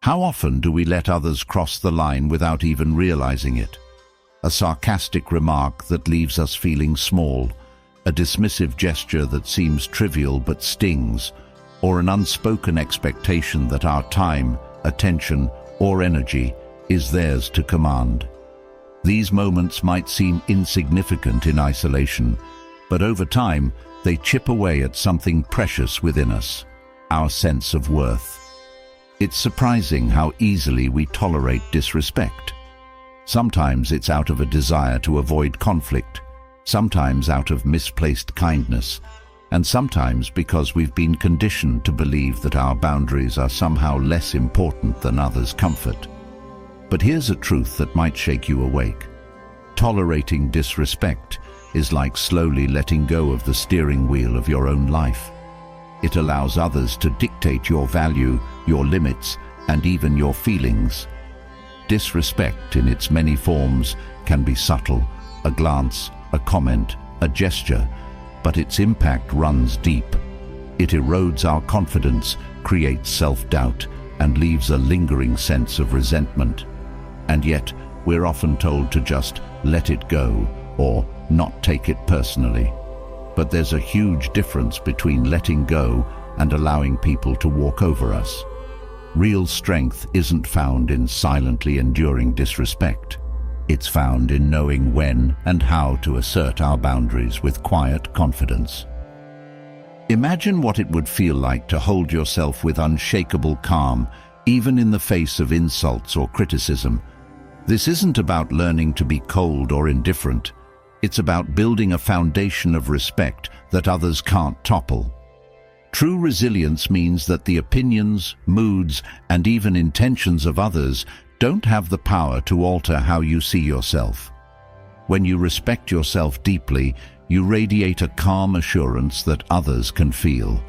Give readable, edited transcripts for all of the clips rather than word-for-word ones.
How often do we let others cross the line without even realizing it? A sarcastic remark that leaves us feeling small, a dismissive gesture that seems trivial but stings, or an unspoken expectation that our time, attention, or energy is theirs to command. These moments might seem insignificant in isolation, but over time they chip away at something precious within us, our sense of worth. It's surprising how easily we tolerate disrespect. Sometimes it's out of a desire to avoid conflict, sometimes out of misplaced kindness, and sometimes because we've been conditioned to believe that our boundaries are somehow less important than others' comfort. But here's a truth that might shake you awake. Tolerating disrespect is like slowly letting go of the steering wheel of your own life. It allows others to dictate your value, your limits, and even your feelings. Disrespect in its many forms can be subtle, a glance, a comment, a gesture, but its impact runs deep. It erodes our confidence, creates self-doubt, and leaves a lingering sense of resentment. And yet, we're often told to just let it go or not take it personally. But there's a huge difference between letting go and allowing people to walk over us. Real strength isn't found in silently enduring disrespect. It's found in knowing when and how to assert our boundaries with quiet confidence. Imagine what it would feel like to hold yourself with unshakable calm, even in the face of insults or criticism. This isn't about learning to be cold or indifferent. It's about building a foundation of respect that others can't topple. True resilience means that the opinions, moods, and even intentions of others don't have the power to alter how you see yourself. When you respect yourself deeply, you radiate a calm assurance that others can feel.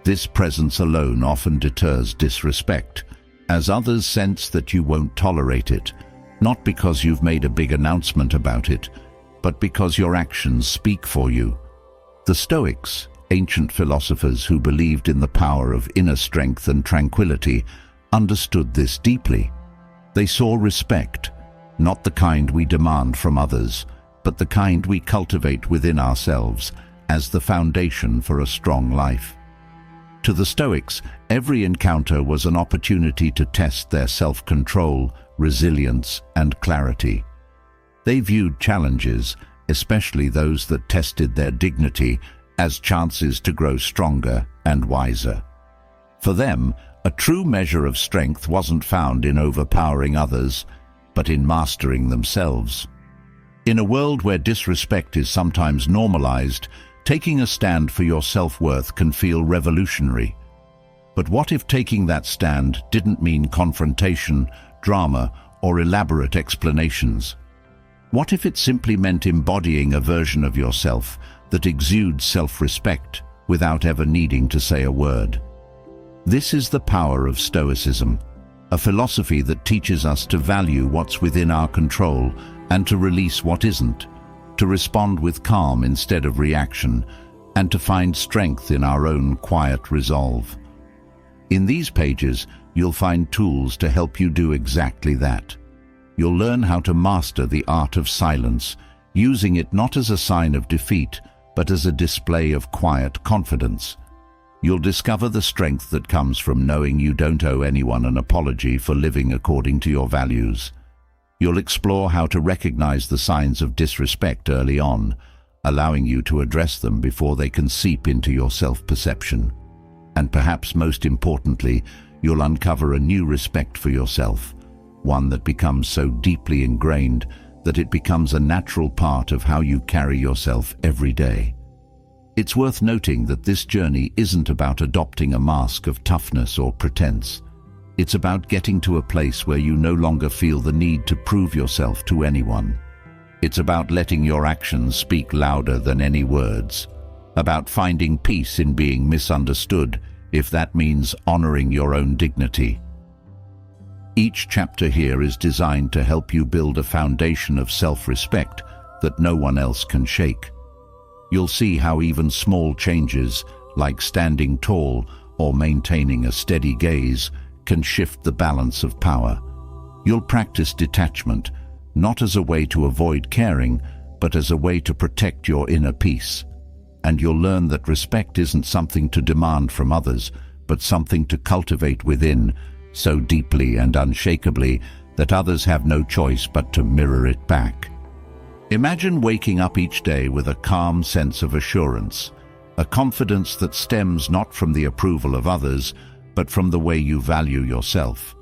This presence alone often deters disrespect, as others sense that you won't tolerate it, not because you've made a big announcement about it, but because your actions speak for you. The Stoics, ancient philosophers who believed in the power of inner strength and tranquility, understood this deeply. They saw respect, not the kind we demand from others, but the kind we cultivate within ourselves, as the foundation for a strong life. To the Stoics, every encounter was an opportunity to test their self-control, resilience, and clarity. They viewed challenges, especially those that tested their dignity, as chances to grow stronger and wiser. For them, a true measure of strength wasn't found in overpowering others, but in mastering themselves. In a world where disrespect is sometimes normalized, taking a stand for your self-worth can feel revolutionary. But what if taking that stand didn't mean confrontation, drama, or elaborate explanations? What if it simply meant embodying a version of yourself that exudes self-respect without ever needing to say a word? This is the power of Stoicism, a philosophy that teaches us to value what's within our control and to release what isn't, to respond with calm instead of reaction, and to find strength in our own quiet resolve. In these pages, you'll find tools to help you do exactly that. You'll learn how to master the art of silence, using it not as a sign of defeat, but as a display of quiet confidence. You'll discover the strength that comes from knowing you don't owe anyone an apology for living according to your values. You'll explore how to recognize the signs of disrespect early on, allowing you to address them before they can seep into your self-perception. And perhaps most importantly, you'll uncover a new respect for yourself, one that becomes so deeply ingrained that it becomes a natural part of how you carry yourself every day. It's worth noting that this journey isn't about adopting a mask of toughness or pretense. It's about getting to a place where you no longer feel the need to prove yourself to anyone. It's about letting your actions speak louder than any words, about finding peace in being misunderstood, if that means honoring your own dignity. Each chapter here is designed to help you build a foundation of self-respect that no one else can shake. You'll see how even small changes, like standing tall or maintaining a steady gaze, can shift the balance of power. You'll practice detachment, not as a way to avoid caring, but as a way to protect your inner peace. And you'll learn that respect isn't something to demand from others, but something to cultivate within, so deeply and unshakably that others have no choice but to mirror it back. Imagine waking up each day with a calm sense of assurance, a confidence that stems not from the approval of others, but from the way you value yourself.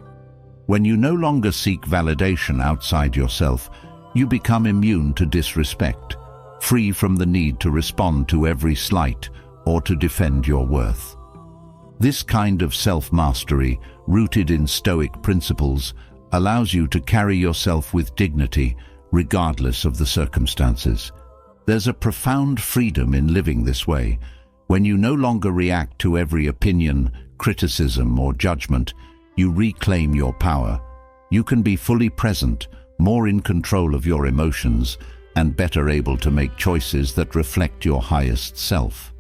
When you no longer seek validation outside yourself, you become immune to disrespect, free from the need to respond to every slight or to defend your worth. This kind of self-mastery, rooted in Stoic principles, allows you to carry yourself with dignity, regardless of the circumstances. There's a profound freedom in living this way, when you no longer react to every opinion, criticism, or judgment. You reclaim your power. You can be fully present, more in control of your emotions, and better able to make choices that reflect your highest self.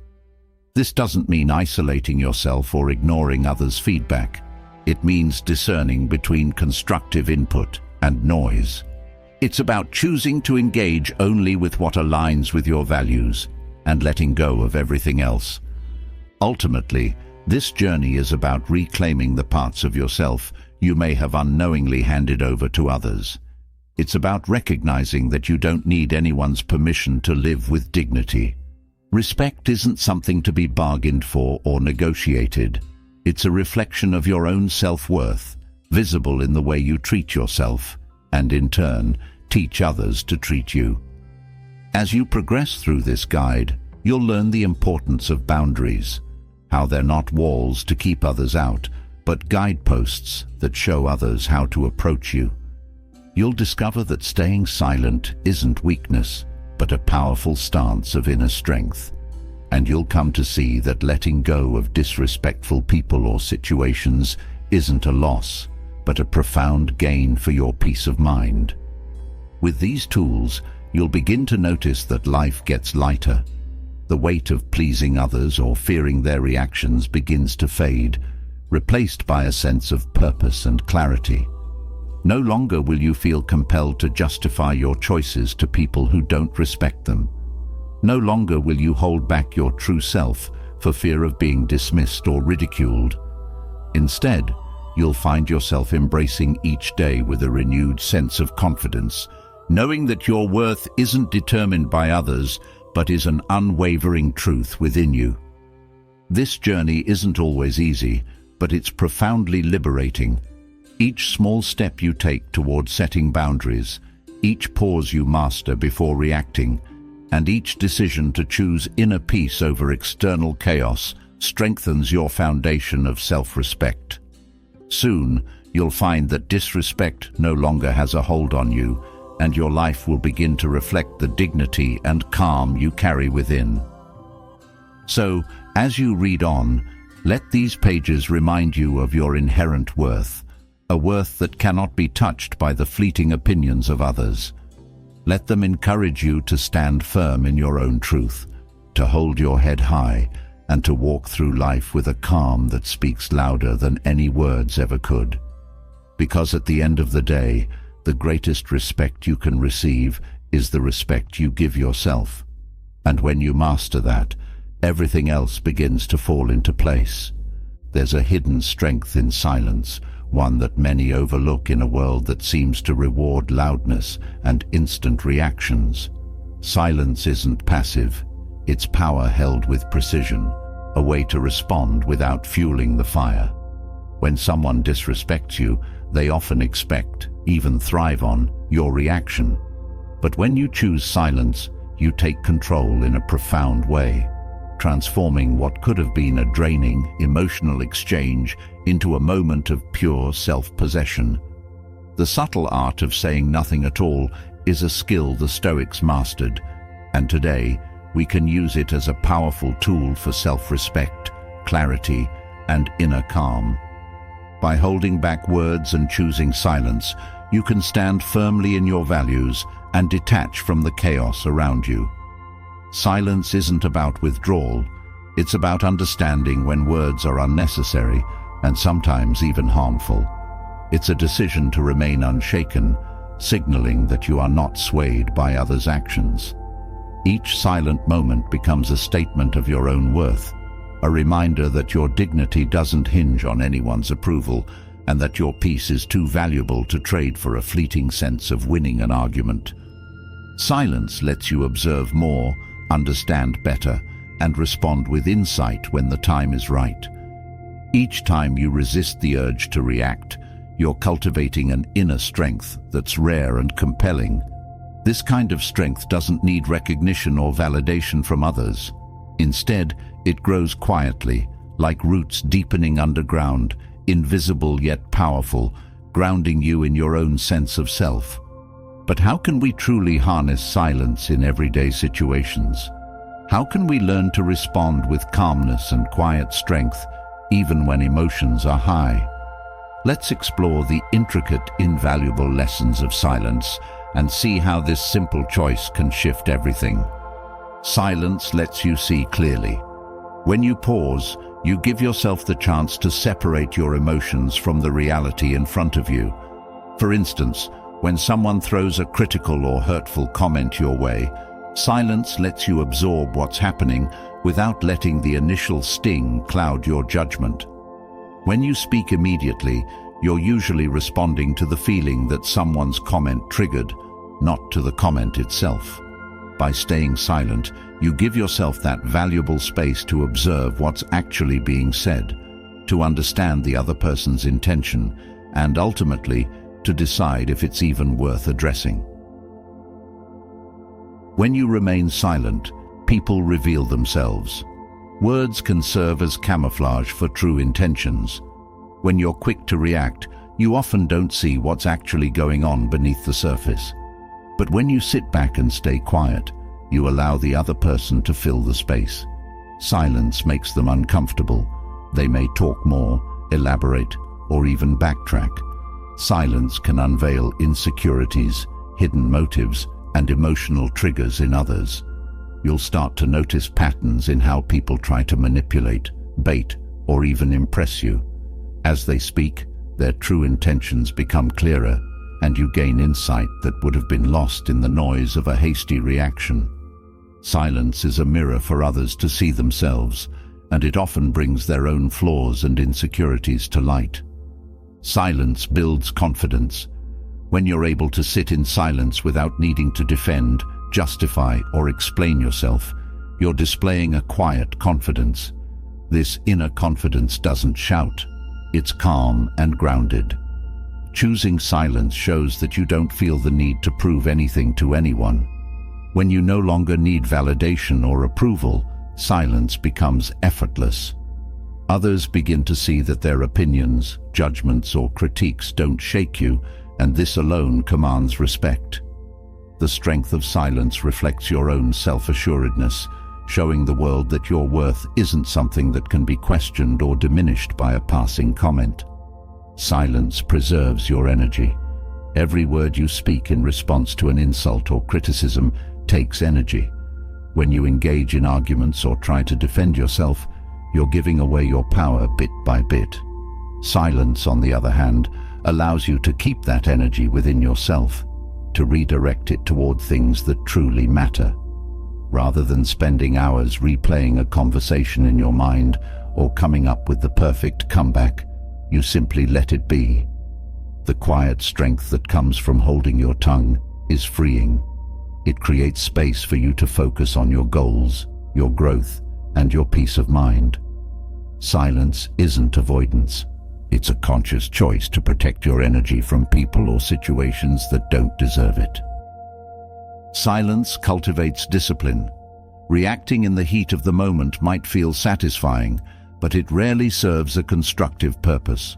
This doesn't mean isolating yourself or ignoring others' feedback. It means discerning between constructive input and noise. It's about choosing to engage only with what aligns with your values and letting go of everything else. Ultimately, this journey is about reclaiming the parts of yourself you may have unknowingly handed over to others. It's about recognizing that you don't need anyone's permission to live with dignity. Respect isn't something to be bargained for or negotiated. It's a reflection of your own self-worth, visible in the way you treat yourself, and in turn, teach others to treat you. As you progress through this guide, you'll learn the importance of boundaries, how they're not walls to keep others out, but guideposts that show others how to approach you. You'll discover that staying silent isn't weakness, but a powerful stance of inner strength. And you'll come to see that letting go of disrespectful people or situations isn't a loss, but a profound gain for your peace of mind. With these tools, you'll begin to notice that life gets lighter. The weight of pleasing others or fearing their reactions begins to fade, replaced by a sense of purpose and clarity. No longer will you feel compelled to justify your choices to people who don't respect them. No longer will you hold back your true self for fear of being dismissed or ridiculed. Instead, you'll find yourself embracing each day with a renewed sense of confidence, knowing that your worth isn't determined by others, but is an unwavering truth within you. This journey isn't always easy, but it's profoundly liberating. Each small step you take toward setting boundaries, each pause you master before reacting, and each decision to choose inner peace over external chaos strengthens your foundation of self-respect. Soon, you'll find that disrespect no longer has a hold on you, and your life will begin to reflect the dignity and calm you carry within. So, as you read on, let these pages remind you of your inherent worth, a worth that cannot be touched by the fleeting opinions of others. Let them encourage you to stand firm in your own truth, to hold your head high, and to walk through life with a calm that speaks louder than any words ever could. Because at the end of the day, the greatest respect you can receive is the respect you give yourself. And when you master that, everything else begins to fall into place. There's a hidden strength in silence, one that many overlook in a world that seems to reward loudness and instant reactions. Silence isn't passive, it's power held with precision, a way to respond without fueling the fire. When someone disrespects you, they often expect, even thrive on, your reaction. But when you choose silence, you take control in a profound way, transforming what could have been a draining, emotional exchange into a moment of pure self-possession. The subtle art of saying nothing at all is a skill the Stoics mastered, and today we can use it as a powerful tool for self-respect, clarity, and inner calm. By holding back words and choosing silence, you can stand firmly in your values and detach from the chaos around you. Silence isn't about withdrawal, it's about understanding when words are unnecessary, and sometimes even harmful. It's a decision to remain unshaken, signaling that you are not swayed by others' actions. Each silent moment becomes a statement of your own worth, a reminder that your dignity doesn't hinge on anyone's approval, and that your peace is too valuable to trade for a fleeting sense of winning an argument. Silence lets you observe more, understand better, and respond with insight when the time is right. Each time you resist the urge to react, you're cultivating an inner strength that's rare and compelling. This kind of strength doesn't need recognition or validation from others. Instead, it grows quietly, like roots deepening underground, invisible yet powerful, grounding you in your own sense of self. But how can we truly harness silence in everyday situations? How can we learn to respond with calmness and quiet strength, even when emotions are high? Let's explore the intricate, invaluable lessons of silence and see how this simple choice can shift everything. Silence lets you see clearly. When you pause, you give yourself the chance to separate your emotions from the reality in front of you. For instance, when someone throws a critical or hurtful comment your way, silence lets you absorb what's happening without letting the initial sting cloud your judgment. When you speak immediately, you're usually responding to the feeling that someone's comment triggered, not to the comment itself. By staying silent, you give yourself that valuable space to observe what's actually being said, to understand the other person's intention, and ultimately, to decide if it's even worth addressing. When you remain silent, people reveal themselves. Words can serve as camouflage for true intentions. When you're quick to react, you often don't see what's actually going on beneath the surface. But when you sit back and stay quiet, you allow the other person to fill the space. Silence makes them uncomfortable. They may talk more, elaborate, or even backtrack. Silence can unveil insecurities, hidden motives, and emotional triggers in others. You'll start to notice patterns in how people try to manipulate, bait, or even impress you. As they speak, their true intentions become clearer, and you gain insight that would have been lost in the noise of a hasty reaction. Silence is a mirror for others to see themselves, and it often brings their own flaws and insecurities to light. Silence builds confidence. When you're able to sit in silence without needing to defend, justify, or explain yourself, you're displaying a quiet confidence. This inner confidence doesn't shout. It's calm and grounded. Choosing silence shows that you don't feel the need to prove anything to anyone. When you no longer need validation or approval, silence becomes effortless. Others begin to see that their opinions, judgments, or critiques don't shake you, and this alone commands respect. The strength of silence reflects your own self-assuredness, showing the world that your worth isn't something that can be questioned or diminished by a passing comment. Silence preserves your energy. Every word you speak in response to an insult or criticism takes energy. When you engage in arguments or try to defend yourself, you're giving away your power bit by bit. Silence, on the other hand, allows you to keep that energy within yourself, to redirect it toward things that truly matter. Rather than spending hours replaying a conversation in your mind or coming up with the perfect comeback, you simply let it be. The quiet strength that comes from holding your tongue is freeing. It creates space for you to focus on your goals, your growth, and your peace of mind. Silence isn't avoidance. It's a conscious choice to protect your energy from people or situations that don't deserve it. Silence cultivates discipline. Reacting in the heat of the moment might feel satisfying, but it rarely serves a constructive purpose.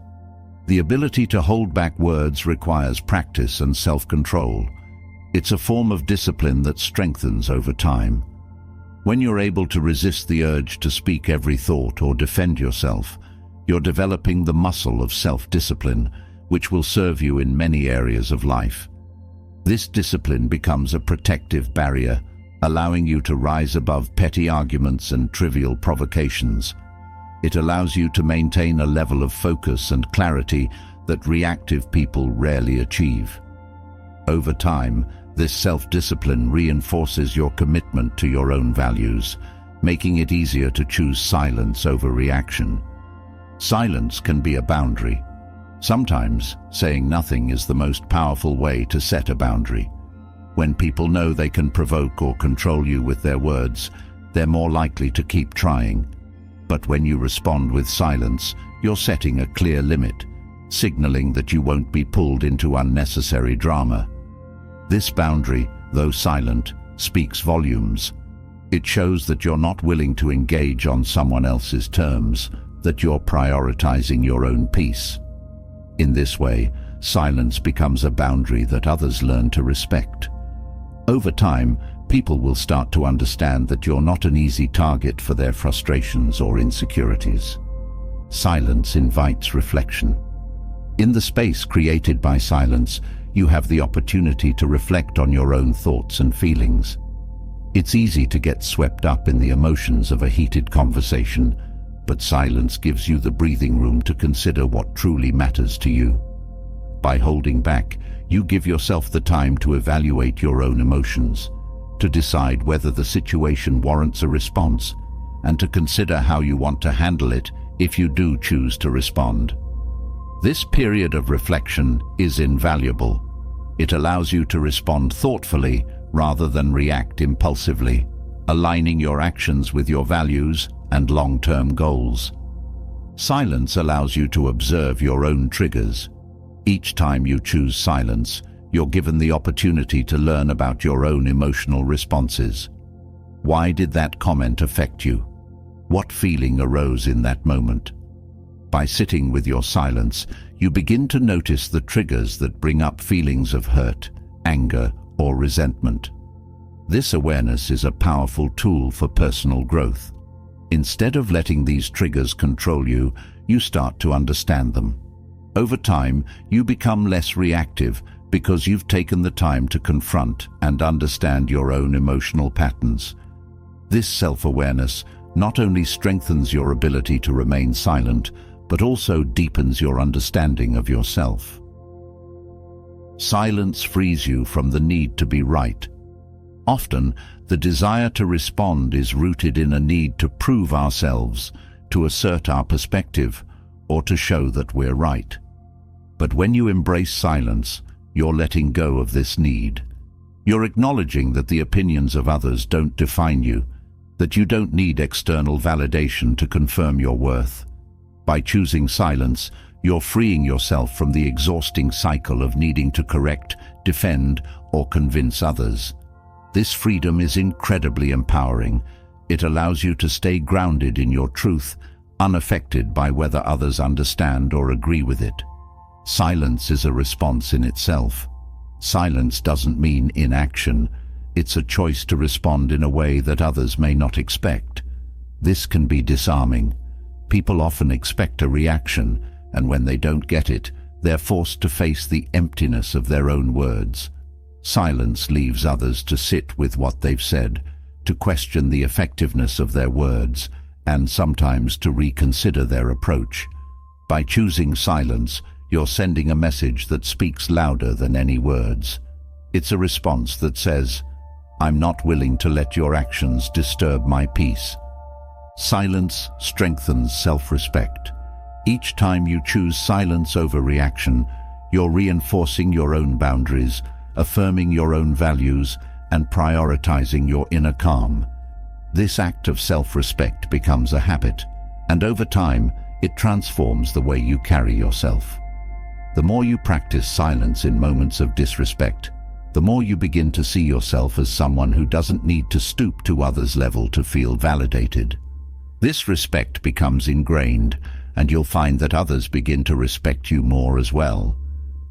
The ability to hold back words requires practice and self-control. It's a form of discipline that strengthens over time. When you're able to resist the urge to speak every thought or defend yourself, you're developing the muscle of self-discipline, which will serve you in many areas of life. This discipline becomes a protective barrier, allowing you to rise above petty arguments and trivial provocations. It allows you to maintain a level of focus and clarity that reactive people rarely achieve. Over time, this self-discipline reinforces your commitment to your own values, making it easier to choose silence over reaction. Silence can be a boundary. Sometimes, saying nothing is the most powerful way to set a boundary. When people know they can provoke or control you with their words, they're more likely to keep trying. But when you respond with silence, you're setting a clear limit, signaling that you won't be pulled into unnecessary drama. This boundary, though silent, speaks volumes. It shows that you're not willing to engage on someone else's terms, that you're prioritizing your own peace. In this way, silence becomes a boundary that others learn to respect. Over time, people will start to understand that you're not an easy target for their frustrations or insecurities. Silence invites reflection. In the space created by silence, you have the opportunity to reflect on your own thoughts and feelings. It's easy to get swept up in the emotions of a heated conversation, but silence gives you the breathing room to consider what truly matters to you. By holding back, you give yourself the time to evaluate your own emotions, to decide whether the situation warrants a response, and to consider how you want to handle it if you do choose to respond. This period of reflection is invaluable. It allows you to respond thoughtfully rather than react impulsively, aligning your actions with your values and long-term goals. Silence allows you to observe your own triggers. Each time you choose silence, you're given the opportunity to learn about your own emotional responses. Why did that comment affect you? What feeling arose in that moment? By sitting with your silence, you begin to notice the triggers that bring up feelings of hurt, anger, or resentment. This awareness is a powerful tool for personal growth. Instead of letting these triggers control you, you start to understand them. Over time, you become less reactive because you've taken the time to confront and understand your own emotional patterns. This self-awareness not only strengthens your ability to remain silent, but also deepens your understanding of yourself. Silence frees you from the need to be right. Often, the desire to respond is rooted in a need to prove ourselves, to assert our perspective, or to show that we're right. But when you embrace silence, you're letting go of this need. You're acknowledging that the opinions of others don't define you, that you don't need external validation to confirm your worth. By choosing silence, you're freeing yourself from the exhausting cycle of needing to correct, defend, or convince others. This freedom is incredibly empowering. It allows you to stay grounded in your truth, unaffected by whether others understand or agree with it. Silence is a response in itself. Silence doesn't mean inaction. It's a choice to respond in a way that others may not expect. This can be disarming. People often expect a reaction, and when they don't get it, they're forced to face the emptiness of their own words. Silence leaves others to sit with what they've said, to question the effectiveness of their words, and sometimes to reconsider their approach. By choosing silence, you're sending a message that speaks louder than any words. It's a response that says, "I'm not willing to let your actions disturb my peace." Silence strengthens self-respect. Each time you choose silence over reaction, you're reinforcing your own boundaries, affirming your own values, and prioritizing your inner calm. This act of self-respect becomes a habit, and over time, it transforms the way you carry yourself. The more you practice silence in moments of disrespect, the more you begin to see yourself as someone who doesn't need to stoop to others' level to feel validated. This respect becomes ingrained, and you'll find that others begin to respect you more as well.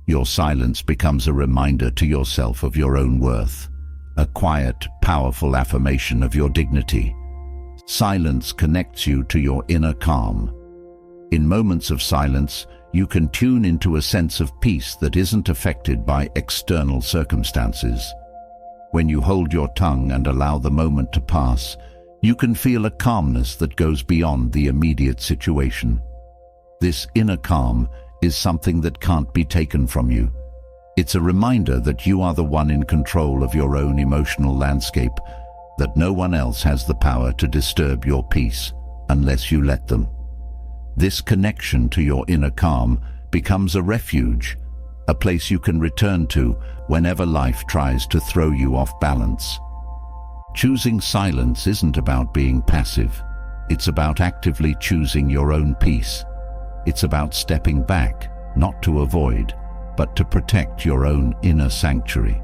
Your silence becomes a reminder to yourself of your own worth, a quiet, powerful affirmation of your dignity. Silence connects you to your inner calm. In moments of silence, you can tune into a sense of peace that isn't affected by external circumstances. When you hold your tongue and allow the moment to pass, You can feel a calmness that goes beyond the immediate situation. This inner calm is something that can't be taken from you. It's a reminder that you are the one in control of your own emotional landscape, that no one else has the power to disturb your peace unless you let them. This connection to your inner calm becomes a refuge, a place you can return to whenever life tries to throw you off balance. Choosing silence isn't about being passive. It's about actively choosing your own peace. It's about stepping back, not to avoid, but to protect your own inner sanctuary.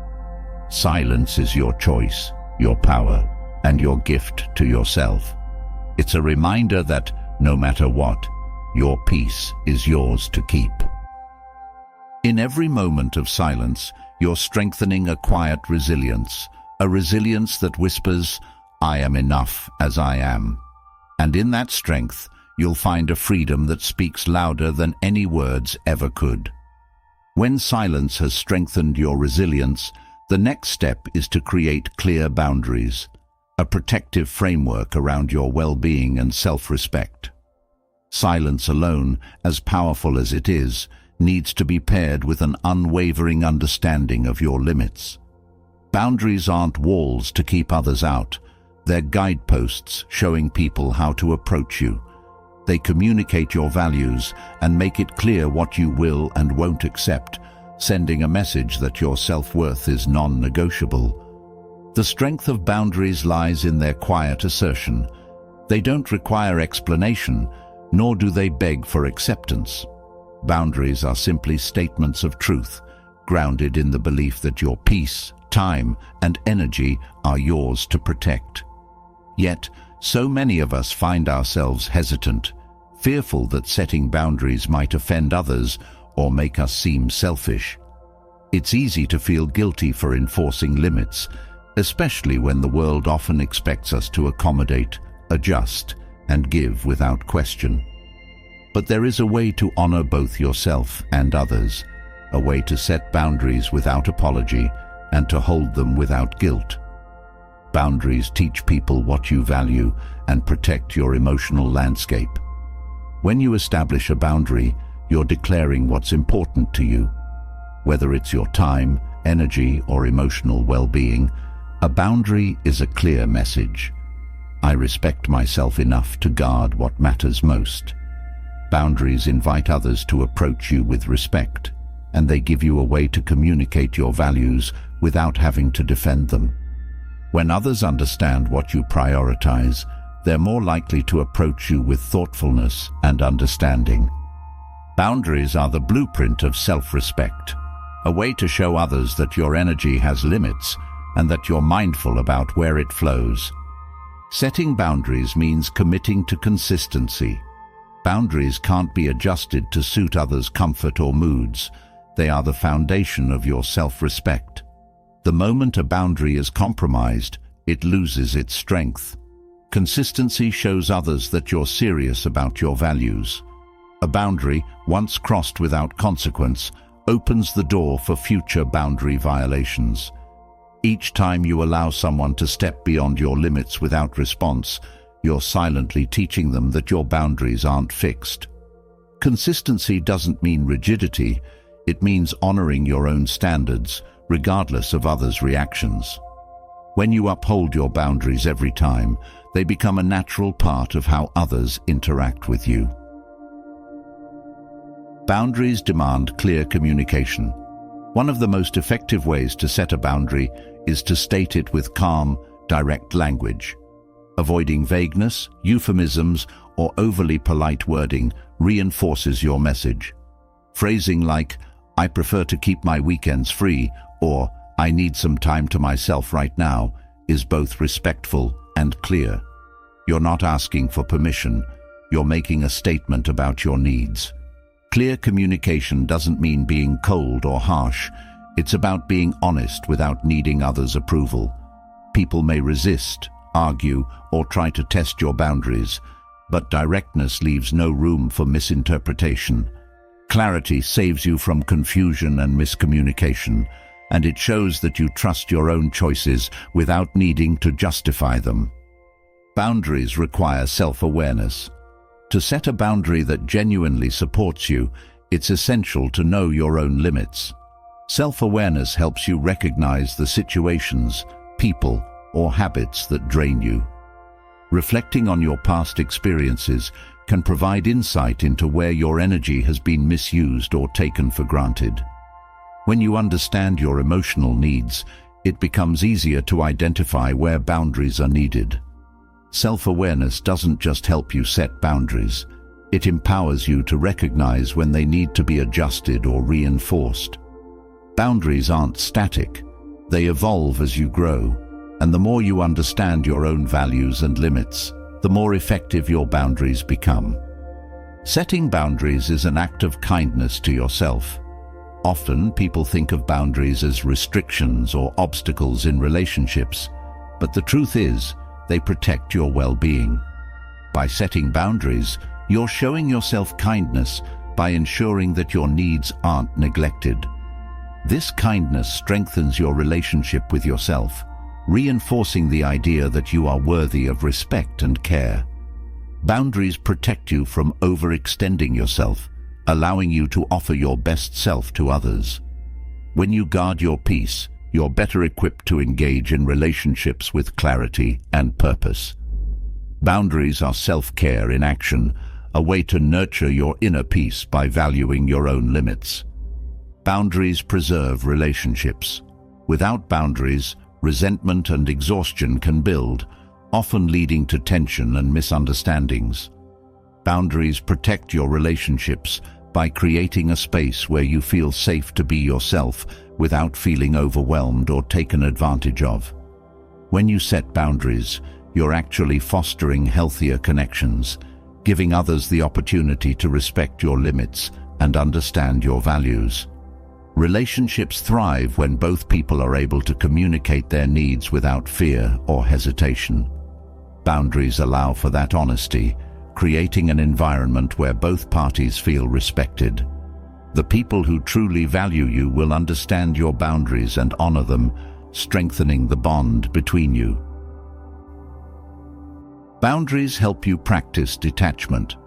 Silence is your choice, your power, and your gift to yourself. It's a reminder that, no matter what, your peace is yours to keep. In every moment of silence, you're strengthening a quiet resilience, a resilience that whispers, "I am enough as I am." And in that strength, you'll find a freedom that speaks louder than any words ever could. When silence has strengthened your resilience, the next step is to create clear boundaries, a protective framework around your well-being and self-respect. Silence alone, as powerful as it is, needs to be paired with an unwavering understanding of your limits. Boundaries aren't walls to keep others out. They're guideposts showing people how to approach you. They communicate your values and make it clear what you will and won't accept, sending a message that your self-worth is non-negotiable. The strength of boundaries lies in their quiet assertion. They don't require explanation, nor do they beg for acceptance. Boundaries are simply statements of truth, grounded in the belief that your peace, time, and energy are yours to protect. Yet, so many of us find ourselves hesitant, fearful that setting boundaries might offend others or make us seem selfish. It's easy to feel guilty for enforcing limits, especially when the world often expects us to accommodate, adjust, and give without question. But there is a way to honor both yourself and others, a way to set boundaries without apology and to hold them without guilt. Boundaries teach people what you value and protect your emotional landscape. When you establish a boundary, you're declaring what's important to you. Whether it's your time, energy, or emotional well-being, a boundary is a clear message. I respect myself enough to guard what matters most. Boundaries invite others to approach you with respect, and they give you a way to communicate your values without having to defend them. When others understand what you prioritize, they're more likely to approach you with thoughtfulness and understanding. Boundaries are the blueprint of self-respect, a way to show others that your energy has limits and that you're mindful about where it flows. Setting boundaries means committing to consistency. Boundaries can't be adjusted to suit others' comfort or moods. They are the foundation of your self-respect. The moment a boundary is compromised, it loses its strength. Consistency shows others that you're serious about your values. A boundary, once crossed without consequence, opens the door for future boundary violations. Each time you allow someone to step beyond your limits without response, you're silently teaching them that your boundaries aren't fixed. Consistency doesn't mean rigidity, it means honoring your own standards, regardless of others' reactions. When you uphold your boundaries every time, they become a natural part of how others interact with you. Boundaries demand clear communication. One of the most effective ways to set a boundary is to state it with calm, direct language. Avoiding vagueness, euphemisms, or overly polite wording reinforces your message. Phrasing like, "I prefer to keep my weekends free," or "I need some time to myself right now," is both respectful and clear. You're not asking for permission, you're making a statement about your needs. Clear communication doesn't mean being cold or harsh, it's about being honest without needing others' approval. People may resist, argue, or try to test your boundaries, but directness leaves no room for misinterpretation. Clarity saves you from confusion and miscommunication, and it shows that you trust your own choices without needing to justify them. Boundaries require self-awareness. To set a boundary that genuinely supports you, it's essential to know your own limits. Self-awareness helps you recognize the situations, people, or habits that drain you. Reflecting on your past experiences can provide insight into where your energy has been misused or taken for granted. When you understand your emotional needs, it becomes easier to identify where boundaries are needed. Self-awareness doesn't just help you set boundaries, it empowers you to recognize when they need to be adjusted or reinforced. Boundaries aren't static, they evolve as you grow, and the more you understand your own values and limits, the more effective your boundaries become. Setting boundaries is an act of kindness to yourself. Often, people think of boundaries as restrictions or obstacles in relationships, but the truth is, they protect your well-being. By setting boundaries, you're showing yourself kindness by ensuring that your needs aren't neglected. This kindness strengthens your relationship with yourself, reinforcing the idea that you are worthy of respect and care. Boundaries protect you from overextending yourself, allowing you to offer your best self to others. When you guard your peace, you're better equipped to engage in relationships with clarity and purpose. Boundaries are self-care in action, a way to nurture your inner peace by valuing your own limits. Boundaries preserve relationships. Without boundaries, resentment and exhaustion can build, often leading to tension and misunderstandings. Boundaries protect your relationships by creating a space where you feel safe to be yourself without feeling overwhelmed or taken advantage of. When you set boundaries, you're actually fostering healthier connections, giving others the opportunity to respect your limits and understand your values. Relationships thrive when both people are able to communicate their needs without fear or hesitation. Boundaries allow for that honesty, creating an environment where both parties feel respected. The people who truly value you will understand your boundaries and honor them, strengthening the bond between you. Boundaries help you practice detachment.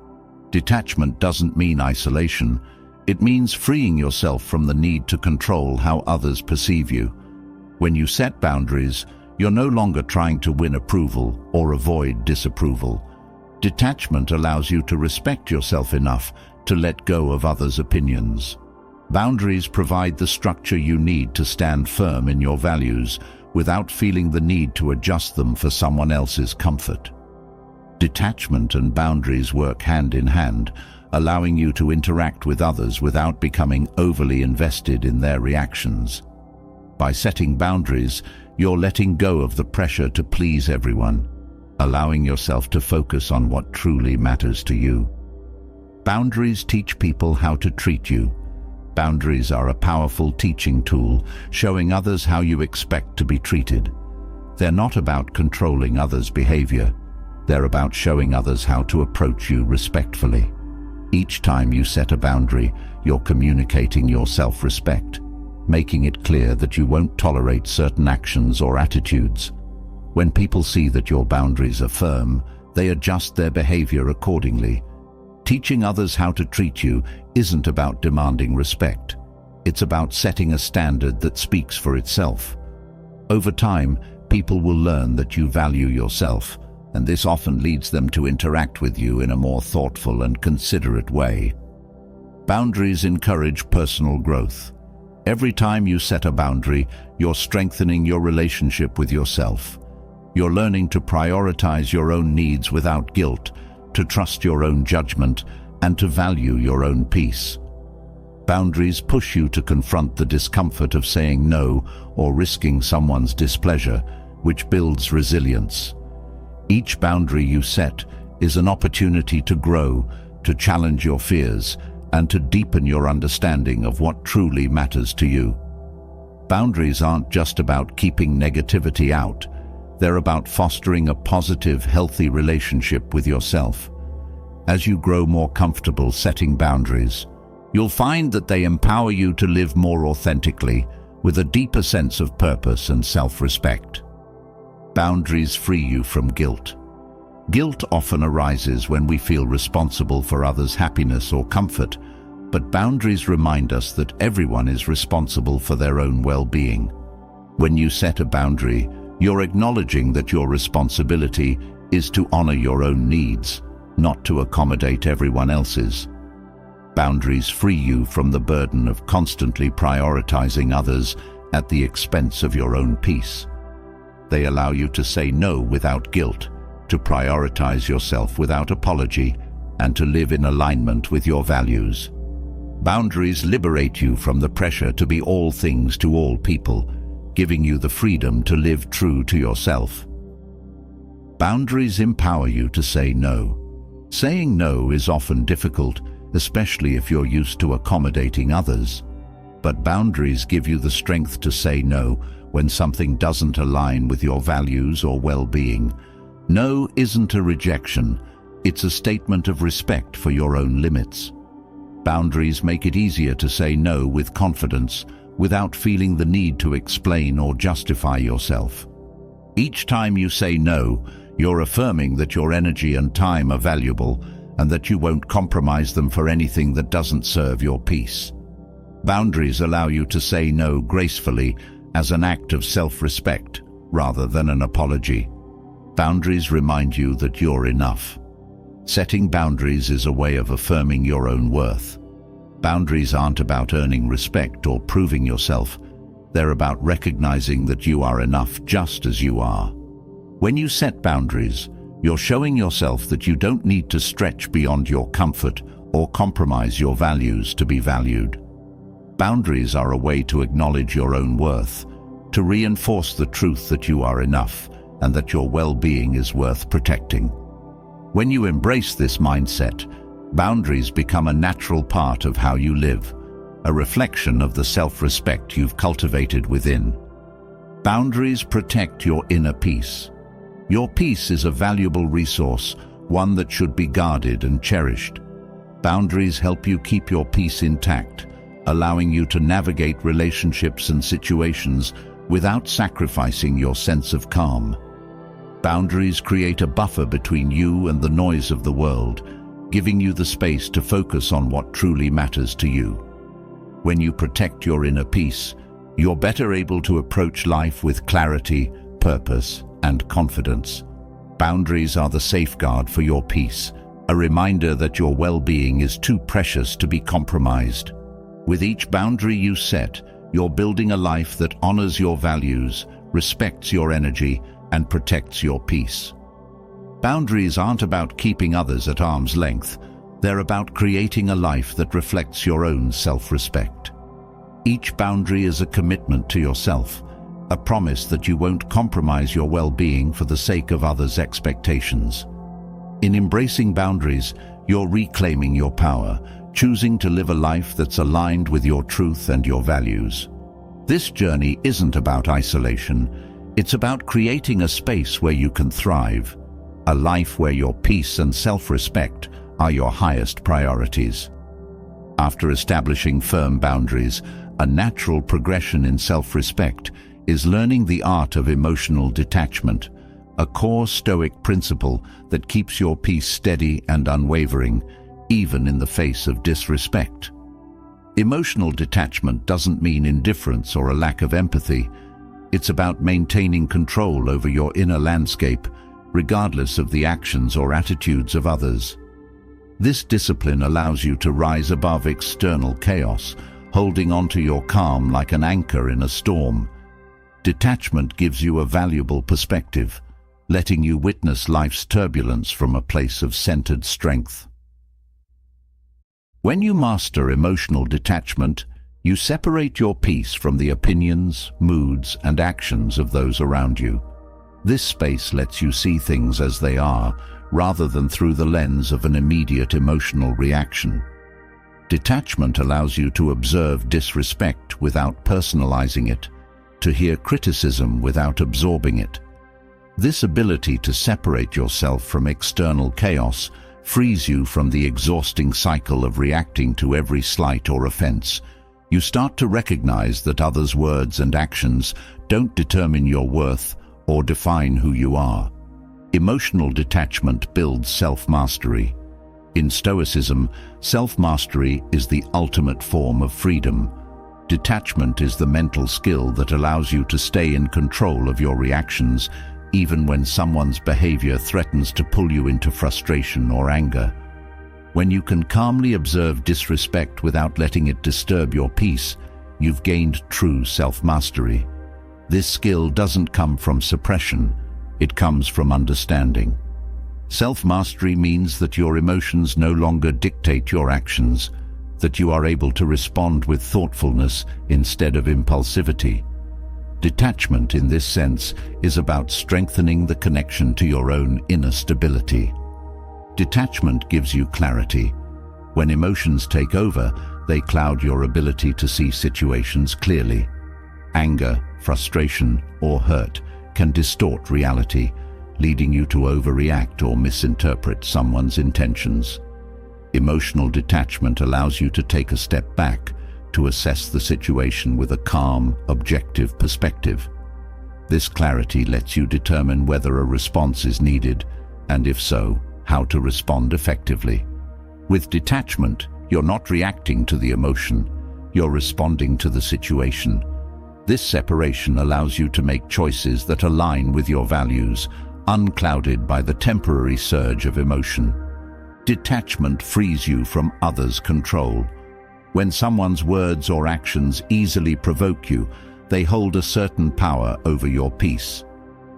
Detachment doesn't mean isolation. It means freeing yourself from the need to control how others perceive you. When you set boundaries, you're no longer trying to win approval or avoid disapproval. Detachment allows you to respect yourself enough to let go of others' opinions. Boundaries provide the structure you need to stand firm in your values without feeling the need to adjust them for someone else's comfort. Detachment and boundaries work hand in hand, allowing you to interact with others without becoming overly invested in their reactions. By setting boundaries, you're letting go of the pressure to please everyone, allowing yourself to focus on what truly matters to you. Boundaries teach people how to treat you. Boundaries are a powerful teaching tool, showing others how you expect to be treated. They're not about controlling others' behavior. They're about showing others how to approach you respectfully. Each time you set a boundary, you're communicating your self-respect, making it clear that you won't tolerate certain actions or attitudes. When people see that your boundaries are firm, they adjust their behavior accordingly. Teaching others how to treat you isn't about demanding respect. It's about setting a standard that speaks for itself. Over time, people will learn that you value yourself, and this often leads them to interact with you in a more thoughtful and considerate way. Boundaries encourage personal growth. Every time you set a boundary, you're strengthening your relationship with yourself. You're learning to prioritize your own needs without guilt, to trust your own judgment, and to value your own peace. Boundaries push you to confront the discomfort of saying no or risking someone's displeasure, which builds resilience. Each boundary you set is an opportunity to grow, to challenge your fears, and to deepen your understanding of what truly matters to you. Boundaries aren't just about keeping negativity out. They're about fostering a positive, healthy relationship with yourself. As you grow more comfortable setting boundaries, you'll find that they empower you to live more authentically, with a deeper sense of purpose and self-respect. Boundaries free you from guilt. Guilt often arises when we feel responsible for others' happiness or comfort, but boundaries remind us that everyone is responsible for their own well-being. When you set a boundary, you're acknowledging that your responsibility is to honor your own needs, not to accommodate everyone else's. Boundaries free you from the burden of constantly prioritizing others at the expense of your own peace. They allow you to say no without guilt, to prioritize yourself without apology, and to live in alignment with your values. Boundaries liberate you from the pressure to be all things to all people, giving you the freedom to live true to yourself. Boundaries empower you to say no. Saying no is often difficult, especially if you're used to accommodating others. But boundaries give you the strength to say no when something doesn't align with your values or well-being. No isn't a rejection, it's a statement of respect for your own limits. Boundaries make it easier to say no with confidence, without feeling the need to explain or justify yourself. Each time you say no, you're affirming that your energy and time are valuable and that you won't compromise them for anything that doesn't serve your peace. Boundaries allow you to say no gracefully as an act of self-respect rather than an apology. Boundaries remind you that you're enough. Setting boundaries is a way of affirming your own worth. Boundaries aren't about earning respect or proving yourself. They're about recognizing that you are enough just as you are. When you set boundaries, you're showing yourself that you don't need to stretch beyond your comfort or compromise your values to be valued. Boundaries are a way to acknowledge your own worth, to reinforce the truth that you are enough and that your well-being is worth protecting. When you embrace this mindset, boundaries become a natural part of how you live, a reflection of the self-respect you've cultivated within. Boundaries protect your inner peace. Your peace is a valuable resource, one that should be guarded and cherished. Boundaries help you keep your peace intact, allowing you to navigate relationships and situations without sacrificing your sense of calm. Boundaries create a buffer between you and the noise of the world, giving you the space to focus on what truly matters to you. When you protect your inner peace, you're better able to approach life with clarity, purpose, and confidence. Boundaries are the safeguard for your peace, a reminder that your well-being is too precious to be compromised. With each boundary you set, you're building a life that honors your values, respects your energy, and protects your peace. Boundaries aren't about keeping others at arm's length. They're about creating a life that reflects your own self-respect. Each boundary is a commitment to yourself, a promise that you won't compromise your well-being for the sake of others' expectations. In embracing boundaries, you're reclaiming your power, choosing to live a life that's aligned with your truth and your values. This journey isn't about isolation. It's about creating a space where you can thrive, a life where your peace and self-respect are your highest priorities. After establishing firm boundaries, a natural progression in self-respect is learning the art of emotional detachment, a core Stoic principle that keeps your peace steady and unwavering, even in the face of disrespect. Emotional detachment doesn't mean indifference or a lack of empathy. It's about maintaining control over your inner landscape, regardless of the actions or attitudes of others. This discipline allows you to rise above external chaos, holding onto your calm like an anchor in a storm. Detachment gives you a valuable perspective, letting you witness life's turbulence from a place of centered strength. When you master emotional detachment, you separate your peace from the opinions, moods, and actions of those around you. This space lets you see things as they are, rather than through the lens of an immediate emotional reaction. Detachment allows you to observe disrespect without personalizing it, to hear criticism without absorbing it. This ability to separate yourself from external chaos frees you from the exhausting cycle of reacting to every slight or offense. You start to recognize that others' words and actions don't determine your worth or define who you are. Emotional detachment builds self-mastery. In Stoicism, self-mastery is the ultimate form of freedom. Detachment is the mental skill that allows you to stay in control of your reactions, even when someone's behavior threatens to pull you into frustration or anger. When you can calmly observe disrespect without letting it disturb your peace, you've gained true self-mastery. This skill doesn't come from suppression, it comes from understanding. Self-mastery means that your emotions no longer dictate your actions, that you are able to respond with thoughtfulness instead of impulsivity. Detachment, in this sense, is about strengthening the connection to your own inner stability. Detachment gives you clarity. When emotions take over, they cloud your ability to see situations clearly. Anger, frustration, or hurt can distort reality, leading you to overreact or misinterpret someone's intentions. Emotional detachment allows you to take a step back, to assess the situation with a calm, objective perspective. This clarity lets you determine whether a response is needed, and if so, how to respond effectively. With detachment, you're not reacting to the emotion, you're responding to the situation. This separation allows you to make choices that align with your values, unclouded by the temporary surge of emotion. Detachment frees you from others' control. When someone's words or actions easily provoke you, they hold a certain power over your peace.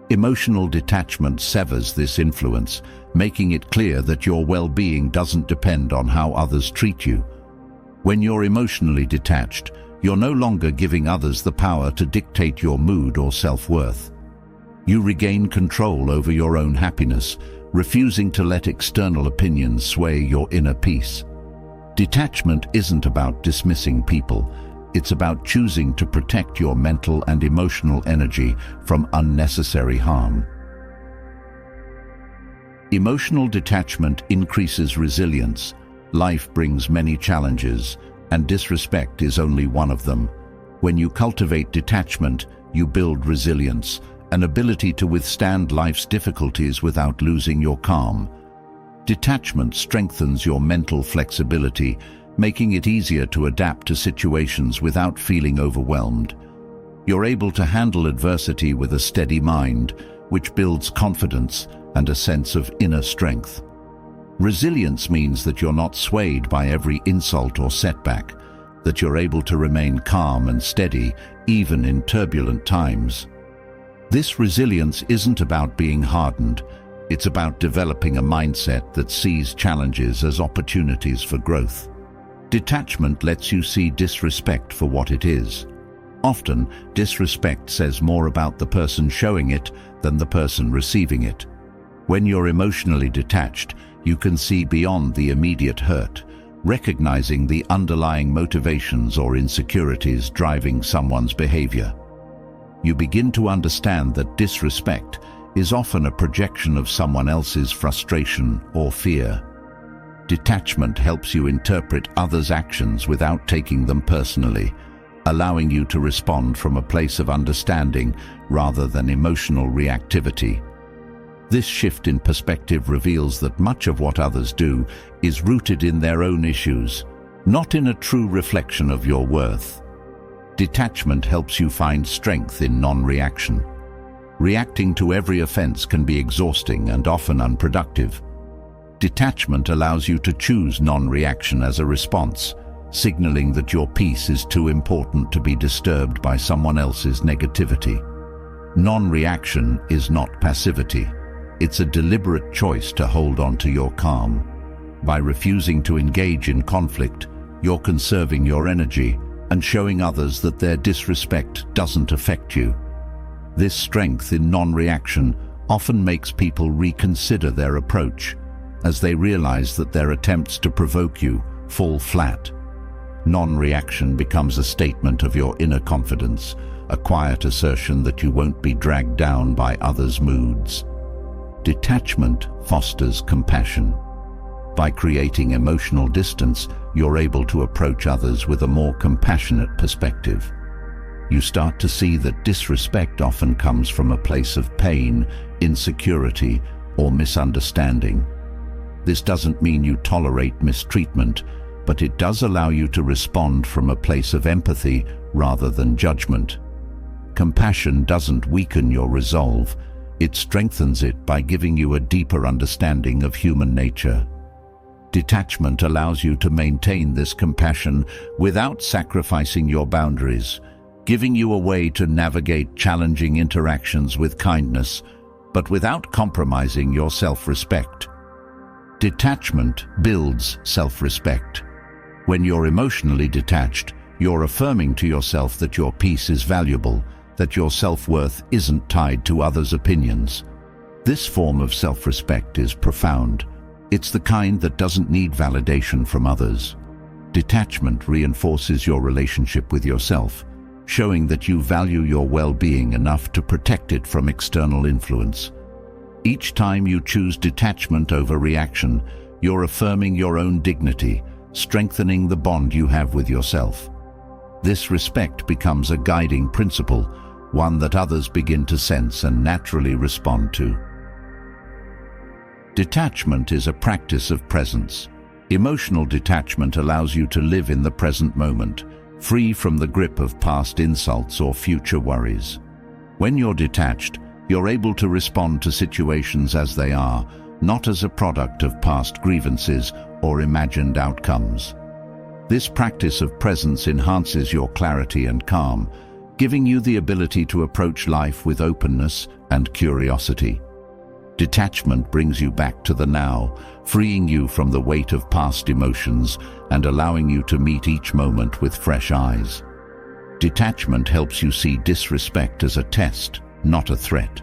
Emotional detachment severs this influence, making it clear that your well-being doesn't depend on how others treat you. When you're emotionally detached, you're no longer giving others the power to dictate your mood or self-worth. You regain control over your own happiness, refusing to let external opinions sway your inner peace. Detachment isn't about dismissing people. It's about choosing to protect your mental and emotional energy from unnecessary harm. Emotional detachment increases resilience. Life brings many challenges, and disrespect is only one of them. When you cultivate detachment, you build resilience, an ability to withstand life's difficulties without losing your calm. Detachment strengthens your mental flexibility, making it easier to adapt to situations without feeling overwhelmed. You're able to handle adversity with a steady mind, which builds confidence and a sense of inner strength. Resilience means that you're not swayed by every insult or setback, that you're able to remain calm and steady even in turbulent times. This resilience isn't about being hardened, it's about developing a mindset that sees challenges as opportunities for growth. Detachment lets you see disrespect for what it is. Often, disrespect says more about the person showing it than the person receiving it. When you're emotionally detached, you can see beyond the immediate hurt, recognizing the underlying motivations or insecurities driving someone's behavior. You begin to understand that disrespect is often a projection of someone else's frustration or fear. Detachment helps you interpret others' actions without taking them personally, allowing you to respond from a place of understanding rather than emotional reactivity. This shift in perspective reveals that much of what others do is rooted in their own issues, not in a true reflection of your worth. Detachment helps you find strength in non-reaction. Reacting to every offense can be exhausting and often unproductive. Detachment allows you to choose non-reaction as a response, signaling that your peace is too important to be disturbed by someone else's negativity. Non-reaction is not passivity. It's a deliberate choice to hold on to your calm. By refusing to engage in conflict, you're conserving your energy and showing others that their disrespect doesn't affect you. This strength in non-reaction often makes people reconsider their approach, as they realize that their attempts to provoke you fall flat. Non-reaction becomes a statement of your inner confidence, a quiet assertion that you won't be dragged down by others' moods. Detachment fosters compassion. By creating emotional distance, you're able to approach others with a more compassionate perspective. You start to see that disrespect often comes from a place of pain, insecurity, or misunderstanding. This doesn't mean you tolerate mistreatment, but it does allow you to respond from a place of empathy rather than judgment. Compassion doesn't weaken your resolve, it strengthens it by giving you a deeper understanding of human nature. Detachment allows you to maintain this compassion without sacrificing your boundaries, giving you a way to navigate challenging interactions with kindness, but without compromising your self-respect. Detachment builds self-respect. When you're emotionally detached, you're affirming to yourself that your peace is valuable, that your self-worth isn't tied to others' opinions. This form of self-respect is profound. It's the kind that doesn't need validation from others. Detachment reinforces your relationship with yourself, showing that you value your well-being enough to protect it from external influence. Each time you choose detachment over reaction, you're affirming your own dignity, strengthening the bond you have with yourself. This respect becomes a guiding principle, one that others begin to sense and naturally respond to. Detachment is a practice of presence. Emotional detachment allows you to live in the present moment, free from the grip of past insults or future worries. When you're detached, you're able to respond to situations as they are, not as a product of past grievances or imagined outcomes. This practice of presence enhances your clarity and calm, giving you the ability to approach life with openness and curiosity. Detachment brings you back to the now, freeing you from the weight of past emotions and allowing you to meet each moment with fresh eyes. Detachment helps you see disrespect as a test, not a threat.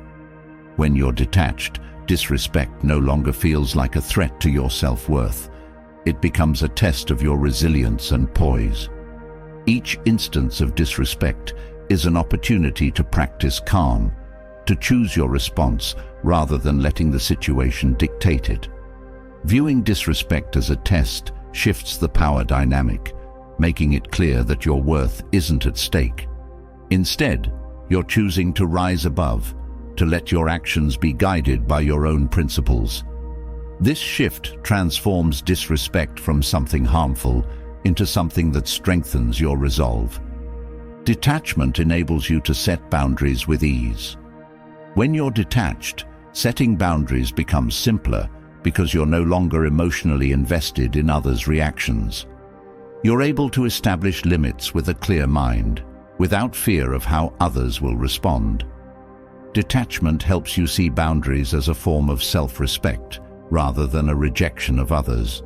When you're detached, disrespect no longer feels like a threat to your self-worth. It becomes a test of your resilience and poise. Each instance of disrespect is an opportunity to practice calm, to choose your response rather than letting the situation dictate it. Viewing disrespect as a test shifts the power dynamic, making it clear that your worth isn't at stake. Instead, you're choosing to rise above, to let your actions be guided by your own principles. This shift transforms disrespect from something harmful into something that strengthens your resolve. Detachment enables you to set boundaries with ease. When you're detached, setting boundaries becomes simpler because you're no longer emotionally invested in others' reactions. You're able to establish limits with a clear mind, without fear of how others will respond. Detachment helps you see boundaries as a form of self-respect, rather than a rejection of others.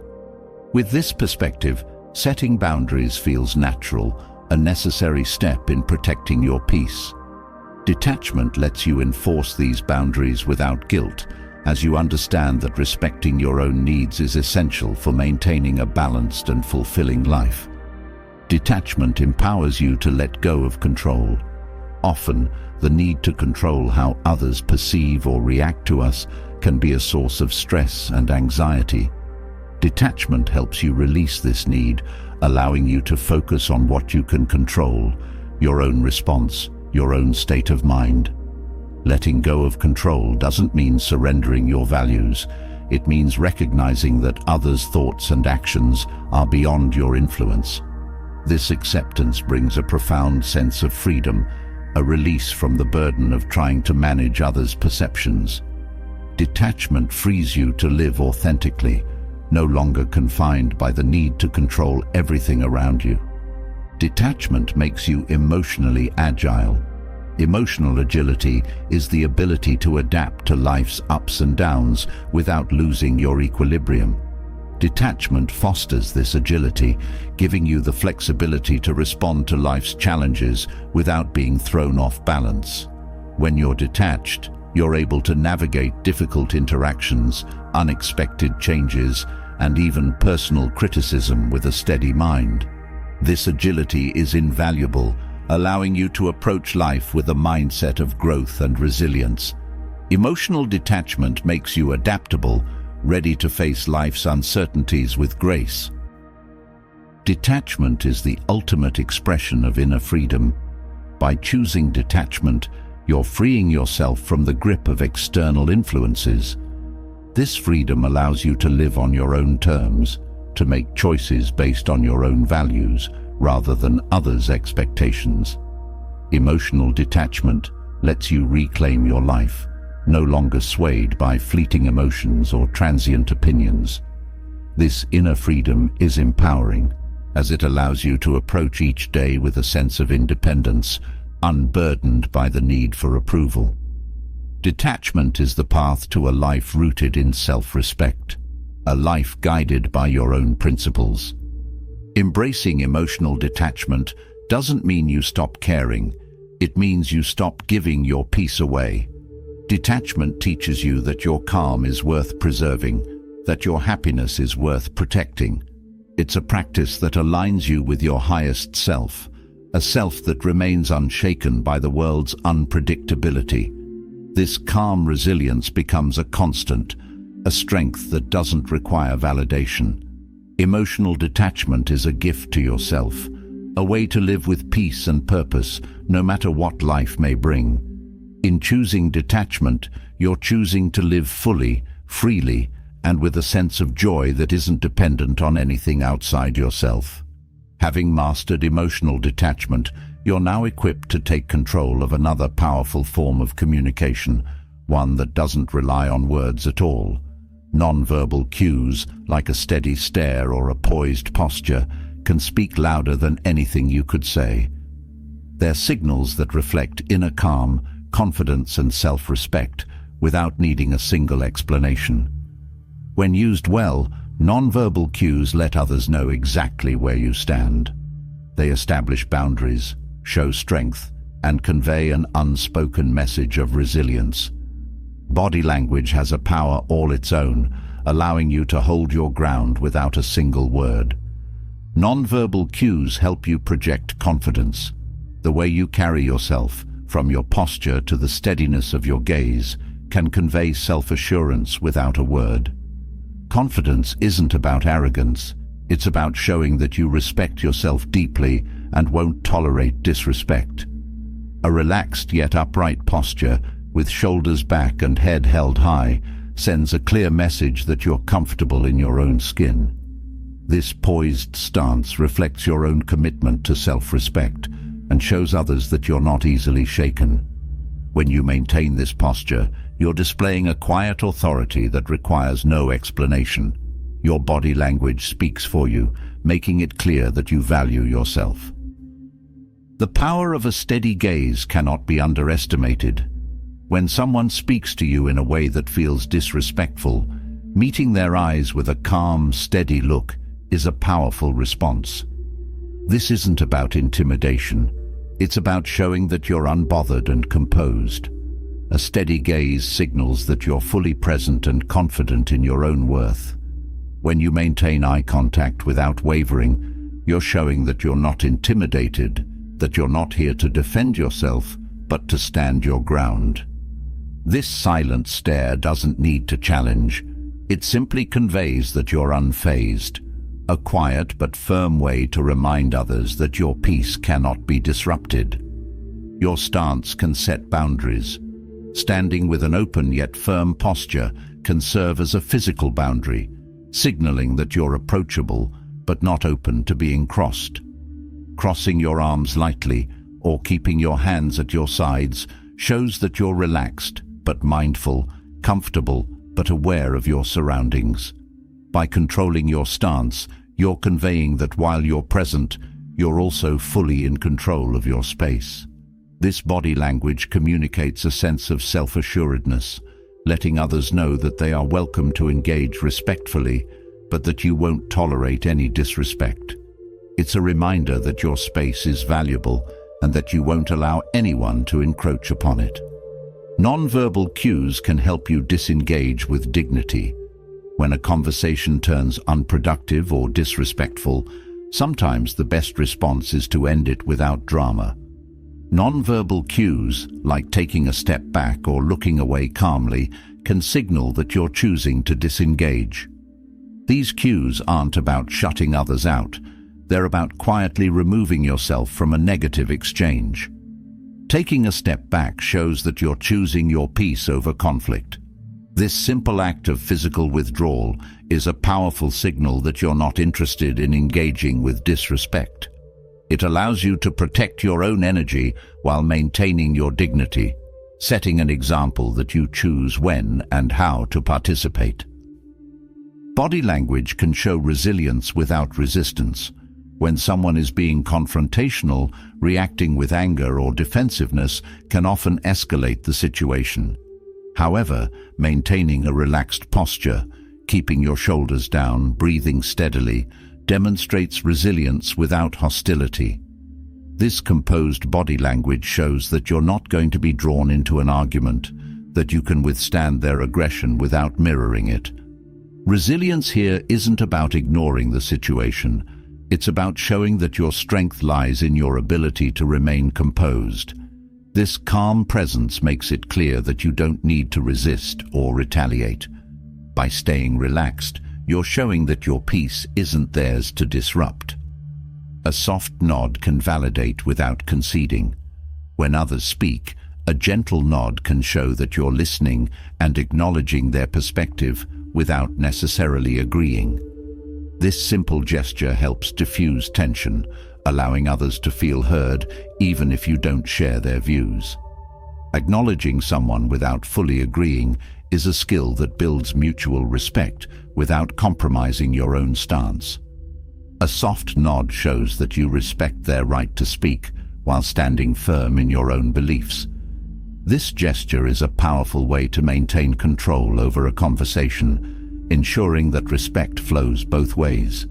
With this perspective, setting boundaries feels natural, a necessary step in protecting your peace. Detachment lets you enforce these boundaries without guilt, as you understand that respecting your own needs is essential for maintaining a balanced and fulfilling life. Detachment empowers you to let go of control. Often, the need to control how others perceive or react to us can be a source of stress and anxiety. Detachment helps you release this need, allowing you to focus on what you can control, your own response, your own state of mind. Letting go of control doesn't mean surrendering your values. It means recognizing that others' thoughts and actions are beyond your influence. This acceptance brings a profound sense of freedom, a release from the burden of trying to manage others' perceptions. Detachment frees you to live authentically, no longer confined by the need to control everything around you. Detachment makes you emotionally agile. Emotional agility is the ability to adapt to life's ups and downs without losing your equilibrium. Detachment fosters this agility, giving you the flexibility to respond to life's challenges without being thrown off balance. When you're detached, you're able to navigate difficult interactions, unexpected changes, and even personal criticism with a steady mind. This agility is invaluable, allowing you to approach life with a mindset of growth and resilience. Emotional detachment makes you adaptable, ready to face life's uncertainties with grace. Detachment is the ultimate expression of inner freedom. By choosing detachment, you're freeing yourself from the grip of external influences. This freedom allows you to live on your own terms, to make choices based on your own values rather than others' expectations. Emotional detachment lets you reclaim your life, no longer swayed by fleeting emotions or transient opinions. This inner freedom is empowering, as it allows you to approach each day with a sense of independence, unburdened by the need for approval. Detachment is the path to a life rooted in self-respect, a life guided by your own principles. Embracing emotional detachment doesn't mean you stop caring, it means you stop giving your peace away. Detachment teaches you that your calm is worth preserving, that your happiness is worth protecting. It's a practice that aligns you with your highest self, a self that remains unshaken by the world's unpredictability. This calm resilience becomes a constant, a strength that doesn't require validation. Emotional detachment is a gift to yourself, a way to live with peace and purpose, no matter what life may bring. In choosing detachment, you're choosing to live fully, freely, and with a sense of joy that isn't dependent on anything outside yourself. Having mastered emotional detachment, you're now equipped to take control of another powerful form of communication, one that doesn't rely on words at all. Non-verbal cues, like a steady stare or a poised posture, can speak louder than anything you could say. They're signals that reflect inner calm, confidence and self-respect, without needing a single explanation. When used well, non-verbal cues let others know exactly where you stand. They establish boundaries, show strength, and convey an unspoken message of resilience. Body language has a power all its own, allowing you to hold your ground without a single word. Non-verbal cues help you project confidence. The way you carry yourself, from your posture to the steadiness of your gaze, can convey self-assurance without a word. Confidence isn't about arrogance, it's about showing that you respect yourself deeply and won't tolerate disrespect. A relaxed yet upright posture, with shoulders back and head held high, sends a clear message that you're comfortable in your own skin. This poised stance reflects your own commitment to self-respect and shows others that you're not easily shaken. When you maintain this posture, you're displaying a quiet authority that requires no explanation. Your body language speaks for you, making it clear that you value yourself. The power of a steady gaze cannot be underestimated. When someone speaks to you in a way that feels disrespectful, meeting their eyes with a calm, steady look is a powerful response. This isn't about intimidation. It's about showing that you're unbothered and composed. A steady gaze signals that you're fully present and confident in your own worth. When you maintain eye contact without wavering, you're showing that you're not intimidated, that you're not here to defend yourself, but to stand your ground. This silent stare doesn't need to challenge. It simply conveys that you're unfazed, a quiet but firm way to remind others that your peace cannot be disrupted. Your stance can set boundaries. Standing with an open yet firm posture can serve as a physical boundary, signaling that you're approachable but not open to being crossed. Crossing your arms lightly or keeping your hands at your sides shows that you're relaxed but mindful, comfortable but aware of your surroundings. By controlling your stance, you're conveying that while you're present, you're also fully in control of your space. This body language communicates a sense of self-assuredness, letting others know that they are welcome to engage respectfully, but that you won't tolerate any disrespect. It's a reminder that your space is valuable and that you won't allow anyone to encroach upon it. Non-verbal cues can help you disengage with dignity. When a conversation turns unproductive or disrespectful, sometimes the best response is to end it without drama. Non-verbal cues, like taking a step back or looking away calmly, can signal that you're choosing to disengage. These cues aren't about shutting others out. They're about quietly removing yourself from a negative exchange. Taking a step back shows that you're choosing your peace over conflict. This simple act of physical withdrawal is a powerful signal that you're not interested in engaging with disrespect. It allows you to protect your own energy while maintaining your dignity, setting an example that you choose when and how to participate. Body language can show resilience without resistance. When someone is being confrontational, reacting with anger or defensiveness can often escalate the situation. However, maintaining a relaxed posture, keeping your shoulders down, breathing steadily, demonstrates resilience without hostility. This composed body language shows that you're not going to be drawn into an argument, that you can withstand their aggression without mirroring it. Resilience here isn't about ignoring the situation. It's about showing that your strength lies in your ability to remain composed. This calm presence makes it clear that you don't need to resist or retaliate. By staying relaxed, you're showing that your peace isn't theirs to disrupt. A soft nod can validate without conceding. When others speak, a gentle nod can show that you're listening and acknowledging their perspective without necessarily agreeing. This simple gesture helps diffuse tension, allowing others to feel heard even if you don't share their views. Acknowledging someone without fully agreeing is a skill that builds mutual respect without compromising your own stance. A soft nod shows that you respect their right to speak while standing firm in your own beliefs. This gesture is a powerful way to maintain control over a conversation, ensuring that respect flows both ways.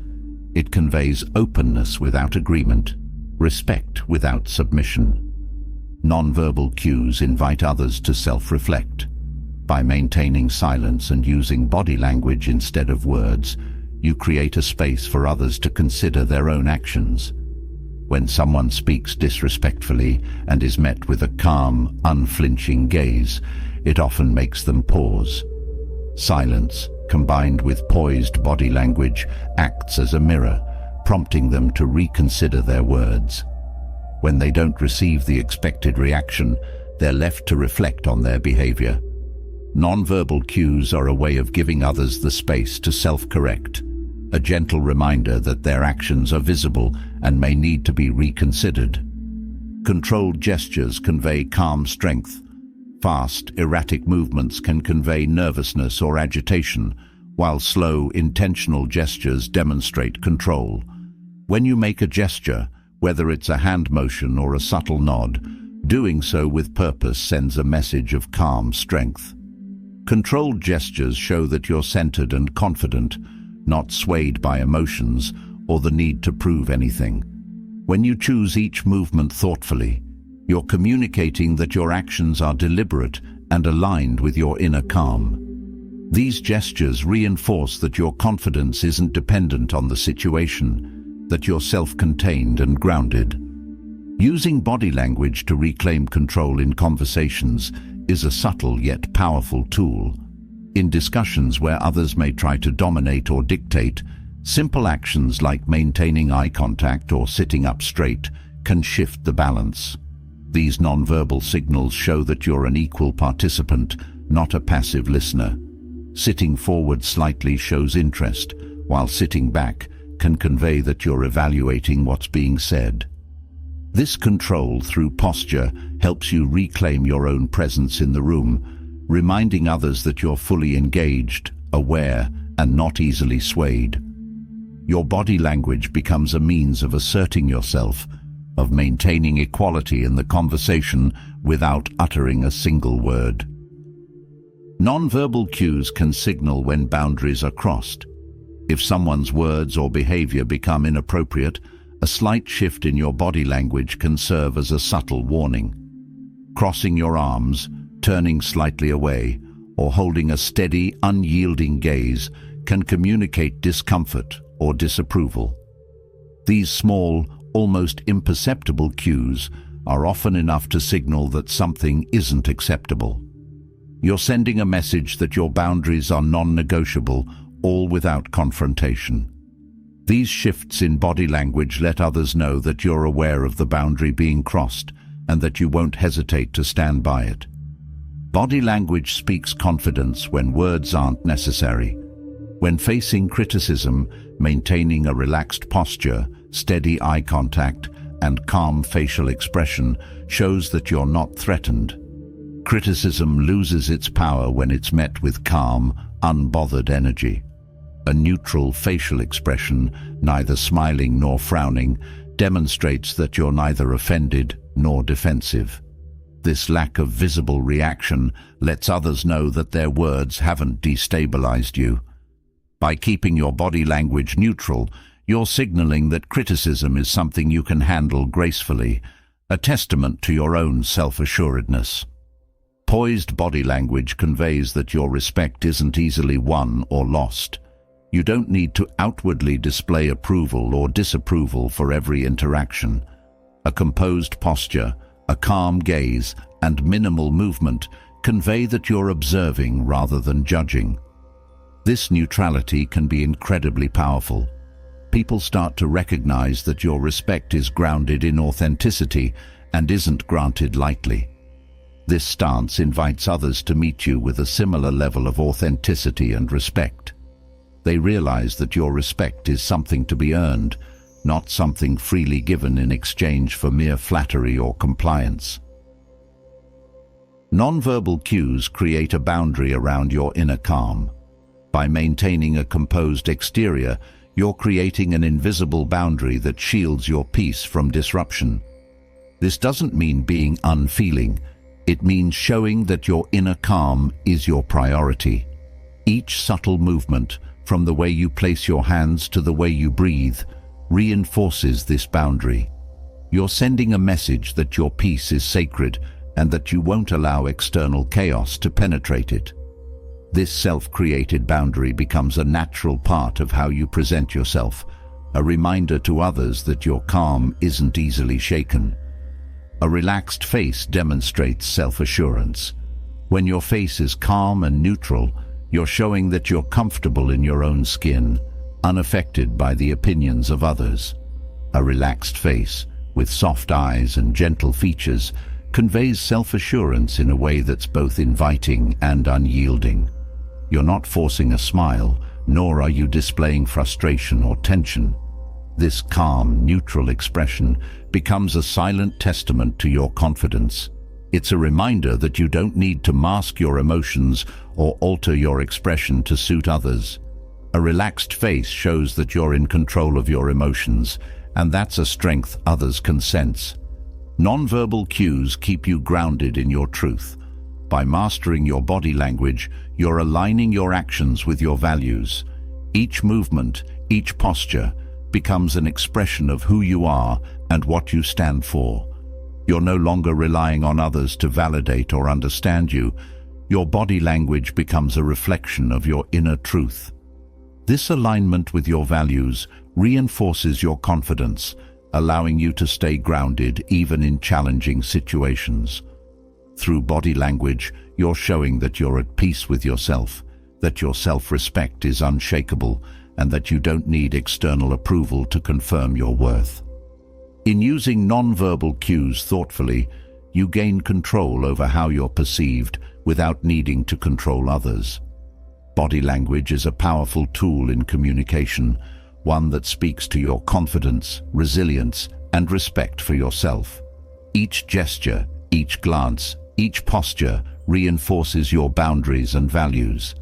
It conveys openness without agreement, respect without submission. Nonverbal cues invite others to self-reflect. By maintaining silence and using body language instead of words, you create a space for others to consider their own actions. When someone speaks disrespectfully and is met with a calm, unflinching gaze, it often makes them pause. Silence, combined with poised body language, acts as a mirror, prompting them to reconsider their words. When they don't receive the expected reaction, they're left to reflect on their behavior. Nonverbal cues are a way of giving others the space to self-correct, a gentle reminder that their actions are visible and may need to be reconsidered. Controlled gestures convey calm strength. Fast, erratic movements can convey nervousness or agitation, while slow, intentional gestures demonstrate control. When you make a gesture, whether it's a hand motion or a subtle nod, doing so with purpose sends a message of calm strength. Controlled gestures show that you're centered and confident, not swayed by emotions or the need to prove anything. When you choose each movement thoughtfully, you're communicating that your actions are deliberate and aligned with your inner calm. These gestures reinforce that your confidence isn't dependent on the situation, that you're self-contained and grounded. Using body language to reclaim control in conversations is a subtle yet powerful tool. In discussions where others may try to dominate or dictate, simple actions like maintaining eye contact or sitting up straight can shift the balance. These nonverbal signals show that you're an equal participant, not a passive listener. Sitting forward slightly shows interest, while sitting back can convey that you're evaluating what's being said. This control through posture helps you reclaim your own presence in the room, reminding others that you're fully engaged, aware, and not easily swayed. Your body language becomes a means of asserting yourself, of maintaining equality in the conversation without uttering a single word. Nonverbal cues can signal when boundaries are crossed. If someone's words or behavior become inappropriate, a slight shift in your body language can serve as a subtle warning. Crossing your arms, turning slightly away, or holding a steady, unyielding gaze can communicate discomfort or disapproval. These small, almost imperceptible cues are often enough to signal that something isn't acceptable. You're sending a message that your boundaries are non-negotiable, all without confrontation. These shifts in body language let others know that you're aware of the boundary being crossed and that you won't hesitate to stand by it. Body language speaks confidence when words aren't necessary. When facing criticism, maintaining a relaxed posture, steady eye contact, and calm facial expression shows that you're not threatened. Criticism loses its power when it's met with calm, unbothered energy. A neutral facial expression, neither smiling nor frowning, demonstrates that you're neither offended nor defensive. This lack of visible reaction lets others know that their words haven't destabilized you. By keeping your body language neutral, you're signaling that criticism is something you can handle gracefully, a testament to your own self-assuredness. Poised body language conveys that your respect isn't easily won or lost. You don't need to outwardly display approval or disapproval for every interaction. A composed posture, a calm gaze, and minimal movement convey that you're observing rather than judging. This neutrality can be incredibly powerful. People start to recognize that your respect is grounded in authenticity and isn't granted lightly. This stance invites others to meet you with a similar level of authenticity and respect. They realize that your respect is something to be earned, not something freely given in exchange for mere flattery or compliance. Nonverbal cues create a boundary around your inner calm. By maintaining a composed exterior, you're creating an invisible boundary that shields your peace from disruption. This doesn't mean being unfeeling. It means showing that your inner calm is your priority. Each subtle movement, from the way you place your hands to the way you breathe, reinforces this boundary. You're sending a message that your peace is sacred and that you won't allow external chaos to penetrate it. This self-created boundary becomes a natural part of how you present yourself, a reminder to others that your calm isn't easily shaken. A relaxed face demonstrates self-assurance. When your face is calm and neutral, you're showing that you're comfortable in your own skin, unaffected by the opinions of others. A relaxed face, with soft eyes and gentle features, conveys self-assurance in a way that's both inviting and unyielding. You're not forcing a smile, nor are you displaying frustration or tension. This calm, neutral expression becomes a silent testament to your confidence. It's a reminder that you don't need to mask your emotions or alter your expression to suit others. A relaxed face shows that you're in control of your emotions, and that's a strength others can sense. Nonverbal cues keep you grounded in your truth. By mastering your body language, you're aligning your actions with your values. Each movement, each posture, becomes an expression of who you are and what you stand for. You're no longer relying on others to validate or understand you. Your body language becomes a reflection of your inner truth. This alignment with your values reinforces your confidence, allowing you to stay grounded even in challenging situations. Through body language, you're showing that you're at peace with yourself, that your self-respect is unshakable, and that you don't need external approval to confirm your worth. In using nonverbal cues thoughtfully, you gain control over how you're perceived without needing to control others. Body language is a powerful tool in communication, one that speaks to your confidence, resilience, and respect for yourself. Each gesture, each glance, each posture reinforces your boundaries and values.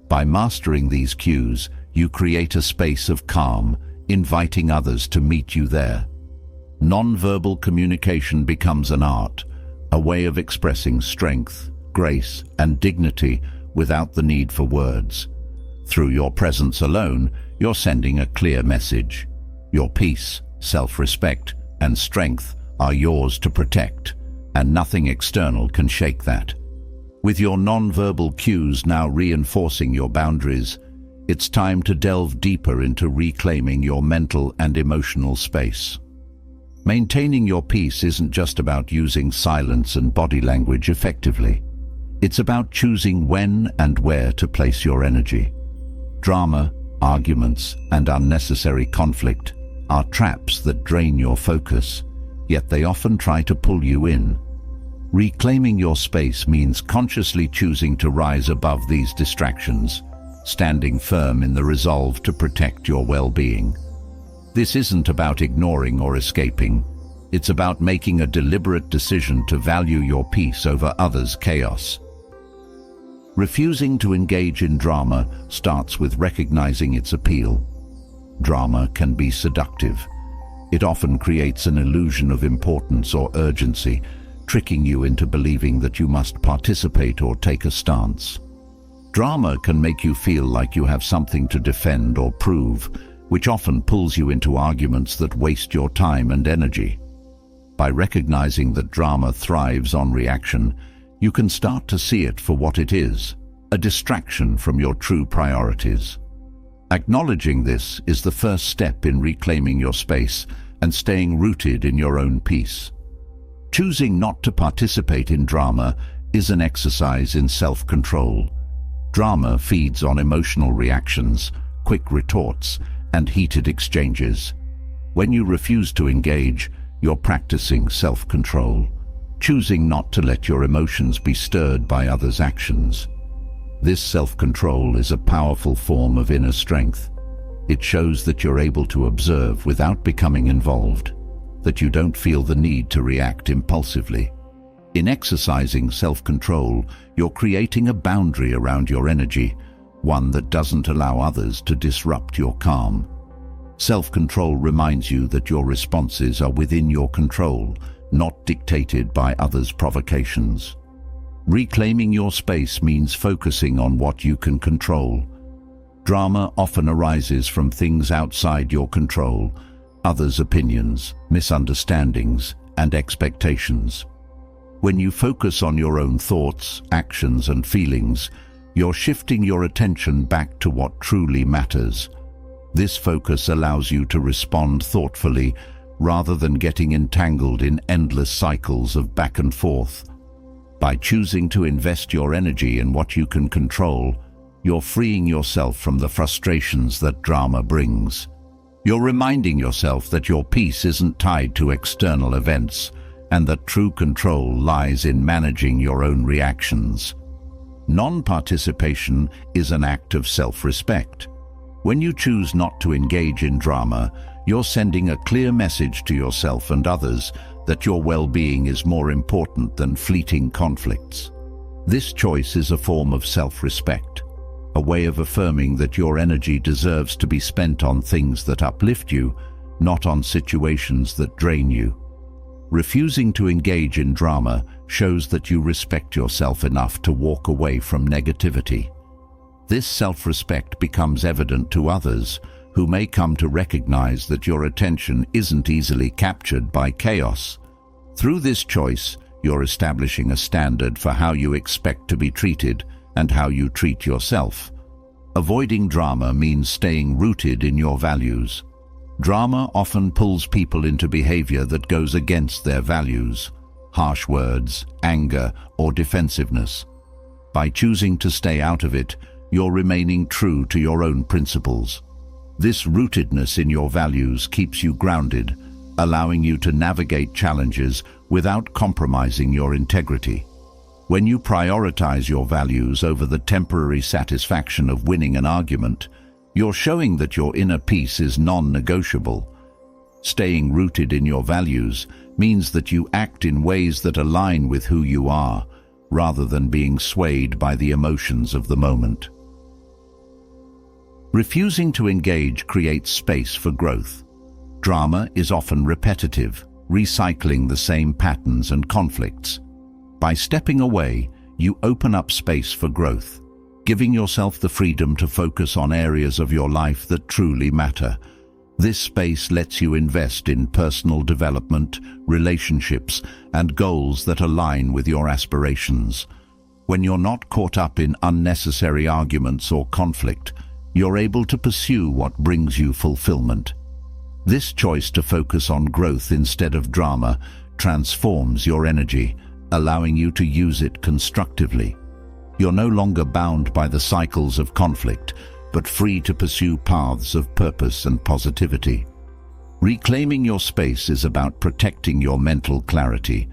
By mastering these cues, you create a space of calm, inviting others to meet you there. Nonverbal communication becomes an art, a way of expressing strength, grace, and dignity without the need for words. Through your presence alone, you're sending a clear message. Your peace, self-respect, and strength are yours to protect, and nothing external can shake that. With your nonverbal cues now reinforcing your boundaries, it's time to delve deeper into reclaiming your mental and emotional space. Maintaining your peace isn't just about using silence and body language effectively. It's about choosing when and where to place your energy. Drama, arguments, and unnecessary conflict are traps that drain your focus, yet they often try to pull you in. Reclaiming your space means consciously choosing to rise above these distractions, standing firm in the resolve to protect your well-being. This isn't about ignoring or escaping. It's about making a deliberate decision to value your peace over others' chaos. Refusing to engage in drama starts with recognizing its appeal. Drama can be seductive. It often creates an illusion of importance or urgency, tricking you into believing that you must participate or take a stance. Drama can make you feel like you have something to defend or prove, which often pulls you into arguments that waste your time and energy. By recognizing that drama thrives on reaction, you can start to see it for what it is, a distraction from your true priorities. Acknowledging this is the first step in reclaiming your space and staying rooted in your own peace. Choosing not to participate in drama is an exercise in self-control. Drama feeds on emotional reactions, quick retorts, and heated exchanges. When you refuse to engage, you're practicing self-control, choosing not to let your emotions be stirred by others' actions. This self-control is a powerful form of inner strength. It shows that you're able to observe without becoming involved, that you don't feel the need to react impulsively. In exercising self-control, you're creating a boundary around your energy, one that doesn't allow others to disrupt your calm. Self-control reminds you that your responses are within your control, not dictated by others' provocations. Reclaiming your space means focusing on what you can control. Drama often arises from things outside your control, others' opinions, misunderstandings, and expectations. When you focus on your own thoughts, actions, and feelings, you're shifting your attention back to what truly matters. This focus allows you to respond thoughtfully rather than getting entangled in endless cycles of back and forth. By choosing to invest your energy in what you can control, you're freeing yourself from the frustrations that drama brings. You're reminding yourself that your peace isn't tied to external events, and that true control lies in managing your own reactions. Non-participation is an act of self-respect. When you choose not to engage in drama, you're sending a clear message to yourself and others that your well-being is more important than fleeting conflicts. This choice is a form of self-respect, a way of affirming that your energy deserves to be spent on things that uplift you, not on situations that drain you. Refusing to engage in drama shows that you respect yourself enough to walk away from negativity. This self-respect becomes evident to others, who may come to recognize that your attention isn't easily captured by chaos. Through this choice, you're establishing a standard for how you expect to be treated and how you treat yourself. Avoiding drama means staying rooted in your values. Drama often pulls people into behavior that goes against their values, harsh words, anger, or defensiveness. By choosing to stay out of it, you're remaining true to your own principles. This rootedness in your values keeps you grounded, allowing you to navigate challenges without compromising your integrity. When you prioritize your values over the temporary satisfaction of winning an argument, you're showing that your inner peace is non-negotiable. Staying rooted in your values means that you act in ways that align with who you are, rather than being swayed by the emotions of the moment. Refusing to engage creates space for growth. Drama is often repetitive, recycling the same patterns and conflicts. By stepping away, you open up space for growth, giving yourself the freedom to focus on areas of your life that truly matter. This space lets you invest in personal development, relationships, and goals that align with your aspirations. When you're not caught up in unnecessary arguments or conflict, you're able to pursue what brings you fulfillment. This choice to focus on growth instead of drama transforms your energy, allowing you to use it constructively. You're no longer bound by the cycles of conflict, but free to pursue paths of purpose and positivity. Reclaiming your space is about protecting your mental clarity.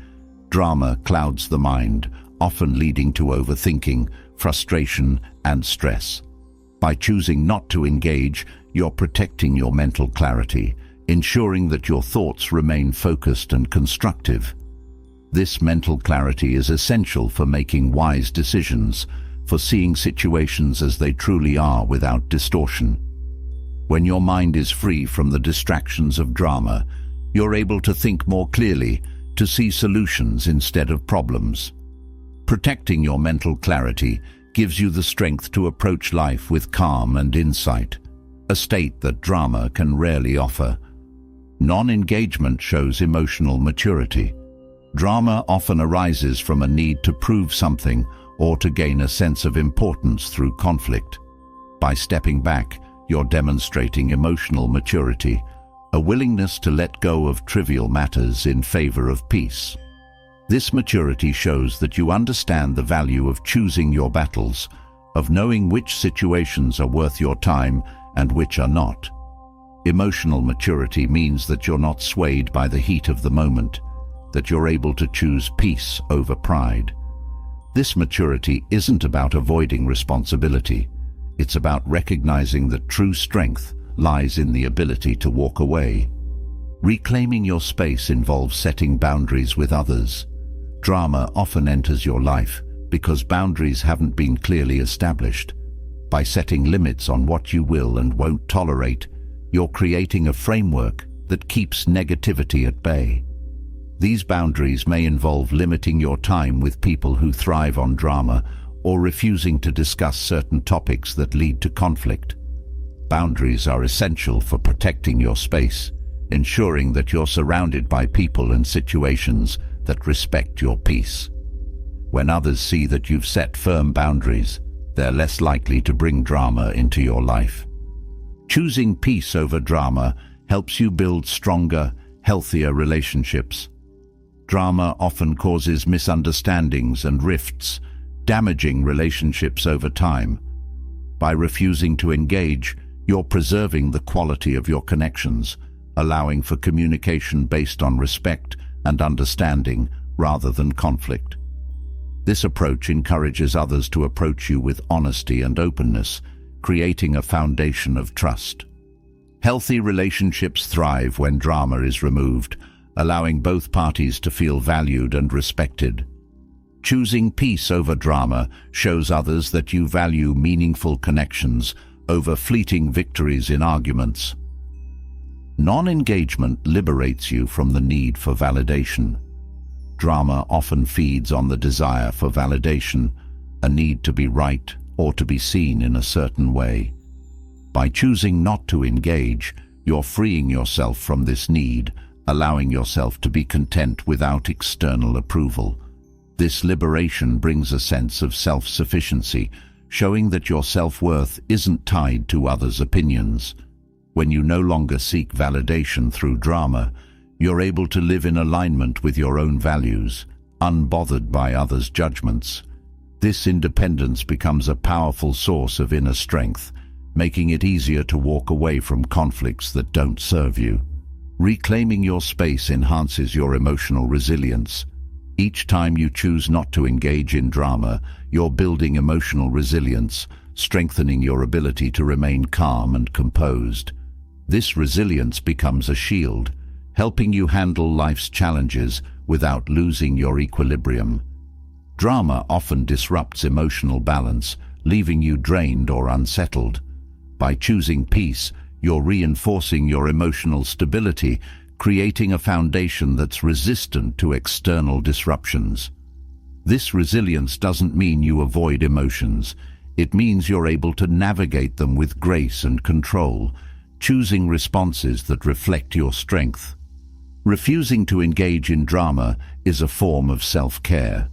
Drama clouds the mind, often leading to overthinking, frustration, and stress. By choosing not to engage, you're protecting your mental clarity, ensuring that your thoughts remain focused and constructive. This mental clarity is essential for making wise decisions, for seeing situations as they truly are without distortion. When your mind is free from the distractions of drama, you're able to think more clearly, to see solutions instead of problems. Protecting your mental clarity gives you the strength to approach life with calm and insight, a state that drama can rarely offer. Non-engagement shows emotional maturity. Drama often arises from a need to prove something or to gain a sense of importance through conflict. By stepping back, you're demonstrating emotional maturity, a willingness to let go of trivial matters in favor of peace. This maturity shows that you understand the value of choosing your battles, of knowing which situations are worth your time and which are not. Emotional maturity means that you're not swayed by the heat of the moment, that you're able to choose peace over pride. This maturity isn't about avoiding responsibility. It's about recognizing that true strength lies in the ability to walk away. Reclaiming your space involves setting boundaries with others. Drama often enters your life because boundaries haven't been clearly established. By setting limits on what you will and won't tolerate, you're creating a framework that keeps negativity at bay. These boundaries may involve limiting your time with people who thrive on drama or refusing to discuss certain topics that lead to conflict. Boundaries are essential for protecting your space, ensuring that you're surrounded by people and situations that respect your peace. When others see that you've set firm boundaries, they're less likely to bring drama into your life. Choosing peace over drama helps you build stronger, healthier relationships. Drama often causes misunderstandings and rifts, damaging relationships over time. By refusing to engage, you're preserving the quality of your connections, allowing for communication based on respect and understanding rather than conflict. This approach encourages others to approach you with honesty and openness, creating a foundation of trust. Healthy relationships thrive when drama is removed, allowing both parties to feel valued and respected. Choosing peace over drama shows others that you value meaningful connections over fleeting victories in arguments. Non-engagement liberates you from the need for validation. Drama often feeds on the desire for validation, a need to be right or to be seen in a certain way. By choosing not to engage, you're freeing yourself from this need, allowing yourself to be content without external approval. This liberation brings a sense of self-sufficiency, showing that your self-worth isn't tied to others' opinions. When you no longer seek validation through drama, you're able to live in alignment with your own values, unbothered by others' judgments. This independence becomes a powerful source of inner strength, making it easier to walk away from conflicts that don't serve you. Reclaiming your space enhances your emotional resilience. Each time you choose not to engage in drama, you're building emotional resilience, strengthening your ability to remain calm and composed. This resilience becomes a shield, helping you handle life's challenges without losing your equilibrium. Drama often disrupts emotional balance, leaving you drained or unsettled. By choosing peace, you're reinforcing your emotional stability, creating a foundation that's resistant to external disruptions. This resilience doesn't mean you avoid emotions. It means you're able to navigate them with grace and control, choosing responses that reflect your strength. Refusing to engage in drama is a form of self-care.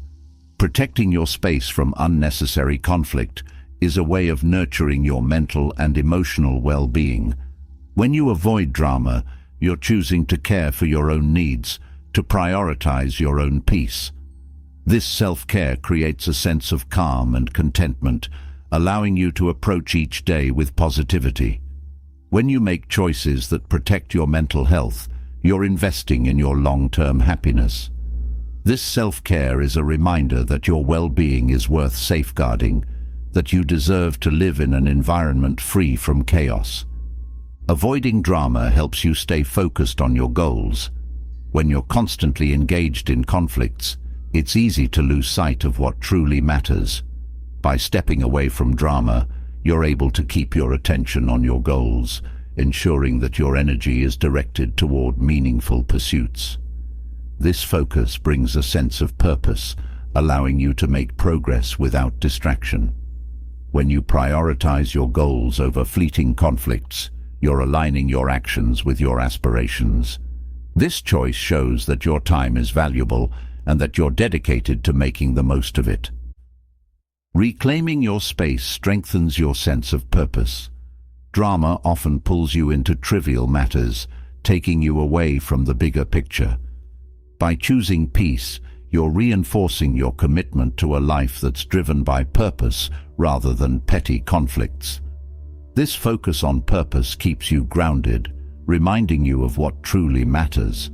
Protecting your space from unnecessary conflict is a way of nurturing your mental and emotional well-being. When you avoid drama, you're choosing to care for your own needs, to prioritize your own peace. This self-care creates a sense of calm and contentment, allowing you to approach each day with positivity. When you make choices that protect your mental health, you're investing in your long-term happiness. This self-care is a reminder that your well-being is worth safeguarding, that you deserve to live in an environment free from chaos. Avoiding drama helps you stay focused on your goals. When you're constantly engaged in conflicts, it's easy to lose sight of what truly matters. By stepping away from drama, you're able to keep your attention on your goals, ensuring that your energy is directed toward meaningful pursuits. This focus brings a sense of purpose, allowing you to make progress without distraction. When you prioritize your goals over fleeting conflicts, you're aligning your actions with your aspirations. This choice shows that your time is valuable and that you're dedicated to making the most of it. Reclaiming your space strengthens your sense of purpose. Drama often pulls you into trivial matters, taking you away from the bigger picture. By choosing peace, you're reinforcing your commitment to a life that's driven by purpose rather than petty conflicts. This focus on purpose keeps you grounded, reminding you of what truly matters.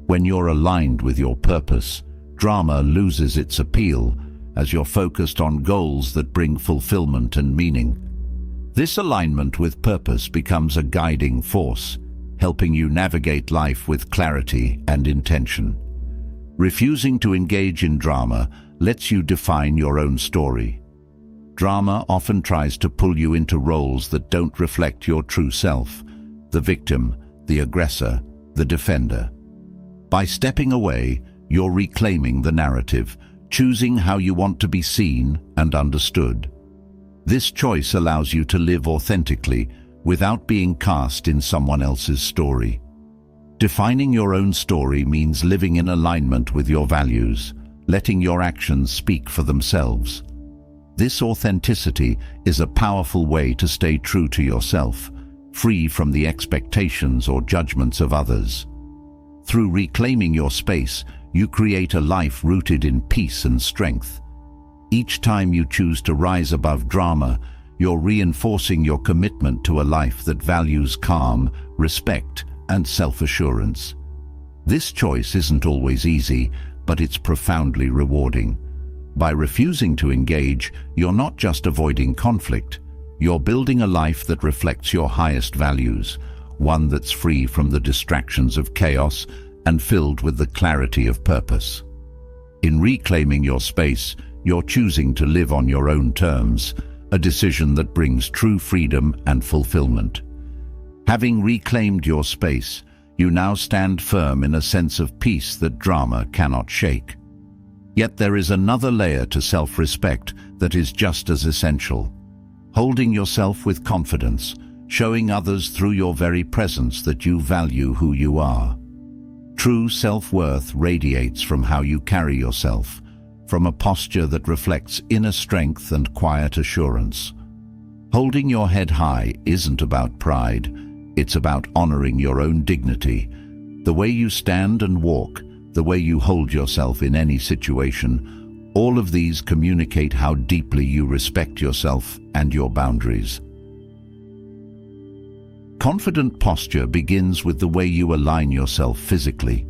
When you're aligned with your purpose, drama loses its appeal as you're focused on goals that bring fulfillment and meaning. This alignment with purpose becomes a guiding force, helping you navigate life with clarity and intention. Refusing to engage in drama lets you define your own story. Drama often tries to pull you into roles that don't reflect your true self: the victim, the aggressor, the defender. By stepping away, you're reclaiming the narrative, choosing how you want to be seen and understood. This choice allows you to live authentically without being cast in someone else's story. Defining your own story means living in alignment with your values, letting your actions speak for themselves. This authenticity is a powerful way to stay true to yourself, free from the expectations or judgments of others. Through reclaiming your space, you create a life rooted in peace and strength. Each time you choose to rise above drama, you're reinforcing your commitment to a life that values calm, respect, and self-assurance. This choice isn't always easy, but it's profoundly rewarding. By refusing to engage, you're not just avoiding conflict, you're building a life that reflects your highest values, one that's free from the distractions of chaos and filled with the clarity of purpose. In reclaiming your space, you're choosing to live on your own terms, a decision that brings true freedom and fulfillment. Having reclaimed your space, you now stand firm in a sense of peace that drama cannot shake. Yet there is another layer to self-respect that is just as essential. Holding yourself with confidence, showing others through your very presence that you value who you are. True self-worth radiates from how you carry yourself, from a posture that reflects inner strength and quiet assurance. Holding your head high isn't about pride, it's about honoring your own dignity. The way you stand and walk, the way you hold yourself in any situation, all of these communicate how deeply you respect yourself and your boundaries. Confident posture begins with the way you align yourself physically.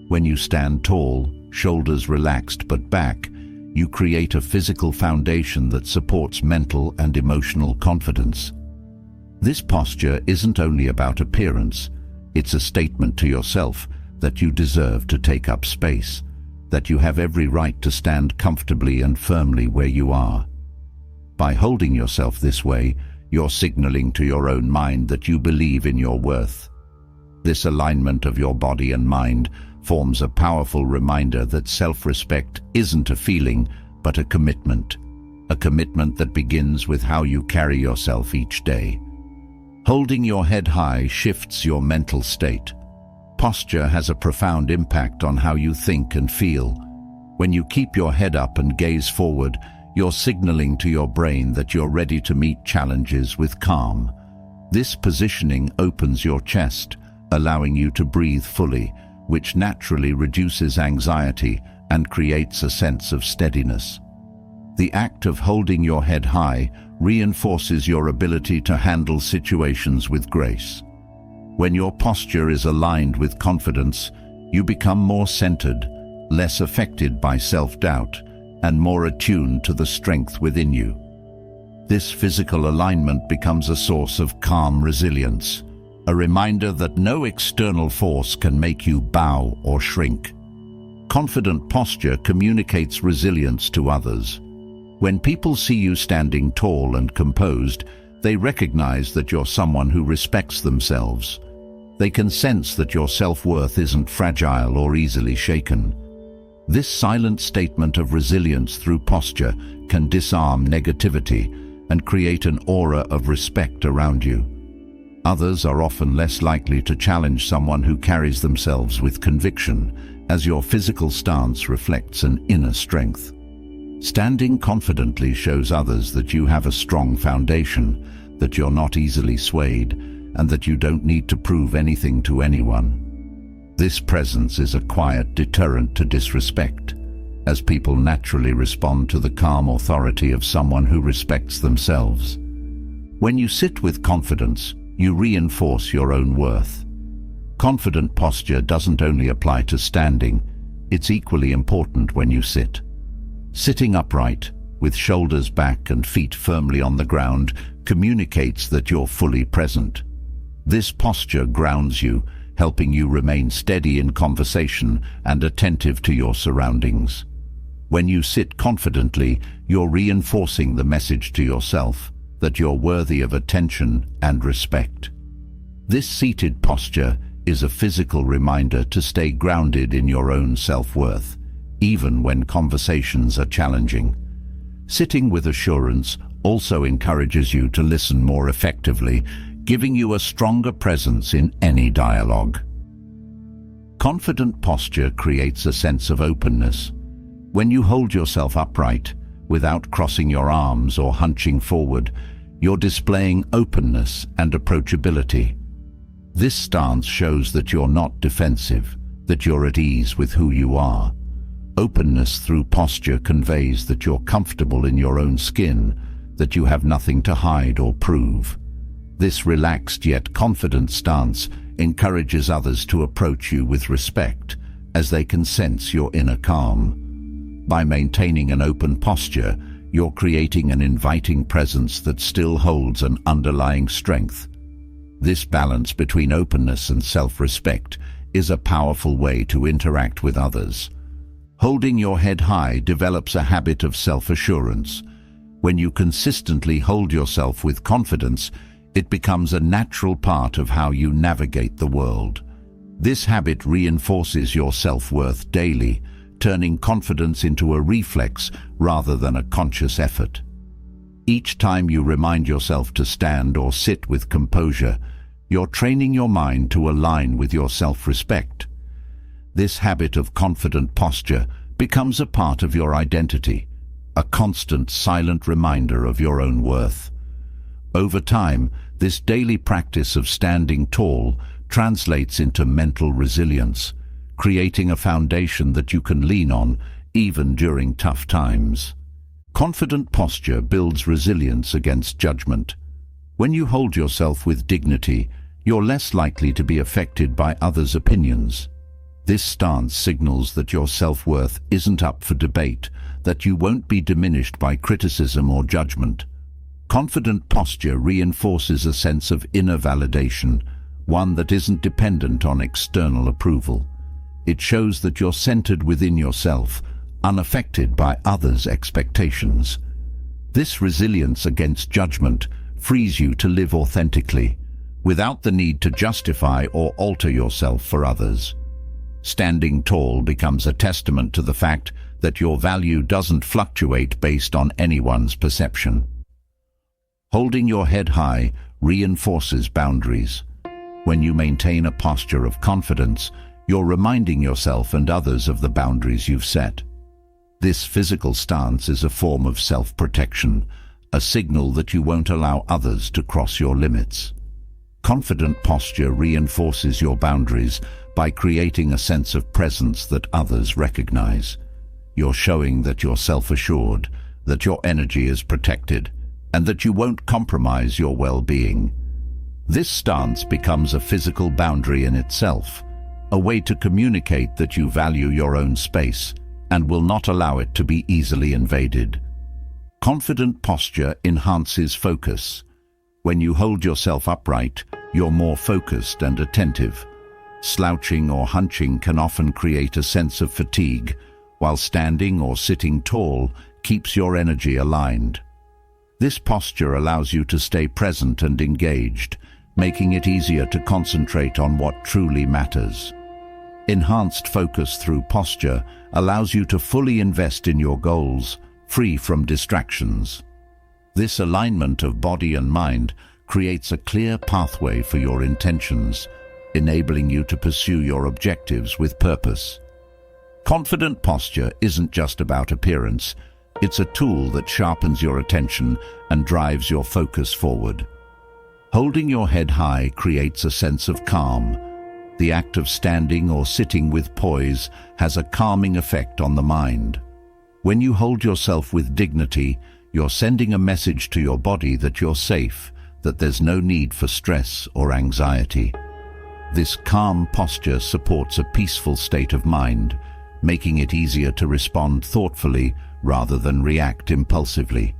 When you stand tall, shoulders relaxed but back, you create a physical foundation that supports mental and emotional confidence. This posture isn't only about appearance, it's a statement to yourself that you deserve to take up space, that you have every right to stand comfortably and firmly where you are. By holding yourself this way, you're signaling to your own mind that you believe in your worth. This alignment of your body and mind forms a powerful reminder that self-respect isn't a feeling, but a commitment that begins with how you carry yourself each day. Holding your head high shifts your mental state. Posture has a profound impact on how you think and feel. When you keep your head up and gaze forward, you're signaling to your brain that you're ready to meet challenges with calm. This positioning opens your chest, allowing you to breathe fully, which naturally reduces anxiety and creates a sense of steadiness. The act of holding your head high reinforces your ability to handle situations with grace. When your posture is aligned with confidence, you become more centered, less affected by self-doubt, and more attuned to the strength within you. This physical alignment becomes a source of calm resilience, a reminder that no external force can make you bow or shrink. Confident posture communicates resilience to others. When people see you standing tall and composed, they recognize that you're someone who respects themselves. They can sense that your self-worth isn't fragile or easily shaken. This silent statement of resilience through posture can disarm negativity and create an aura of respect around you. Others are often less likely to challenge someone who carries themselves with conviction, as your physical stance reflects an inner strength. Standing confidently shows others that you have a strong foundation, that you're not easily swayed, and that you don't need to prove anything to anyone. This presence is a quiet deterrent to disrespect, as people naturally respond to the calm authority of someone who respects themselves. When you sit with confidence, you reinforce your own worth. Confident posture doesn't only apply to standing, it's equally important when you sit. Sitting upright, with shoulders back and feet firmly on the ground, communicates that you're fully present. This posture grounds you, helping you remain steady in conversation and attentive to your surroundings. When you sit confidently, you're reinforcing the message to yourself that you're worthy of attention and respect. This seated posture is a physical reminder to stay grounded in your own self-worth, even when conversations are challenging. Sitting with assurance also encourages you to listen more effectively, giving you a stronger presence in any dialogue. Confident posture creates a sense of openness. When you hold yourself upright, without crossing your arms or hunching forward, you're displaying openness and approachability. This stance shows that you're not defensive, that you're at ease with who you are. Openness through posture conveys that you're comfortable in your own skin, that you have nothing to hide or prove. This relaxed yet confident stance encourages others to approach you with respect, as they can sense your inner calm. By maintaining an open posture, you're creating an inviting presence that still holds an underlying strength. This balance between openness and self-respect is a powerful way to interact with others. Holding your head high develops a habit of self-assurance. When you consistently hold yourself with confidence, it becomes a natural part of how you navigate the world. This habit reinforces your self-worth daily, turning confidence into a reflex rather than a conscious effort. Each time you remind yourself to stand or sit with composure, you're training your mind to align with your self-respect. This habit of confident posture becomes a part of your identity, a constant, silent reminder of your own worth. Over time, this daily practice of standing tall translates into mental resilience, creating a foundation that you can lean on even during tough times. Confident posture builds resilience against judgment. When you hold yourself with dignity, you're less likely to be affected by others' opinions. This stance signals that your self-worth isn't up for debate, that you won't be diminished by criticism or judgment. Confident posture reinforces a sense of inner validation, one that isn't dependent on external approval. It shows that you're centered within yourself, unaffected by others' expectations. This resilience against judgment frees you to live authentically, without the need to justify or alter yourself for others. Standing tall becomes a testament to the fact that your value doesn't fluctuate based on anyone's perception. Holding your head high reinforces boundaries. When you maintain a posture of confidence, you're reminding yourself and others of the boundaries you've set. This physical stance is a form of self-protection, a signal that you won't allow others to cross your limits. Confident posture reinforces your boundaries by creating a sense of presence that others recognize. You're showing that you're self-assured, that your energy is protected, and that you won't compromise your well-being. This stance becomes a physical boundary in itself, a way to communicate that you value your own space and will not allow it to be easily invaded. Confident posture enhances focus. When you hold yourself upright, you're more focused and attentive. Slouching or hunching can often create a sense of fatigue, while standing or sitting tall keeps your energy aligned. This posture allows you to stay present and engaged, making it easier to concentrate on what truly matters. Enhanced focus through posture allows you to fully invest in your goals, free from distractions. This alignment of body and mind creates a clear pathway for your intentions, enabling you to pursue your objectives with purpose. Confident posture isn't just about appearance, it's a tool that sharpens your attention and drives your focus forward. Holding your head high creates a sense of calm. The act of standing or sitting with poise has a calming effect on the mind. When you hold yourself with dignity, you're sending a message to your body that you're safe, that there's no need for stress or anxiety. This calm posture supports a peaceful state of mind, making it easier to respond thoughtfully rather than react impulsively.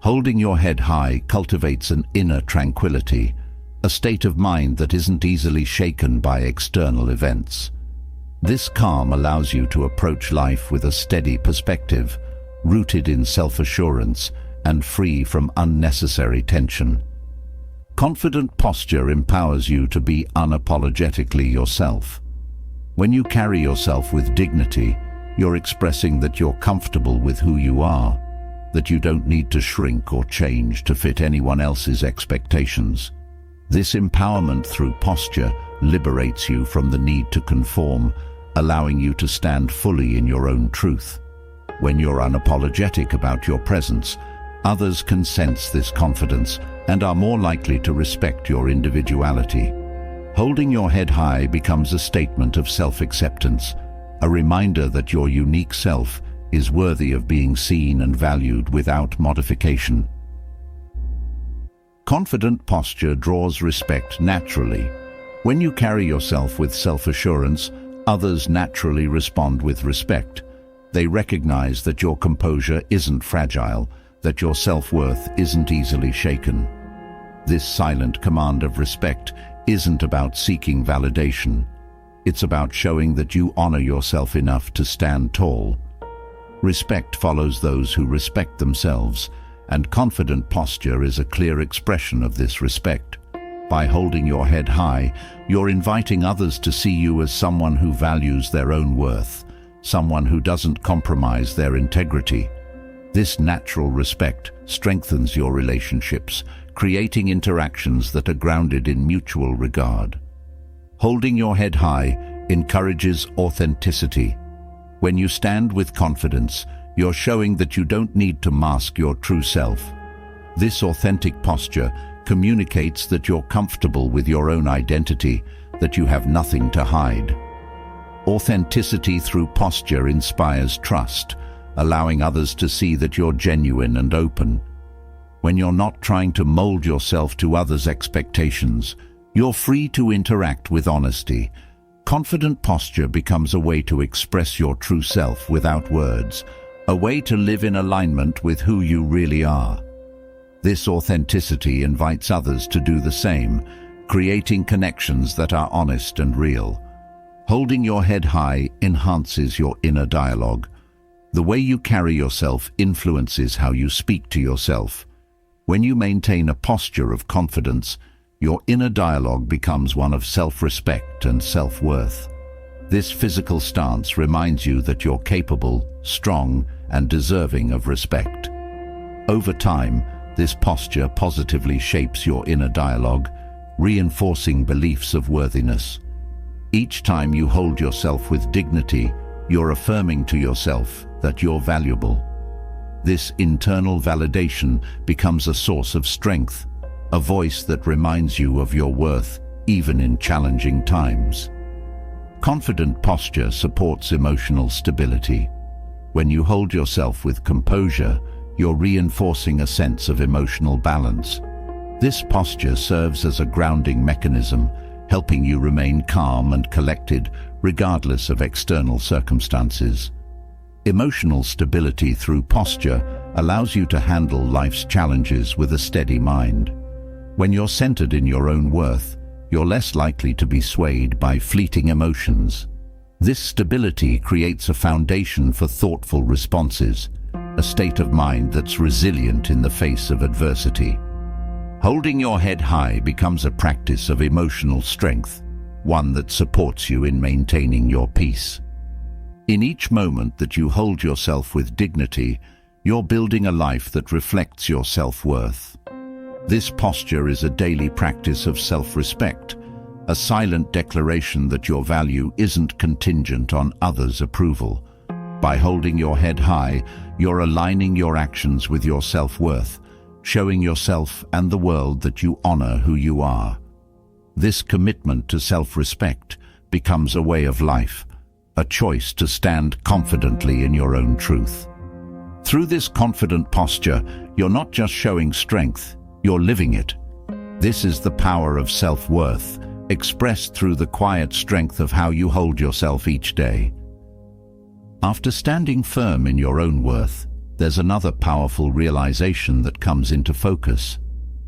Holding your head high cultivates an inner tranquility, a state of mind that isn't easily shaken by external events. This calm allows you to approach life with a steady perspective, rooted in self-assurance and free from unnecessary tension. Confident posture empowers you to be unapologetically yourself. When you carry yourself with dignity, you're expressing that you're comfortable with who you are, that you don't need to shrink or change to fit anyone else's expectations. This empowerment through posture liberates you from the need to conform, allowing you to stand fully in your own truth. When you're unapologetic about your presence, others can sense this confidence and are more likely to respect your individuality. Holding your head high becomes a statement of self-acceptance, a reminder that your unique self is worthy of being seen and valued without modification. Confident posture draws respect naturally. When you carry yourself with self-assurance, others naturally respond with respect. They recognize that your composure isn't fragile, that your self-worth isn't easily shaken. This silent command of respect isn't about seeking validation. It's about showing that you honor yourself enough to stand tall. Respect follows those who respect themselves, and confident posture is a clear expression of this respect. By holding your head high, you're inviting others to see you as someone who values their own worth, someone who doesn't compromise their integrity. This natural respect strengthens your relationships, creating interactions that are grounded in mutual regard. Holding your head high encourages authenticity. When you stand with confidence, you're showing that you don't need to mask your true self. This authentic posture communicates that you're comfortable with your own identity, that you have nothing to hide. Authenticity through posture inspires trust, allowing others to see that you're genuine and open. When you're not trying to mold yourself to others' expectations, you're free to interact with honesty. Confident posture becomes a way to express your true self without words, a way to live in alignment with who you really are. This authenticity invites others to do the same, creating connections that are honest and real. Holding your head high enhances your inner dialogue. The way you carry yourself influences how you speak to yourself. When you maintain a posture of confidence, your inner dialogue becomes one of self-respect and self-worth. This physical stance reminds you that you're capable, strong, and deserving of respect. Over time, this posture positively shapes your inner dialogue, reinforcing beliefs of worthiness. Each time you hold yourself with dignity, you're affirming to yourself that you're valuable. This internal validation becomes a source of strength, a voice that reminds you of your worth even in challenging times. Confident posture supports emotional stability. When you hold yourself with composure, you're reinforcing a sense of emotional balance. This posture serves as a grounding mechanism, helping you remain calm and collected regardless of external circumstances. Emotional stability through posture allows you to handle life's challenges with a steady mind. When you're centered in your own worth, you're less likely to be swayed by fleeting emotions. This stability creates a foundation for thoughtful responses, a state of mind that's resilient in the face of adversity. Holding your head high becomes a practice of emotional strength, one that supports you in maintaining your peace. In each moment that you hold yourself with dignity, you're building a life that reflects your self-worth. This posture is a daily practice of self-respect, a silent declaration that your value isn't contingent on others' approval. By holding your head high, you're aligning your actions with your self-worth, showing yourself and the world that you honor who you are. This commitment to self-respect becomes a way of life, a choice to stand confidently in your own truth. Through this confident posture, you're not just showing strength, you're living it. This is the power of self-worth, expressed through the quiet strength of how you hold yourself each day. After standing firm in your own worth, there's another powerful realization that comes into focus.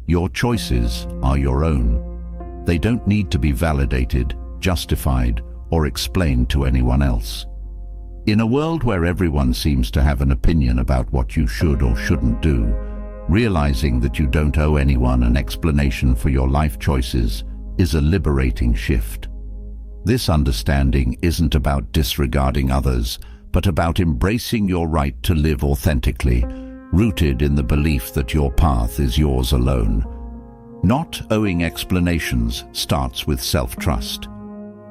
Your choices are your own. They don't need to be validated, justified, or explained to anyone else. In a world where everyone seems to have an opinion about what you should or shouldn't do, realizing that you don't owe anyone an explanation for your life choices is a liberating shift. This understanding isn't about disregarding others, but about embracing your right to live authentically, rooted in the belief that your path is yours alone. Not owing explanations starts with self-trust.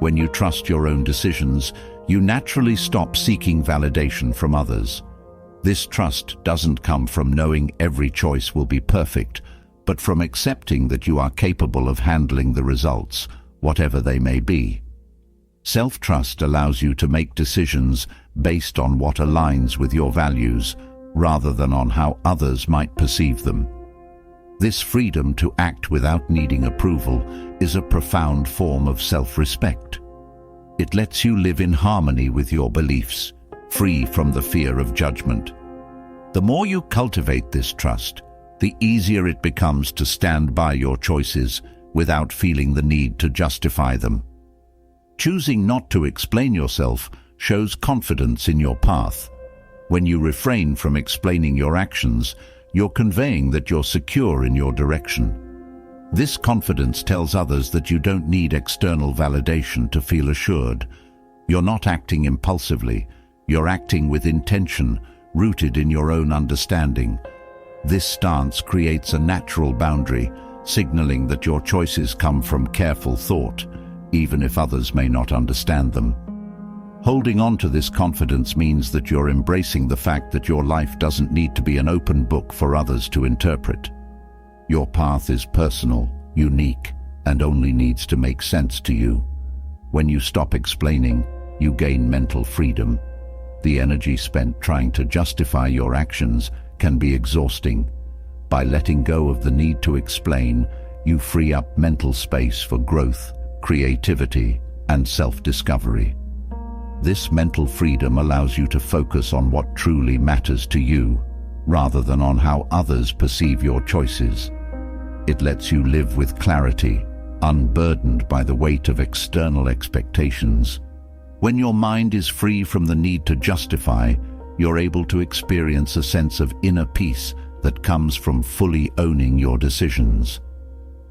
When you trust your own decisions, you naturally stop seeking validation from others. This trust doesn't come from knowing every choice will be perfect, but from accepting that you are capable of handling the results, whatever they may be. Self-trust allows you to make decisions based on what aligns with your values, rather than on how others might perceive them. This freedom to act without needing approval is a profound form of self-respect. It lets you live in harmony with your beliefs, free from the fear of judgment. The more you cultivate this trust, the easier it becomes to stand by your choices without feeling the need to justify them. Choosing not to explain yourself shows confidence in your path. When you refrain from explaining your actions, you're conveying that you're secure in your direction. This confidence tells others that you don't need external validation to feel assured. You're not acting impulsively, you're acting with intention, rooted in your own understanding. This stance creates a natural boundary, signaling that your choices come from careful thought, even if others may not understand them. Holding on to this confidence means that you're embracing the fact that your life doesn't need to be an open book for others to interpret. Your path is personal, unique, and only needs to make sense to you. When you stop explaining, you gain mental freedom. The energy spent trying to justify your actions can be exhausting. By letting go of the need to explain, you free up mental space for growth, creativity, and self-discovery. This mental freedom allows you to focus on what truly matters to you, rather than on how others perceive your choices. It lets you live with clarity, unburdened by the weight of external expectations. When your mind is free from the need to justify, you're able to experience a sense of inner peace that comes from fully owning your decisions.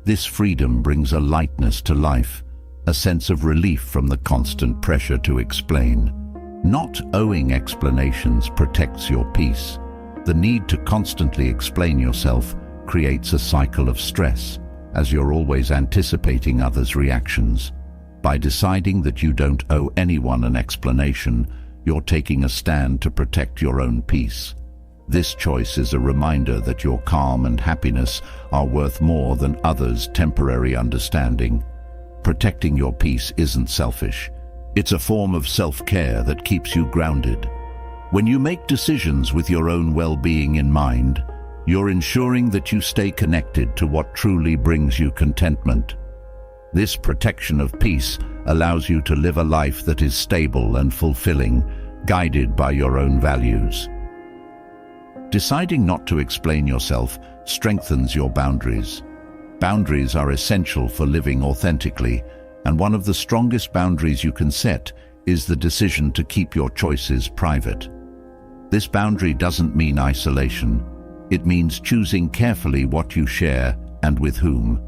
This freedom brings a lightness to life, a sense of relief from the constant pressure to explain. Not owing explanations protects your peace. The need to constantly explain yourself creates a cycle of stress, as you're always anticipating others' reactions. By deciding that you don't owe anyone an explanation, you're taking a stand to protect your own peace. This choice is a reminder that your calm and happiness are worth more than others' temporary understanding. Protecting your peace isn't selfish. It's a form of self-care that keeps you grounded. When you make decisions with your own well-being in mind, you're ensuring that you stay connected to what truly brings you contentment. This protection of peace allows you to live a life that is stable and fulfilling, guided by your own values. Deciding not to explain yourself strengthens your boundaries. Boundaries are essential for living authentically, and one of the strongest boundaries you can set is the decision to keep your choices private. This boundary doesn't mean isolation. It means choosing carefully what you share and with whom.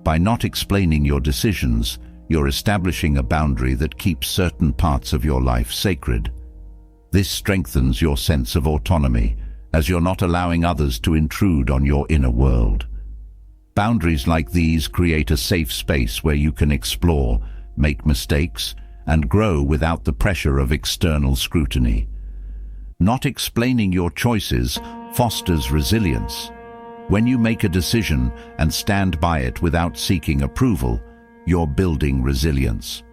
By not explaining your decisions, you're establishing a boundary that keeps certain parts of your life sacred. This strengthens your sense of autonomy, as you're not allowing others to intrude on your inner world. Boundaries like these create a safe space where you can explore, make mistakes, and grow without the pressure of external scrutiny. Not explaining your choices fosters resilience. When you make a decision and stand by it without seeking approval, you're building resilience.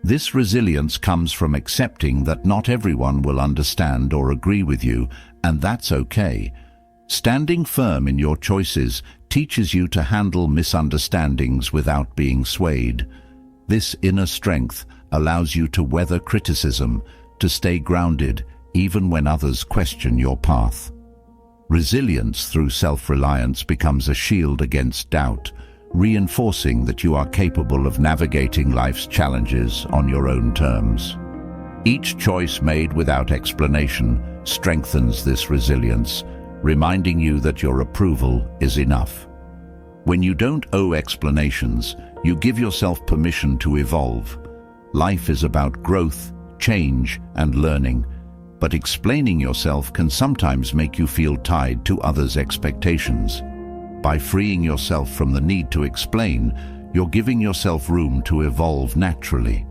This resilience comes from accepting that not everyone will understand or agree with you, and that's okay. Standing firm in your choices teaches you to handle misunderstandings without being swayed. This inner strength allows you to weather criticism, to stay grounded even when others question your path. Resilience through self-reliance becomes a shield against doubt, reinforcing that you are capable of navigating life's challenges on your own terms. Each choice made without explanation strengthens this resilience, reminding you that your approval is enough. When you don't owe explanations, you give yourself permission to evolve. Life is about growth, change, and learning, but explaining yourself can sometimes make you feel tied to others' expectations. By freeing yourself from the need to explain, you're giving yourself room to evolve naturally.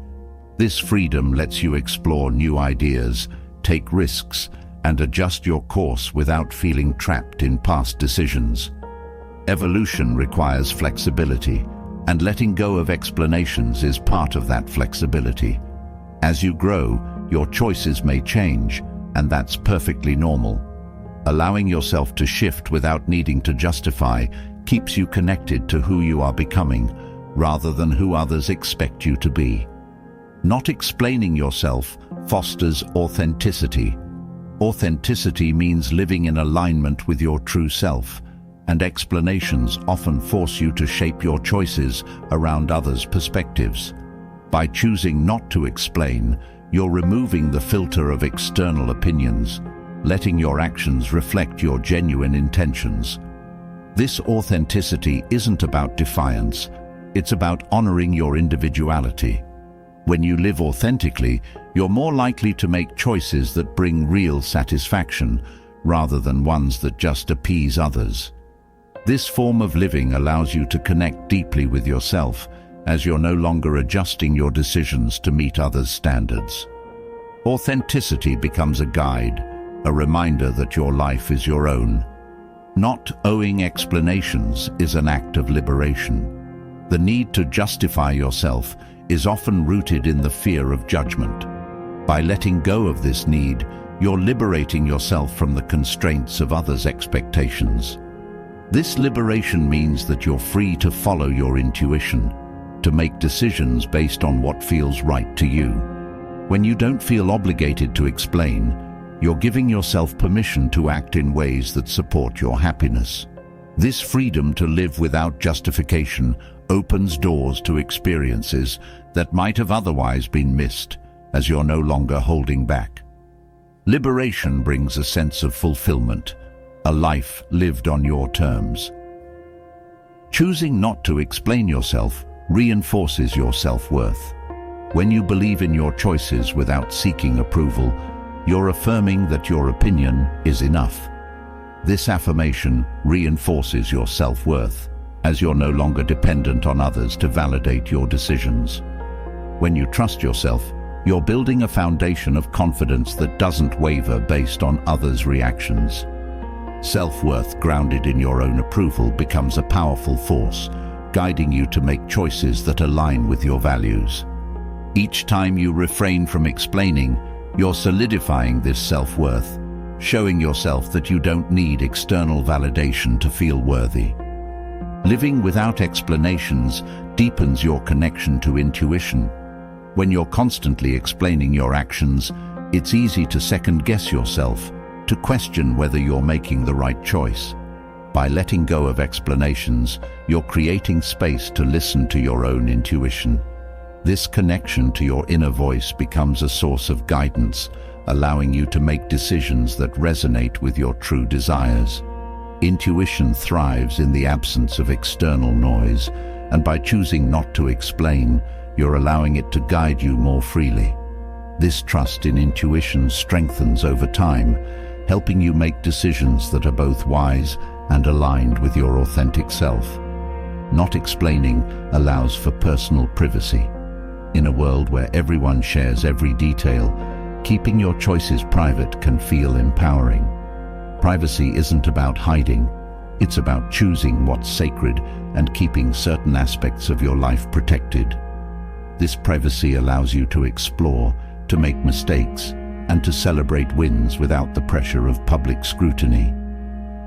This freedom lets you explore new ideas, take risks, and adjust your course without feeling trapped in past decisions. Evolution requires flexibility, and letting go of explanations is part of that flexibility. As you grow, your choices may change, and that's perfectly normal. Allowing yourself to shift without needing to justify keeps you connected to who you are becoming, rather than who others expect you to be. Not explaining yourself fosters authenticity. Authenticity means living in alignment with your true self, and explanations often force you to shape your choices around others' perspectives. By choosing not to explain, you're removing the filter of external opinions, letting your actions reflect your genuine intentions. This authenticity isn't about defiance, it's about honoring your individuality. When you live authentically, you're more likely to make choices that bring real satisfaction, rather than ones that just appease others. This form of living allows you to connect deeply with yourself, as you're no longer adjusting your decisions to meet others' standards. Authenticity becomes a guide, a reminder that your life is your own. Not owing explanations is an act of liberation. The need to justify yourself is often rooted in the fear of judgment. By letting go of this need, you're liberating yourself from the constraints of others' expectations. This liberation means that you're free to follow your intuition, to make decisions based on what feels right to you. When you don't feel obligated to explain, you're giving yourself permission to act in ways that support your happiness. This freedom to live without justification opens doors to experiences that might have otherwise been missed, as you're no longer holding back. Liberation brings a sense of fulfillment, a life lived on your terms. Choosing not to explain yourself reinforces your self-worth. When you believe in your choices without seeking approval, you're affirming that your opinion is enough. This affirmation reinforces your self-worth, as you're no longer dependent on others to validate your decisions. When you trust yourself, you're building a foundation of confidence that doesn't waver based on others' reactions. Self-worth grounded in your own approval becomes a powerful force, guiding you to make choices that align with your values. Each time you refrain from explaining, you're solidifying this self-worth, showing yourself that you don't need external validation to feel worthy. Living without explanations deepens your connection to intuition. When you're constantly explaining your actions, it's easy to second-guess yourself, to question whether you're making the right choice. By letting go of explanations, you're creating space to listen to your own intuition. This connection to your inner voice becomes a source of guidance, allowing you to make decisions that resonate with your true desires. Intuition thrives in the absence of external noise, and by choosing not to explain, you're allowing it to guide you more freely. This trust in intuition strengthens over time, helping you make decisions that are both wise and aligned with your authentic self. Not explaining allows for personal privacy. In a world where everyone shares every detail, keeping your choices private can feel empowering. Privacy isn't about hiding, it's about choosing what's sacred and keeping certain aspects of your life protected. This privacy allows you to explore, to make mistakes, and to celebrate wins without the pressure of public scrutiny.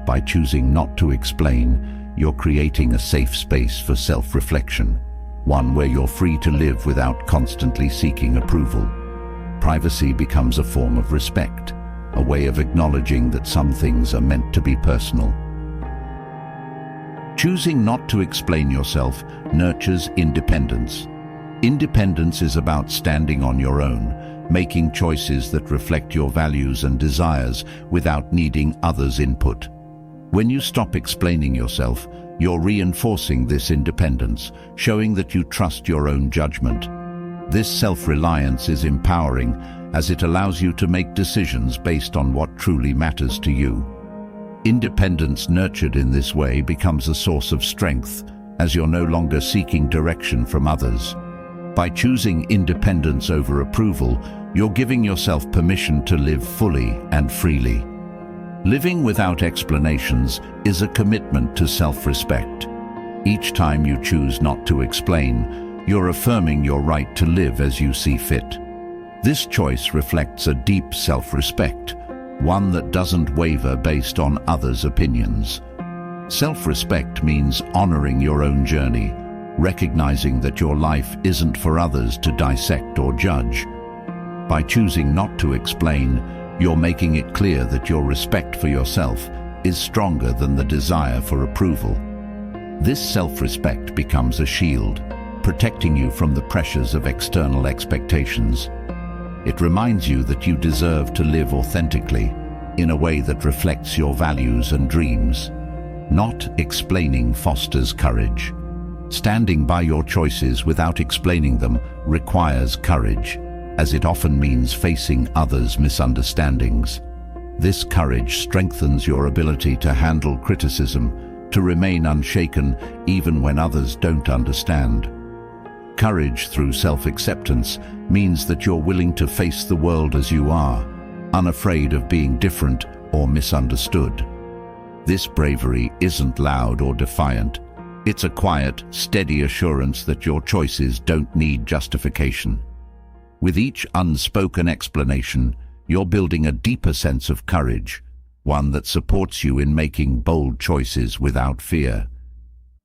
By choosing not to explain, you're creating a safe space for self-reflection, one where you're free to live without constantly seeking approval. Privacy becomes a form of respect, a way of acknowledging that some things are meant to be personal. Choosing not to explain yourself nurtures independence. Independence is about standing on your own, making choices that reflect your values and desires without needing others' input. When you stop explaining yourself, you're reinforcing this independence, showing that you trust your own judgment. This self-reliance is empowering, as it allows you to make decisions based on what truly matters to you. Independence nurtured in this way becomes a source of strength, as you're no longer seeking direction from others. By choosing independence over approval, you're giving yourself permission to live fully and freely. Living without explanations is a commitment to self-respect. Each time you choose not to explain, you're affirming your right to live as you see fit. This choice reflects a deep self-respect, one that doesn't waver based on others' opinions. Self-respect means honoring your own journey, recognizing that your life isn't for others to dissect or judge. By choosing not to explain, you're making it clear that your respect for yourself is stronger than the desire for approval. This self-respect becomes a shield, protecting you from the pressures of external expectations. It reminds you that you deserve to live authentically, in a way that reflects your values and dreams. Not explaining fosters courage. Standing by your choices without explaining them requires courage, as it often means facing others' misunderstandings. This courage strengthens your ability to handle criticism, to remain unshaken even when others don't understand. Courage through self-acceptance means that you're willing to face the world as you are, unafraid of being different or misunderstood. This bravery isn't loud or defiant. It's a quiet, steady assurance that your choices don't need justification. With each unspoken explanation, you're building a deeper sense of courage, one that supports you in making bold choices without fear.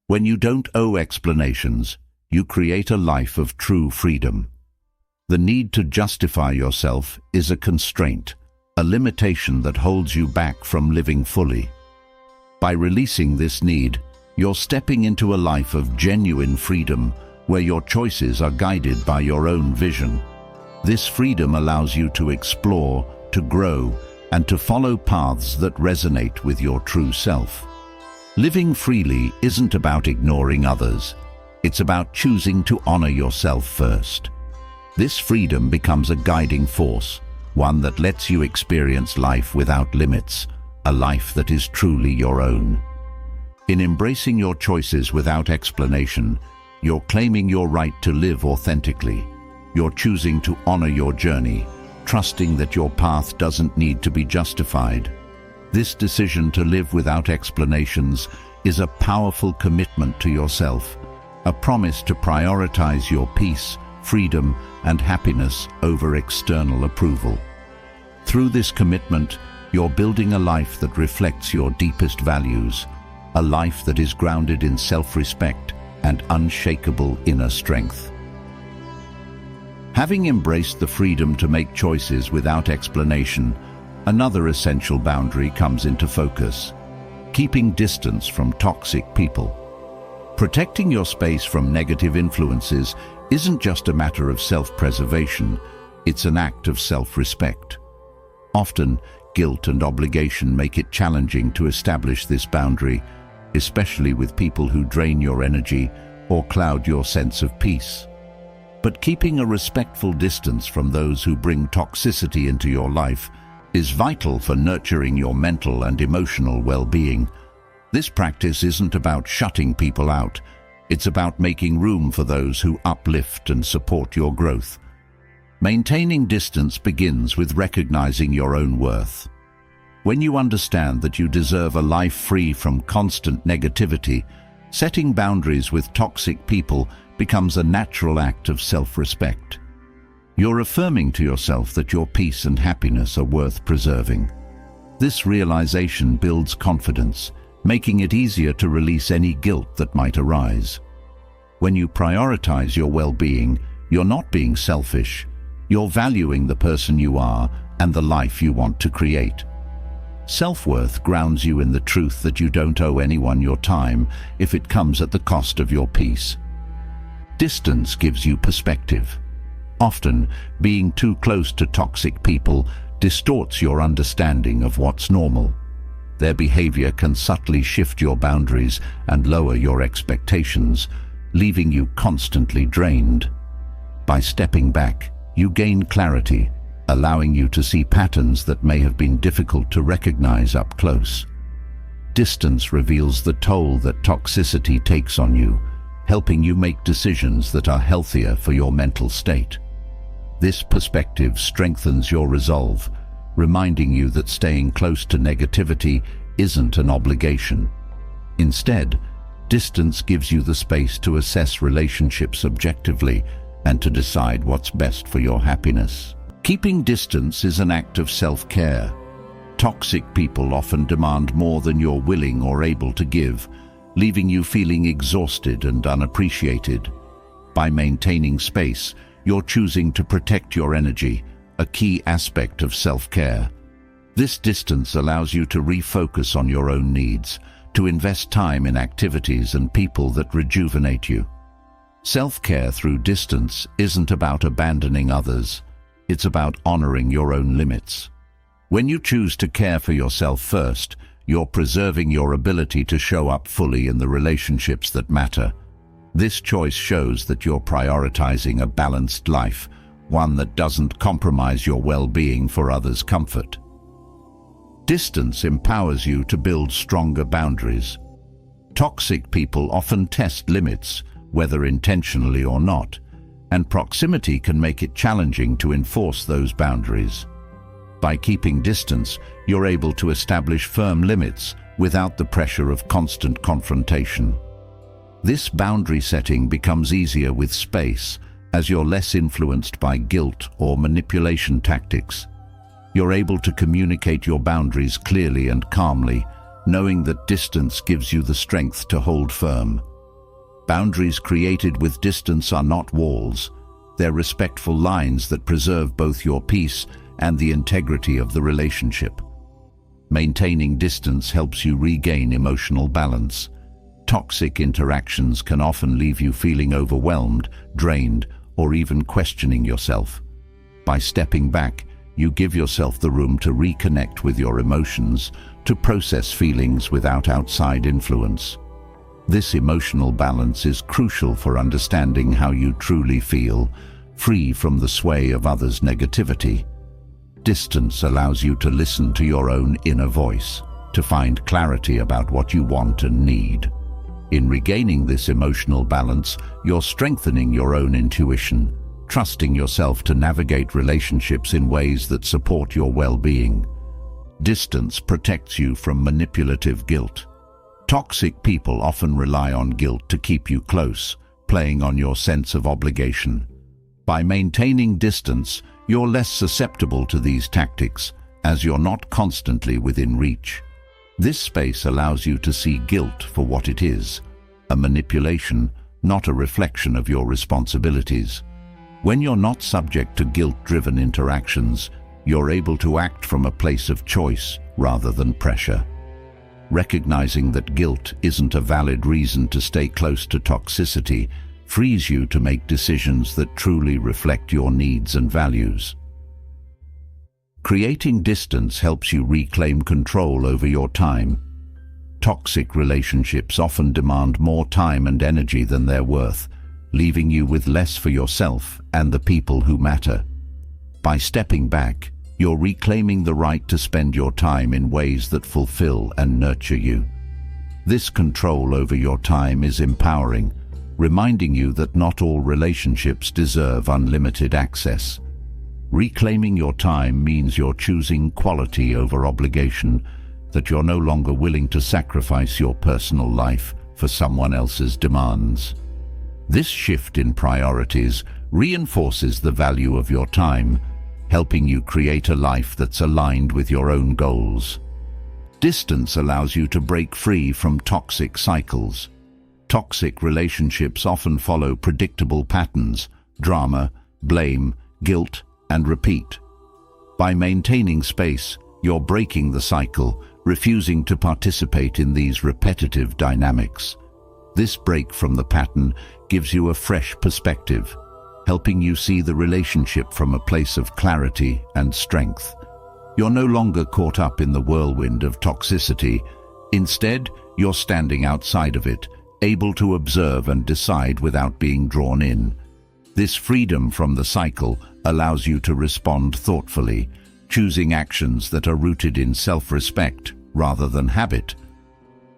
When you don't owe explanations, you create a life of true freedom. The need to justify yourself is a constraint, a limitation that holds you back from living fully. By releasing this need, you're stepping into a life of genuine freedom where your choices are guided by your own vision. This freedom allows you to explore, to grow, and to follow paths that resonate with your true self. Living freely isn't about ignoring others. It's about choosing to honor yourself first. This freedom becomes a guiding force, one that lets you experience life without limits, a life that is truly your own. In embracing your choices without explanation, you're claiming your right to live authentically. You're choosing to honor your journey, trusting that your path doesn't need to be justified. This decision to live without explanations is a powerful commitment to yourself, a promise to prioritize your peace, freedom, and happiness over external approval. Through this commitment, you're building a life that reflects your deepest values, a life that is grounded in self-respect and unshakable inner strength. Having embraced the freedom to make choices without explanation, another essential boundary comes into focus: keeping distance from toxic people. Protecting your space from negative influences isn't just a matter of self-preservation, it's an act of self-respect. Often, guilt and obligation make it challenging to establish this boundary, especially with people who drain your energy or cloud your sense of peace. But keeping a respectful distance from those who bring toxicity into your life is vital for nurturing your mental and emotional well-being. This practice isn't about shutting people out, it's about making room for those who uplift and support your growth. Maintaining distance begins with recognizing your own worth. When you understand that you deserve a life free from constant negativity, setting boundaries with toxic people becomes a natural act of self-respect. You're affirming to yourself that your peace and happiness are worth preserving. This realization builds confidence, making it easier to release any guilt that might arise. When you prioritize your well-being, you're not being selfish. You're valuing the person you are and the life you want to create. Self-worth grounds you in the truth that you don't owe anyone your time if it comes at the cost of your peace. Distance gives you perspective. Often, being too close to toxic people distorts your understanding of what's normal. Their behavior can subtly shift your boundaries and lower your expectations, leaving you constantly drained. By stepping back, you gain clarity, allowing you to see patterns that may have been difficult to recognize up close. Distance reveals the toll that toxicity takes on you, helping you make decisions that are healthier for your mental state. This perspective strengthens your resolve, reminding you that staying close to negativity isn't an obligation. Instead, distance gives you the space to assess relationships objectively and to decide what's best for your happiness. Keeping distance is an act of self-care. Toxic people often demand more than you're willing or able to give, leaving you feeling exhausted and unappreciated. By maintaining space, you're choosing to protect your energy, a key aspect of self-care. This distance allows you to refocus on your own needs, to invest time in activities and people that rejuvenate you. Self-care through distance isn't about abandoning others. It's about honoring your own limits. When you choose to care for yourself first, you're preserving your ability to show up fully in the relationships that matter. This choice shows that you're prioritizing a balanced life, one that doesn't compromise your well-being for others' comfort. Distance empowers you to build stronger boundaries. Toxic people often test limits, whether intentionally or not, and proximity can make it challenging to enforce those boundaries. By keeping distance, you're able to establish firm limits without the pressure of constant confrontation. This boundary setting becomes easier with space, as you're less influenced by guilt or manipulation tactics. You're able to communicate your boundaries clearly and calmly, knowing that distance gives you the strength to hold firm. Boundaries created with distance are not walls. They're respectful lines that preserve both your peace and the integrity of the relationship. Maintaining distance helps you regain emotional balance. Toxic interactions can often leave you feeling overwhelmed, drained, or even questioning yourself. By stepping back, you give yourself the room to reconnect with your emotions, to process feelings without outside influence. This emotional balance is crucial for understanding how you truly feel, free from the sway of others' negativity. Distance allows you to listen to your own inner voice, to find clarity about what you want and need. In regaining this emotional balance, you're strengthening your own intuition, trusting yourself to navigate relationships in ways that support your well-being. Distance protects you from manipulative guilt. Toxic people often rely on guilt to keep you close, playing on your sense of obligation. By maintaining distance, you're less susceptible to these tactics, as you're not constantly within reach. This space allows you to see guilt for what it is, a manipulation, not a reflection of your responsibilities. When you're not subject to guilt-driven interactions, you're able to act from a place of choice rather than pressure. Recognizing that guilt isn't a valid reason to stay close to toxicity frees you to make decisions that truly reflect your needs and values. Creating distance helps you reclaim control over your time. Toxic relationships often demand more time and energy than they're worth, leaving you with less for yourself and the people who matter. By stepping back, you're reclaiming the right to spend your time in ways that fulfill and nurture you. This control over your time is empowering, reminding you that not all relationships deserve unlimited access. Reclaiming your time means you're choosing quality over obligation, that you're no longer willing to sacrifice your personal life for someone else's demands. This shift in priorities reinforces the value of your time, helping you create a life that's aligned with your own goals. Distance allows you to break free from toxic cycles. Toxic relationships often follow predictable patterns: drama, blame, guilt, and repeat. By maintaining space, you're breaking the cycle, refusing to participate in these repetitive dynamics. This break from the pattern gives you a fresh perspective, helping you see the relationship from a place of clarity and strength. You're no longer caught up in the whirlwind of toxicity. Instead, you're standing outside of it, able to observe and decide without being drawn in. This freedom from the cycle allows you to respond thoughtfully, choosing actions that are rooted in self-respect rather than habit.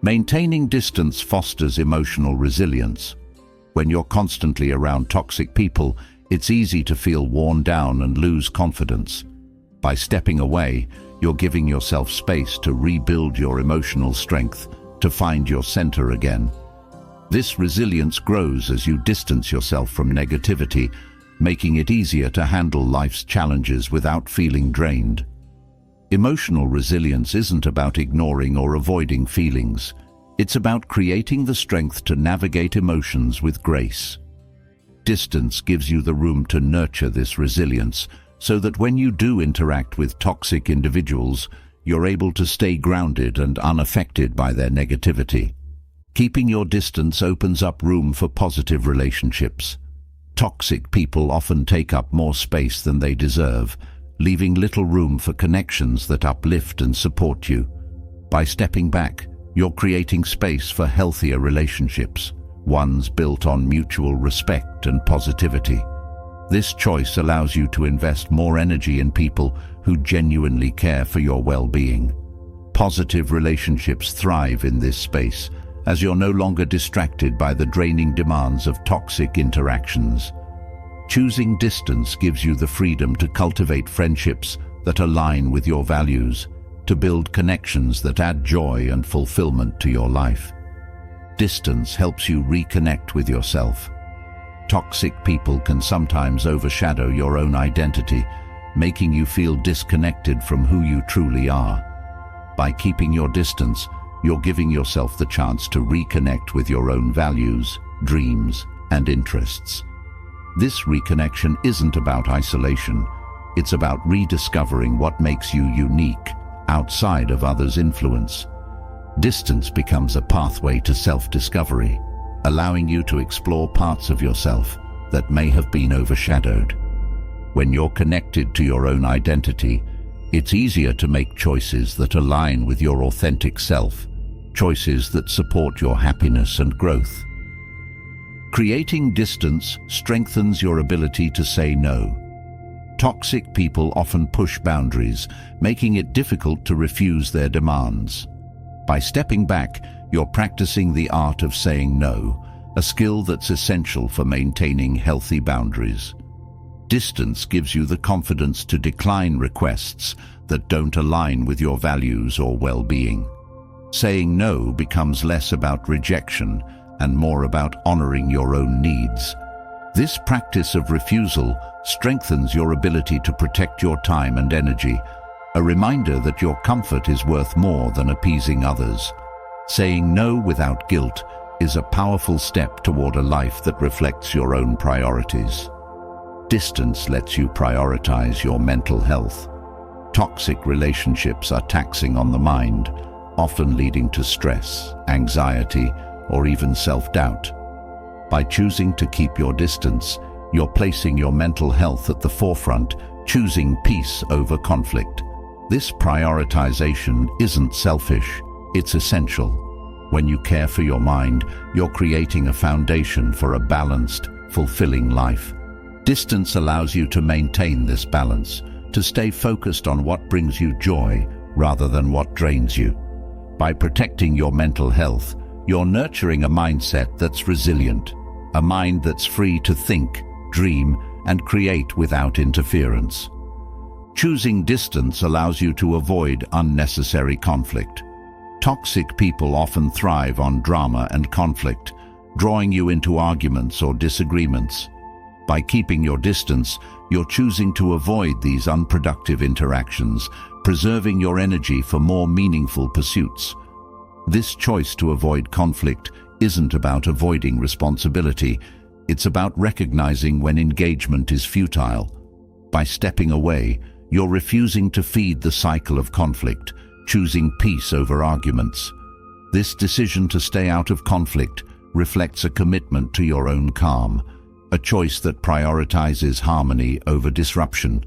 Maintaining distance fosters emotional resilience. When you're constantly around toxic people, it's easy to feel worn down and lose confidence. By stepping away, you're giving yourself space to rebuild your emotional strength, to find your center again. This resilience grows as you distance yourself from negativity, making it easier to handle life's challenges without feeling drained. Emotional resilience isn't about ignoring or avoiding feelings. It's about creating the strength to navigate emotions with grace. Distance gives you the room to nurture this resilience, so that when you do interact with toxic individuals, you're able to stay grounded and unaffected by their negativity. Keeping your distance opens up room for positive relationships. Toxic people often take up more space than they deserve, leaving little room for connections that uplift and support you. By stepping back, you're creating space for healthier relationships, ones built on mutual respect and positivity. This choice allows you to invest more energy in people who genuinely care for your well-being. Positive relationships thrive in this space, as you're no longer distracted by the draining demands of toxic interactions. Choosing distance gives you the freedom to cultivate friendships that align with your values, to build connections that add joy and fulfillment to your life. Distance helps you reconnect with yourself. Toxic people can sometimes overshadow your own identity, making you feel disconnected from who you truly are. By keeping your distance, you're giving yourself the chance to reconnect with your own values, dreams, and interests. This reconnection isn't about isolation. It's about rediscovering what makes you unique outside of others' influence. Distance becomes a pathway to self-discovery, allowing you to explore parts of yourself that may have been overshadowed. When you're connected to your own identity, it's easier to make choices that align with your authentic self, choices that support your happiness and growth. Creating distance strengthens your ability to say no. Toxic people often push boundaries, making it difficult to refuse their demands. By stepping back, you're practicing the art of saying no, a skill that's essential for maintaining healthy boundaries. Distance gives you the confidence to decline requests that don't align with your values or well-being. Saying no becomes less about rejection and more about honoring your own needs. This practice of refusal strengthens your ability to protect your time and energy, a reminder that your comfort is worth more than appeasing others. Saying no without guilt is a powerful step toward a life that reflects your own priorities. Distance lets you prioritize your mental health. Toxic relationships are taxing on the mind, often leading to stress, anxiety, or even self-doubt. By choosing to keep your distance, you're placing your mental health at the forefront, choosing peace over conflict. This prioritization isn't selfish, it's essential. When you care for your mind, you're creating a foundation for a balanced, fulfilling life. Distance allows you to maintain this balance, to stay focused on what brings you joy rather than what drains you. By protecting your mental health, you're nurturing a mindset that's resilient, a mind that's free to think, dream, and create without interference. Choosing distance allows you to avoid unnecessary conflict. Toxic people often thrive on drama and conflict, drawing you into arguments or disagreements. By keeping your distance, you're choosing to avoid these unproductive interactions, preserving your energy for more meaningful pursuits. This choice to avoid conflict isn't about avoiding responsibility, it's about recognizing when engagement is futile. By stepping away, you're refusing to feed the cycle of conflict, choosing peace over arguments. This decision to stay out of conflict reflects a commitment to your own calm, a choice that prioritizes harmony over disruption.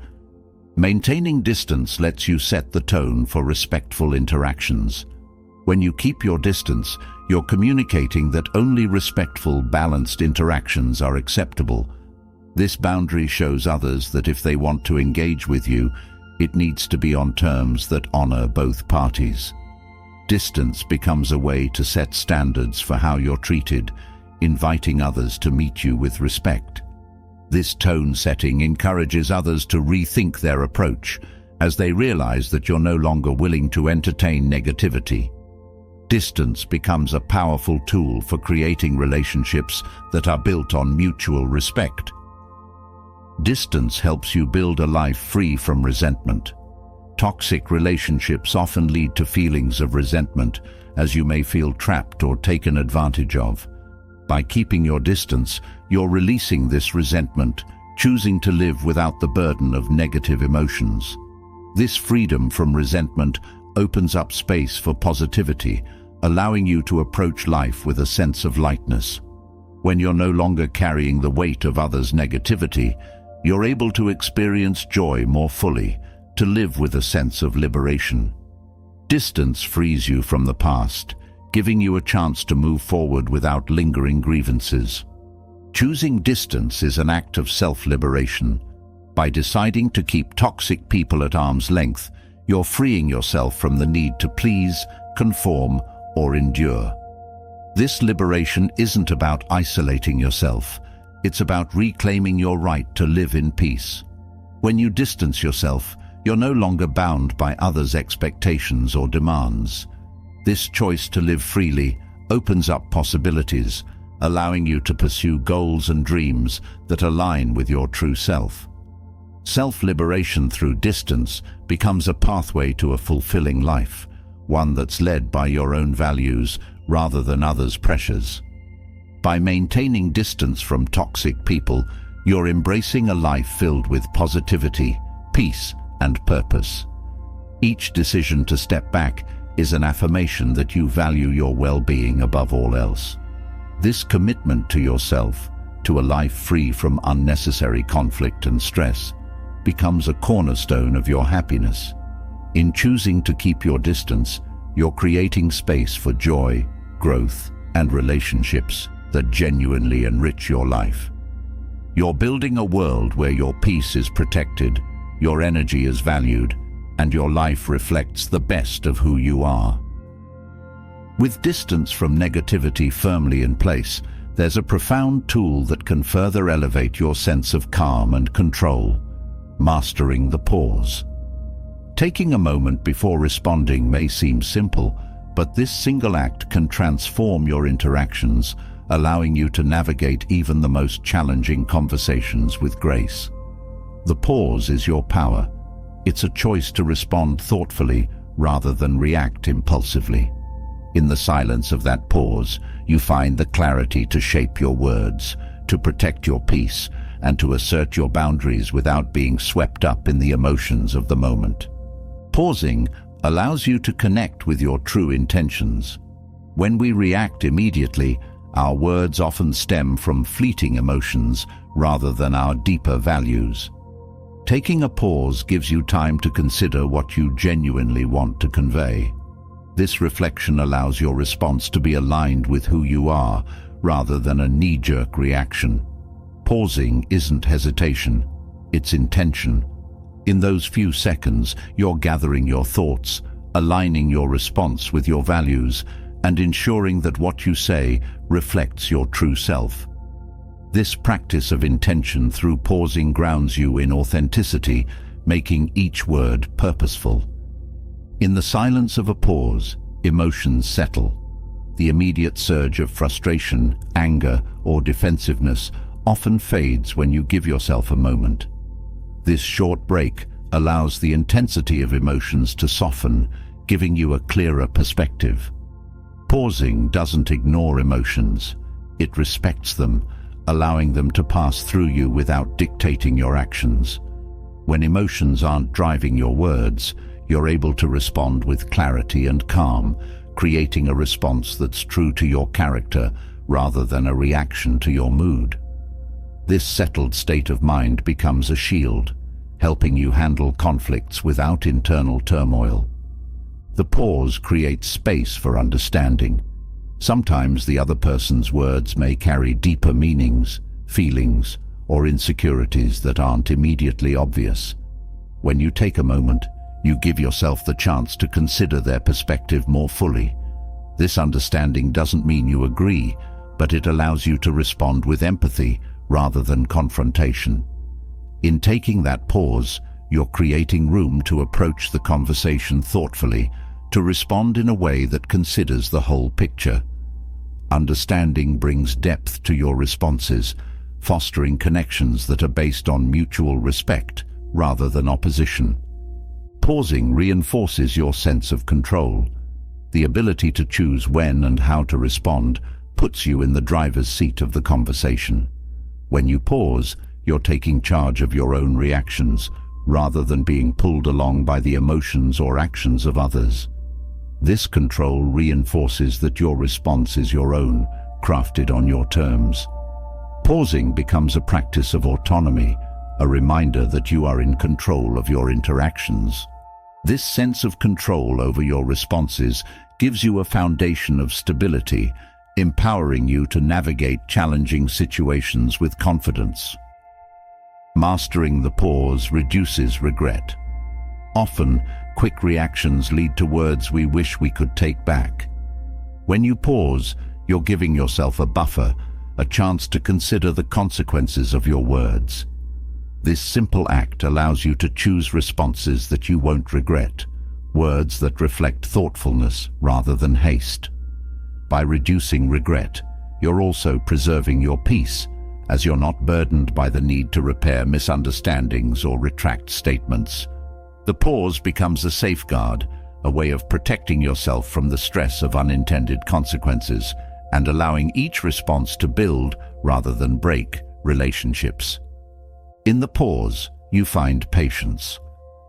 Maintaining distance lets you set the tone for respectful interactions. When you keep your distance, you're communicating that only respectful, balanced interactions are acceptable. This boundary shows others that if they want to engage with you, it needs to be on terms that honor both parties. Distance becomes a way to set standards for how you're treated, inviting others to meet you with respect. This tone setting encourages others to rethink their approach as they realize that you're no longer willing to entertain negativity. Distance becomes a powerful tool for creating relationships that are built on mutual respect. Distance helps you build a life free from resentment. Toxic relationships often lead to feelings of resentment, as you may feel trapped or taken advantage of. By keeping your distance, you're releasing this resentment, choosing to live without the burden of negative emotions. This freedom from resentment opens up space for positivity, allowing you to approach life with a sense of lightness. When you're no longer carrying the weight of others' negativity, you're able to experience joy more fully, to live with a sense of liberation. Distance frees you from the past, giving you a chance to move forward without lingering grievances. Choosing distance is an act of self-liberation. By deciding to keep toxic people at arm's length, you're freeing yourself from the need to please, conform, or endure. This liberation isn't about isolating yourself. It's about reclaiming your right to live in peace. When you distance yourself, you're no longer bound by others' expectations or demands. This choice to live freely opens up possibilities, allowing you to pursue goals and dreams that align with your true self. Self-liberation through distance becomes a pathway to a fulfilling life, one that's led by your own values rather than others' pressures. By maintaining distance from toxic people, you're embracing a life filled with positivity, peace, and purpose. Each decision to step back is an affirmation that you value your well-being above all else. This commitment to yourself, to a life free from unnecessary conflict and stress, becomes a cornerstone of your happiness. In choosing to keep your distance, you're creating space for joy, growth, and relationships that genuinely enrich your life. You're building a world where your peace is protected, your energy is valued, and your life reflects the best of who you are. With distance from negativity firmly in place, there's a profound tool that can further elevate your sense of calm and control: mastering the pause. Taking a moment before responding may seem simple, but this single act can transform your interactions, allowing you to navigate even the most challenging conversations with grace. The pause is your power. It's a choice to respond thoughtfully rather than react impulsively. In the silence of that pause, you find the clarity to shape your words, to protect your peace, and to assert your boundaries without being swept up in the emotions of the moment. Pausing allows you to connect with your true intentions. When we react immediately, our words often stem from fleeting emotions rather than our deeper values. Taking a pause gives you time to consider what you genuinely want to convey. This reflection allows your response to be aligned with who you are, rather than a knee-jerk reaction. Pausing isn't hesitation, it's intention. In those few seconds, you're gathering your thoughts, aligning your response with your values, and ensuring that what you say reflects your true self. This practice of intention through pausing grounds you in authenticity, making each word purposeful. In the silence of a pause, emotions settle. The immediate surge of frustration, anger, or defensiveness often fades when you give yourself a moment. This short break allows the intensity of emotions to soften, giving you a clearer perspective. Pausing doesn't ignore emotions. It respects them, allowing them to pass through you without dictating your actions. When emotions aren't driving your words, you're able to respond with clarity and calm, creating a response that's true to your character rather than a reaction to your mood. This settled state of mind becomes a shield, helping you handle conflicts without internal turmoil. The pause creates space for understanding. Sometimes the other person's words may carry deeper meanings, feelings, or insecurities that aren't immediately obvious. When you take a moment, you give yourself the chance to consider their perspective more fully. This understanding doesn't mean you agree, but it allows you to respond with empathy rather than confrontation. In taking that pause, you're creating room to approach the conversation thoughtfully, to respond in a way that considers the whole picture. Understanding brings depth to your responses, fostering connections that are based on mutual respect rather than opposition. Pausing reinforces your sense of control. The ability to choose when and how to respond puts you in the driver's seat of the conversation. When you pause, you're taking charge of your own reactions, rather than being pulled along by the emotions or actions of others. This control reinforces that your response is your own, crafted on your terms. Pausing becomes a practice of autonomy, a reminder that you are in control of your interactions. This sense of control over your responses gives you a foundation of stability, empowering you to navigate challenging situations with confidence. Mastering the pause reduces regret. Often, quick reactions lead to words we wish we could take back. When you pause, you're giving yourself a buffer, a chance to consider the consequences of your words. This simple act allows you to choose responses that you won't regret, words that reflect thoughtfulness rather than haste. By reducing regret, you're also preserving your peace, as you're not burdened by the need to repair misunderstandings or retract statements. The pause becomes a safeguard, a way of protecting yourself from the stress of unintended consequences and allowing each response to build rather than break relationships. In the pause, you find patience.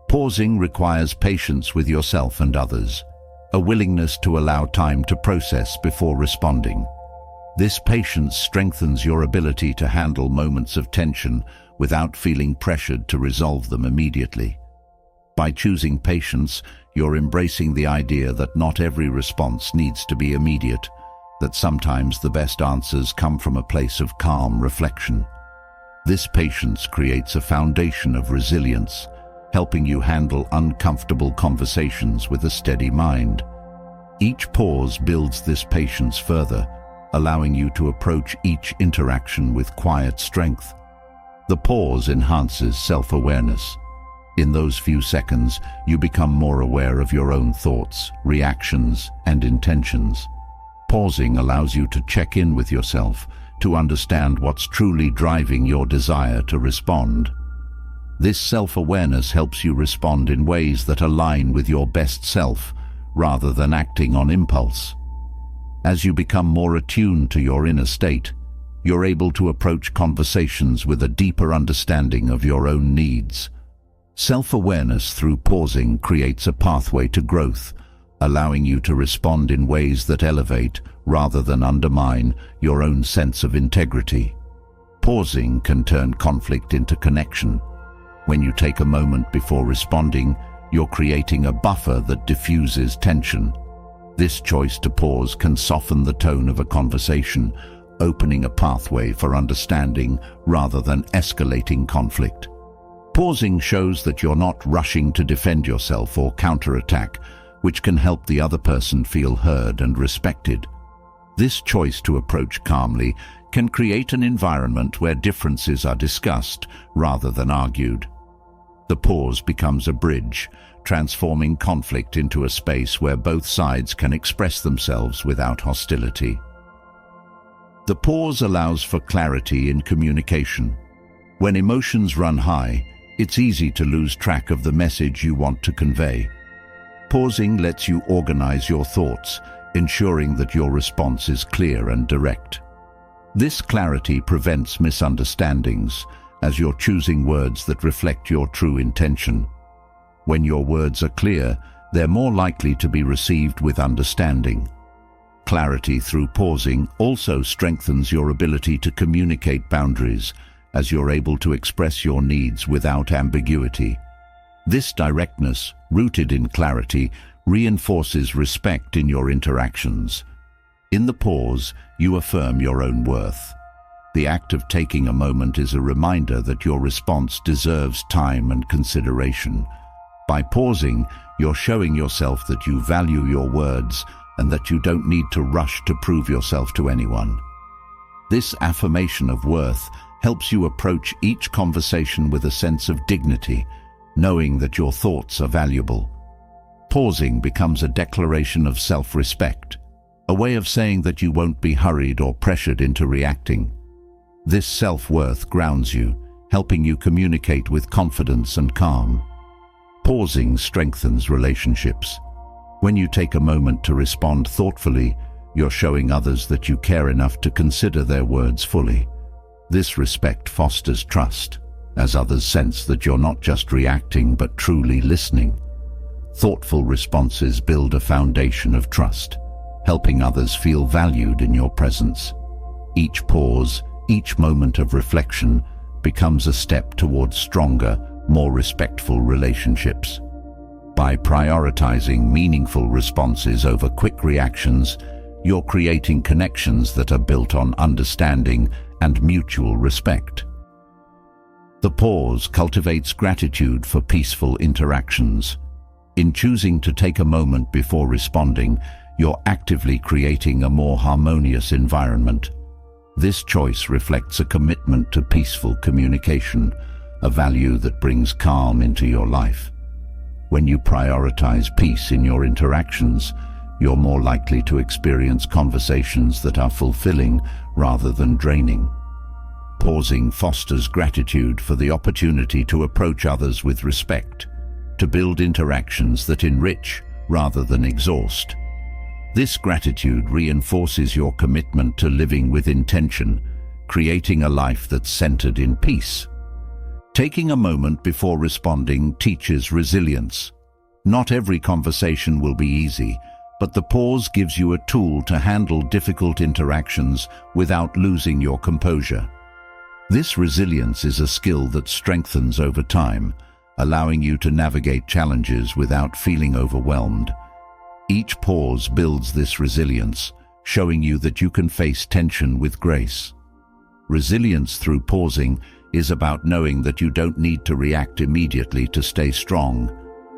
Pausing requires patience with yourself and others, a willingness to allow time to process before responding. This patience strengthens your ability to handle moments of tension without feeling pressured to resolve them immediately. By choosing patience, you're embracing the idea that not every response needs to be immediate, that sometimes the best answers come from a place of calm reflection. This patience creates a foundation of resilience, helping you handle uncomfortable conversations with a steady mind. Each pause builds this patience further, allowing you to approach each interaction with quiet strength. The pause enhances self-awareness. In those few seconds, you become more aware of your own thoughts, reactions, and intentions. Pausing allows you to check in with yourself, to understand what's truly driving your desire to respond. This self-awareness helps you respond in ways that align with your best self, rather than acting on impulse. As you become more attuned to your inner state, you're able to approach conversations with a deeper understanding of your own needs. Self-awareness through pausing creates a pathway to growth, allowing you to respond in ways that elevate, rather than undermine, your own sense of integrity. Pausing can turn conflict into connection. When you take a moment before responding, you're creating a buffer that diffuses tension. This choice to pause can soften the tone of a conversation, opening a pathway for understanding rather than escalating conflict. Pausing shows that you're not rushing to defend yourself or counterattack, which can help the other person feel heard and respected. This choice to approach calmly can create an environment where differences are discussed rather than argued. The pause becomes a bridge, transforming conflict into a space where both sides can express themselves without hostility. The pause allows for clarity in communication. When emotions run high, it's easy to lose track of the message you want to convey. Pausing lets you organize your thoughts, ensuring that your response is clear and direct. This clarity prevents misunderstandings, as you're choosing words that reflect your true intention. When your words are clear, they're more likely to be received with understanding. Clarity through pausing also strengthens your ability to communicate boundaries, as you're able to express your needs without ambiguity. This directness, rooted in clarity, reinforces respect in your interactions. In the pause, you affirm your own worth. The act of taking a moment is a reminder that your response deserves time and consideration. By pausing, you're showing yourself that you value your words and that you don't need to rush to prove yourself to anyone. This affirmation of worth helps you approach each conversation with a sense of dignity, knowing that your thoughts are valuable. Pausing becomes a declaration of self-respect, a way of saying that you won't be hurried or pressured into reacting. This self-worth grounds you, helping you communicate with confidence and calm. Pausing strengthens relationships. When you take a moment to respond thoughtfully, you're showing others that you care enough to consider their words fully. This respect fosters trust, as others sense that you're not just reacting but truly listening. Thoughtful responses build a foundation of trust, helping others feel valued in your presence. Each pause, each moment of reflection, becomes a step towards stronger, more respectful relationships. By prioritizing meaningful responses over quick reactions, you're creating connections that are built on understanding and mutual respect. The pause cultivates gratitude for peaceful interactions. In choosing to take a moment before responding, you're actively creating a more harmonious environment. This choice reflects a commitment to peaceful communication, a value that brings calm into your life. When you prioritize peace in your interactions, you're more likely to experience conversations that are fulfilling rather than draining. Pausing fosters gratitude for the opportunity to approach others with respect, to build interactions that enrich rather than exhaust. This gratitude reinforces your commitment to living with intention, creating a life that's centered in peace. Taking a moment before responding teaches resilience. Not every conversation will be easy, but the pause gives you a tool to handle difficult interactions without losing your composure. This resilience is a skill that strengthens over time, allowing you to navigate challenges without feeling overwhelmed. Each pause builds this resilience, showing you that you can face tension with grace. Resilience through pausing is about knowing that you don't need to react immediately to stay strong.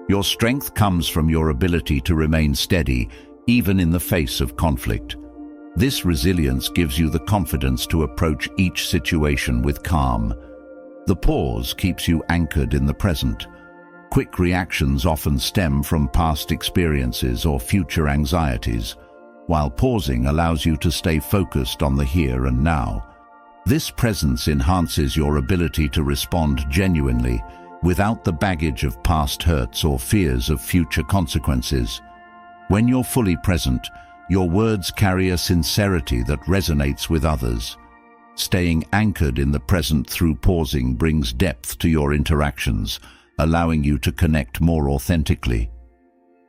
Your strength comes from your ability to remain steady, even in the face of conflict. This resilience gives you the confidence to approach each situation with calm. The pause keeps you anchored in the present. Quick reactions often stem from past experiences or future anxieties, while pausing allows you to stay focused on the here and now. This presence enhances your ability to respond genuinely, without the baggage of past hurts or fears of future consequences. When you're fully present, Your words carry a sincerity that resonates with others. Staying anchored in the present through pausing brings depth to your interactions, allowing you to connect more authentically.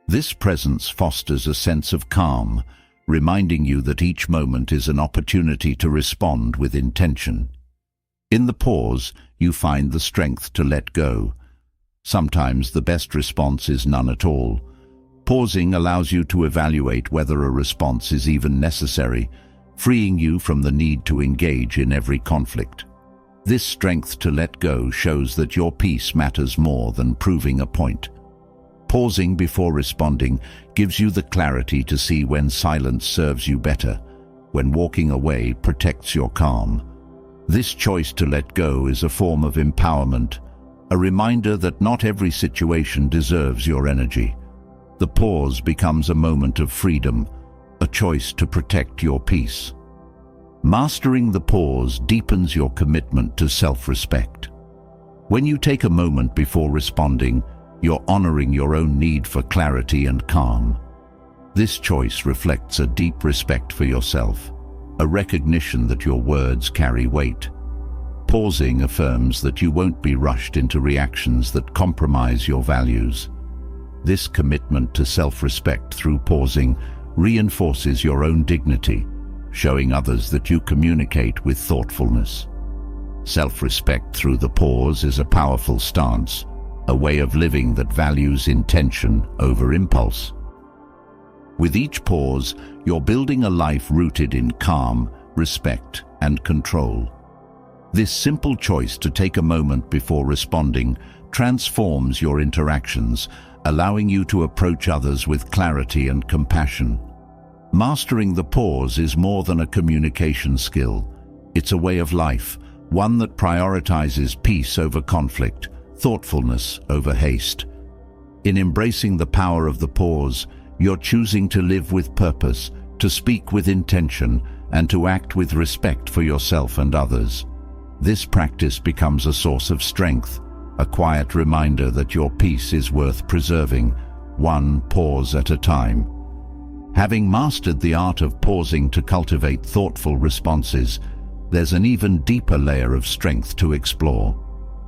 This presence fosters a sense of calm, reminding you that each moment is an opportunity to respond with intention. In the pause, you find the strength to let go. Sometimes the best response is none at all. Pausing allows you to evaluate whether a response is even necessary, freeing you from the need to engage in every conflict. This strength to let go shows that your peace matters more than proving a point. Pausing before responding gives you the clarity to see when silence serves you better, when walking away protects your calm. This choice to let go is a form of empowerment, a reminder that not every situation deserves your energy. The pause becomes a moment of freedom, a choice to protect your peace. Mastering the pause deepens your commitment to self-respect. When you take a moment before responding, you're honoring your own need for clarity and calm. This choice reflects a deep respect for yourself, a recognition that your words carry weight. Pausing affirms that you won't be rushed into reactions that compromise your values. This commitment to self-respect through pausing reinforces your own dignity, showing others that you communicate with thoughtfulness. Self-respect through the pause is a powerful stance, a way of living that values intention over impulse. With each pause, you're building a life rooted in calm, respect, and control. This simple choice to take a moment before responding transforms your interactions, allowing you to approach others with clarity and compassion. Mastering the pause is more than a communication skill. It's a way of life, one that prioritizes peace over conflict, thoughtfulness over haste. In embracing the power of the pause, you're choosing to live with purpose, to speak with intention, and to act with respect for yourself and others. This practice becomes a source of strength, a quiet reminder that your peace is worth preserving, one pause at a time. Having mastered the art of pausing to cultivate thoughtful responses, there's an even deeper layer of strength to explore: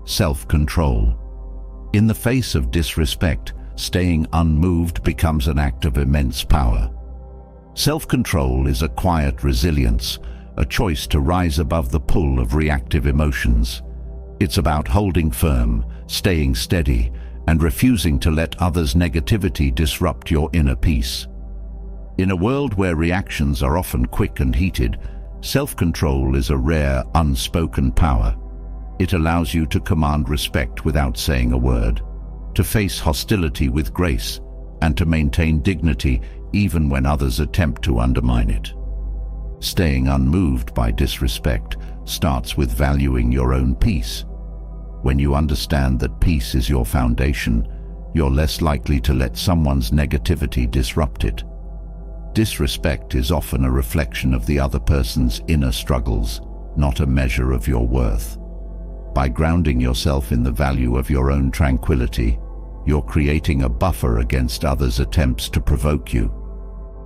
self-control. In the face of disrespect, staying unmoved becomes an act of immense power. Self-control is a quiet resilience, a choice to rise above the pull of reactive emotions. It's about holding firm, staying steady, and refusing to let others' negativity disrupt your inner peace. In a world where reactions are often quick and heated, self-control is a rare, unspoken power. It allows you to command respect without saying a word, to face hostility with grace, and to maintain dignity even when others attempt to undermine it. Staying unmoved by disrespect starts with valuing your own peace. When you understand that peace is your foundation, you're less likely to let someone's negativity disrupt it. Disrespect is often a reflection of the other person's inner struggles, not a measure of your worth. By grounding yourself in the value of your own tranquility, you're creating a buffer against others' attempts to provoke you.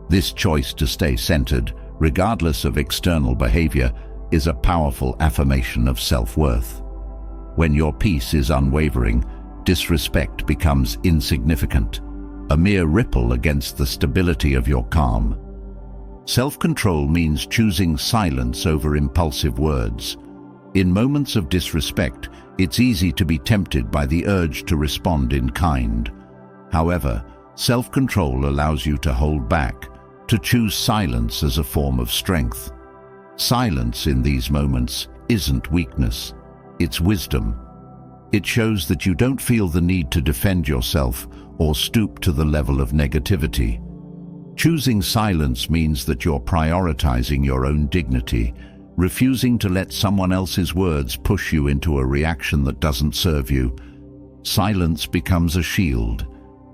This choice to stay centered, regardless of external behavior, is a powerful affirmation of self-worth. When your peace is unwavering, disrespect becomes insignificant, a mere ripple against the stability of your calm. Self-control means choosing silence over impulsive words. In moments of disrespect, it's easy to be tempted by the urge to respond in kind. However, self-control allows you to hold back, to choose silence as a form of strength. Silence in these moments isn't weakness, it's wisdom. It shows that you don't feel the need to defend yourself or stoop to the level of negativity. Choosing silence means that you're prioritizing your own dignity, refusing to let someone else's words push you into a reaction that doesn't serve you. Silence becomes a shield,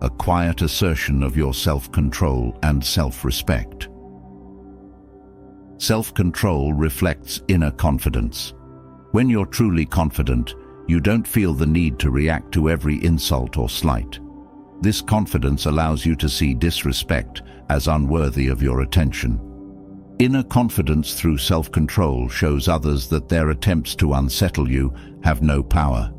a quiet assertion of your self-control and self-respect. Self-control reflects inner confidence. When you're truly confident, you don't feel the need to react to every insult or slight. This confidence allows you to see disrespect as unworthy of your attention. Inner confidence through self-control shows others that their attempts to unsettle you have no power.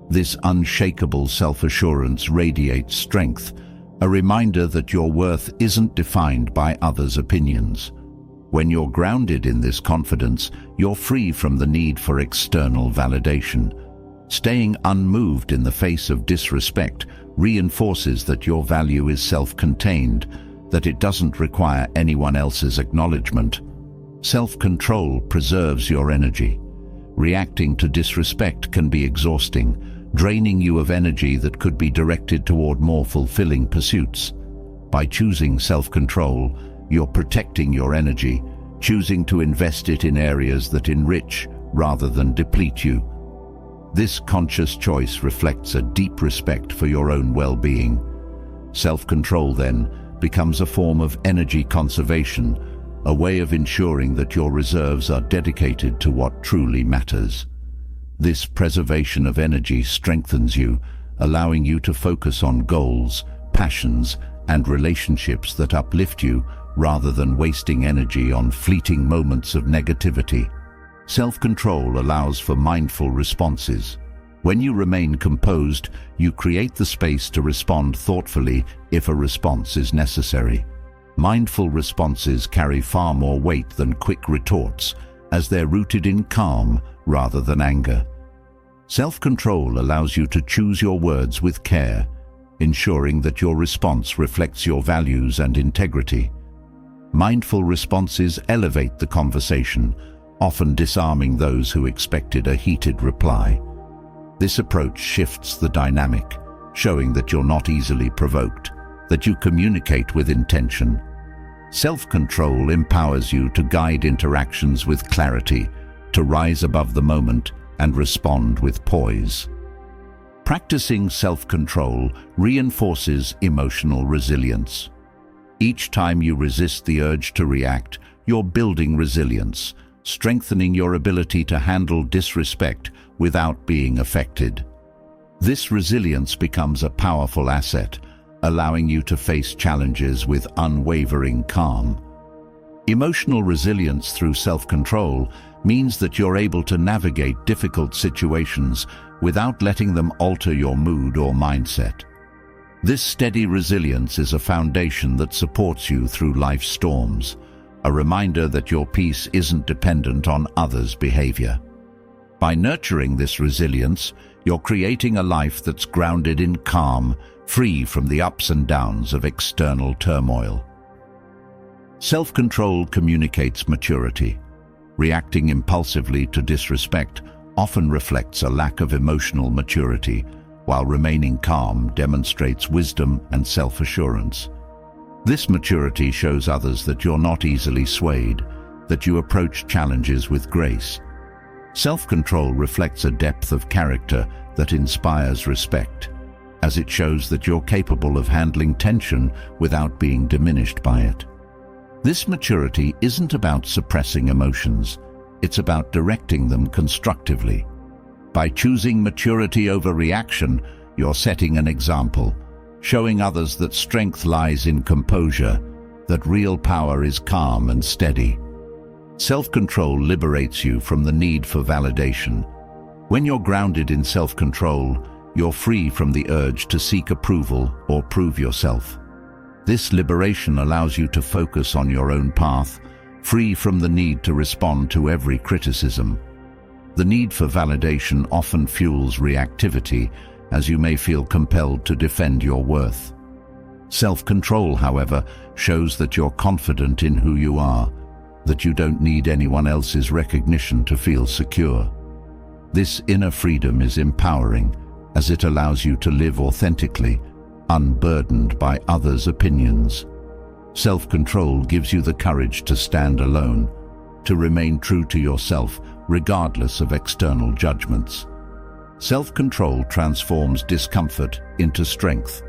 This unshakable self-assurance radiates strength, a reminder that your worth isn't defined by others' opinions. When you're grounded in this confidence, you're free from the need for external validation. Staying unmoved in the face of disrespect reinforces that your value is self-contained, that it doesn't require anyone else's acknowledgement. Self-control preserves your energy. Reacting to disrespect can be exhausting, draining you of energy that could be directed toward more fulfilling pursuits. By choosing self-control, you're protecting your energy, choosing to invest it in areas that enrich rather than deplete you. This conscious choice reflects a deep respect for your own well-being. Self-control, then, becomes a form of energy conservation, a way of ensuring that your reserves are dedicated to what truly matters. This preservation of energy strengthens you, allowing you to focus on goals, passions, and relationships that uplift you rather than wasting energy on fleeting moments of negativity. Self-control allows for mindful responses. When you remain composed, you create the space to respond thoughtfully if a response is necessary. Mindful responses carry far more weight than quick retorts, as they're rooted in calm rather than anger. Self-control allows you to choose your words with care, ensuring that your response reflects your values and integrity. Mindful responses elevate the conversation, often disarming those who expected a heated reply. This approach shifts the dynamic, showing that you're not easily provoked, that you communicate with intention. Self-control empowers you to guide interactions with clarity, to rise above the moment and respond with poise. Practicing self-control reinforces emotional resilience. Each time you resist the urge to react, you're building resilience, strengthening your ability to handle disrespect without being affected. This resilience becomes a powerful asset, allowing you to face challenges with unwavering calm. Emotional resilience through self-control means that you're able to navigate difficult situations without letting them alter your mood or mindset. This steady resilience is a foundation that supports you through life's storms, a reminder that your peace isn't dependent on others' behavior. By nurturing this resilience, you're creating a life that's grounded in calm, free from the ups and downs of external turmoil. Self-control communicates maturity. Reacting impulsively to disrespect often reflects a lack of emotional maturity, while remaining calm demonstrates wisdom and self-assurance. This maturity shows others that you're not easily swayed, that you approach challenges with grace. Self-control reflects a depth of character that inspires respect, as it shows that you're capable of handling tension without being diminished by it. This maturity isn't about suppressing emotions, it's about directing them constructively. By choosing maturity over reaction, you're setting an example, showing others that strength lies in composure, that real power is calm and steady. Self-control liberates you from the need for validation. When you're grounded in self-control, you're free from the urge to seek approval or prove yourself. This liberation allows you to focus on your own path, free from the need to respond to every criticism. The need for validation often fuels reactivity, as you may feel compelled to defend your worth. Self-control, however, shows that you're confident in who you are, that you don't need anyone else's recognition to feel secure. This inner freedom is empowering, as it allows you to live authentically, unburdened by others' opinions. Self-control gives you the courage to stand alone, to remain true to yourself, regardless of external judgments. Self-control transforms discomfort into strength.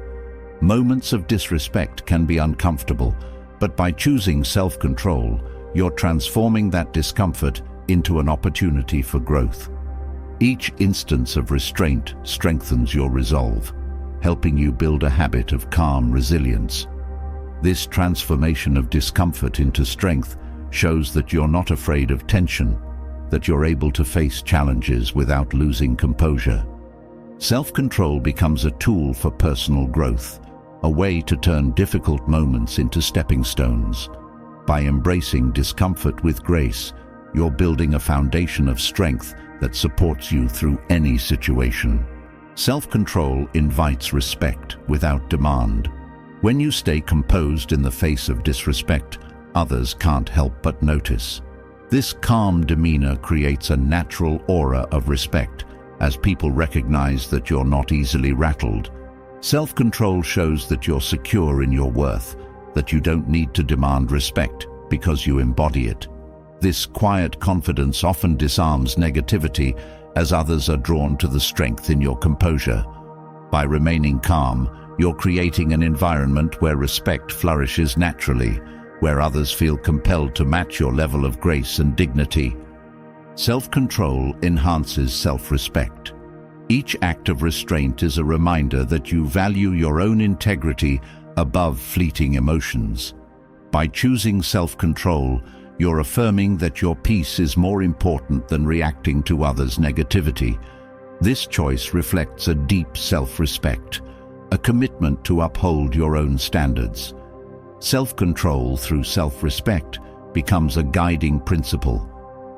Moments of disrespect can be uncomfortable, but by choosing self-control, you're transforming that discomfort into an opportunity for growth. Each instance of restraint strengthens your resolve, helping you build a habit of calm resilience. This transformation of discomfort into strength shows that you're not afraid of tension, that you're able to face challenges without losing composure. Self-control becomes a tool for personal growth, a way to turn difficult moments into stepping stones. By embracing discomfort with grace, you're building a foundation of strength that supports you through any situation. Self-control invites respect without demand. When you stay composed in the face of disrespect, others can't help but notice. This calm demeanor creates a natural aura of respect, as people recognize that you're not easily rattled. Self-control shows that you're secure in your worth, that you don't need to demand respect because you embody it. This quiet confidence often disarms negativity, as others are drawn to the strength in your composure. By remaining calm, you're creating an environment where respect flourishes naturally, where others feel compelled to match your level of grace and dignity. Self-control enhances self-respect. Each act of restraint is a reminder that you value your own integrity above fleeting emotions. By choosing self-control, you're affirming that your peace is more important than reacting to others' negativity. This choice reflects a deep self-respect, a commitment to uphold your own standards. Self-control through self-respect becomes a guiding principle,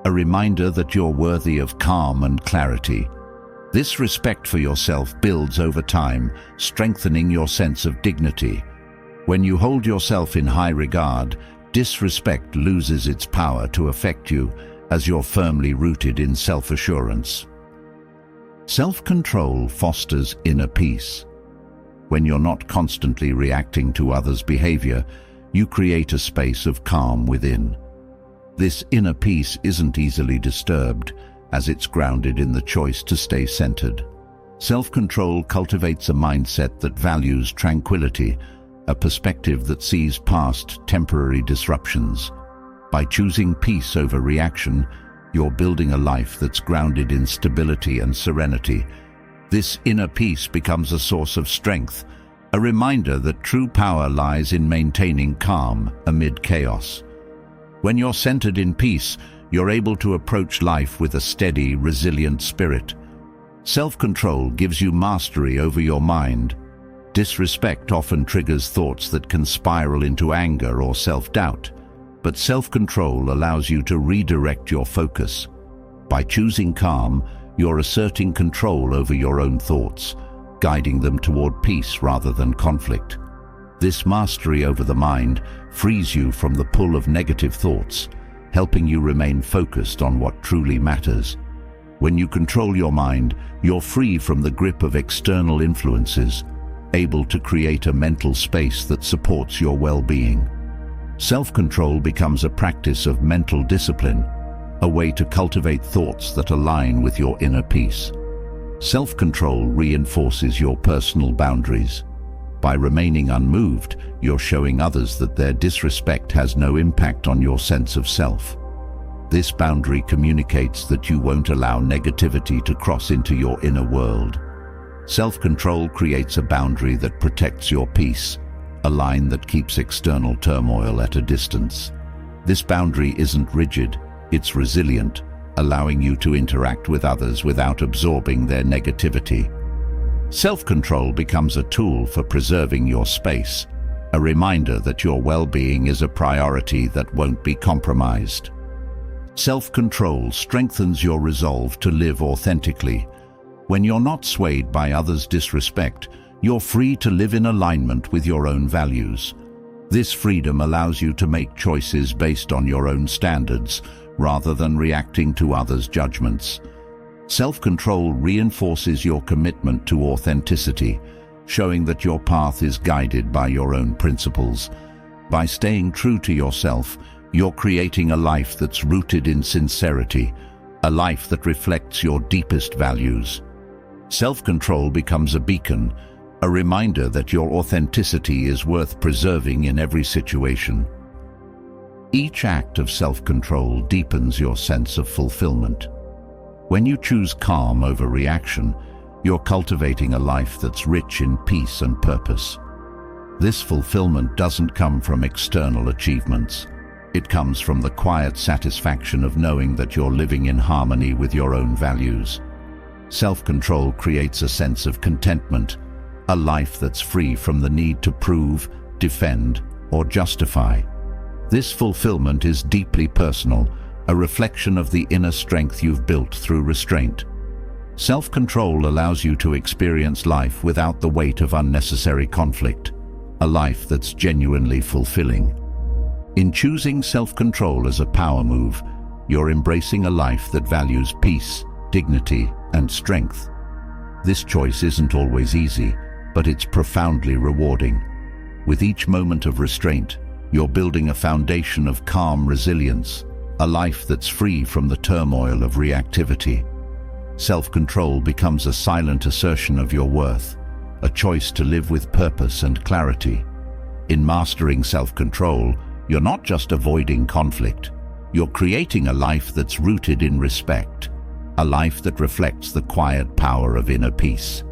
a reminder that you're worthy of calm and clarity. This respect for yourself builds over time, strengthening your sense of dignity. When you hold yourself in high regard, disrespect loses its power to affect you, as you're firmly rooted in self-assurance. Self-control fosters inner peace. When you're not constantly reacting to others' behavior, you create a space of calm within. This inner peace isn't easily disturbed, as it's grounded in the choice to stay centered. Self-control cultivates a mindset that values tranquility, a perspective that sees past temporary disruptions. By choosing peace over reaction, you're building a life that's grounded in stability and serenity. This inner peace becomes a source of strength, a reminder that true power lies in maintaining calm amid chaos. When you're centered in peace, you're able to approach life with a steady, resilient spirit. Self-control gives you mastery over your mind. Disrespect often triggers thoughts that can spiral into anger or self-doubt, but self-control allows you to redirect your focus. By choosing calm, you're asserting control over your own thoughts, guiding them toward peace rather than conflict. This mastery over the mind frees you from the pull of negative thoughts, helping you remain focused on what truly matters. When you control your mind, you're free from the grip of external influences, able to create a mental space that supports your well-being. Self-control becomes a practice of mental discipline, a way to cultivate thoughts that align with your inner peace. Self-control reinforces your personal boundaries. By remaining unmoved, you're showing others that their disrespect has no impact on your sense of self. This boundary communicates that you won't allow negativity to cross into your inner world. Self-control creates a boundary that protects your peace, a line that keeps external turmoil at a distance. This boundary isn't rigid, it's resilient, allowing you to interact with others without absorbing their negativity. Self-control becomes a tool for preserving your space, a reminder that your well-being is a priority that won't be compromised. Self-control strengthens your resolve to live authentically. When you're not swayed by others' disrespect, you're free to live in alignment with your own values. This freedom allows you to make choices based on your own standards, rather than reacting to others' judgments. Self-control reinforces your commitment to authenticity, showing that your path is guided by your own principles. By staying true to yourself, you're creating a life that's rooted in sincerity, a life that reflects your deepest values. Self-control becomes a beacon, a reminder that your authenticity is worth preserving in every situation. Each act of self-control deepens your sense of fulfillment. When you choose calm over reaction, you're cultivating a life that's rich in peace and purpose. This fulfillment doesn't come from external achievements. It comes from the quiet satisfaction of knowing that you're living in harmony with your own values. Self-control creates a sense of contentment, a life that's free from the need to prove, defend, or justify. This fulfillment is deeply personal, a reflection of the inner strength you've built through restraint. Self-control allows you to experience life without the weight of unnecessary conflict, a life that's genuinely fulfilling. In choosing self-control as a power move, you're embracing a life that values peace, dignity, and strength. This choice isn't always easy, but it's profoundly rewarding. With each moment of restraint, you're building a foundation of calm resilience, a life that's free from the turmoil of reactivity. Self-control becomes a silent assertion of your worth, a choice to live with purpose and clarity. In mastering self-control, you're not just avoiding conflict, you're creating a life that's rooted in respect, a life that reflects the quiet power of inner peace.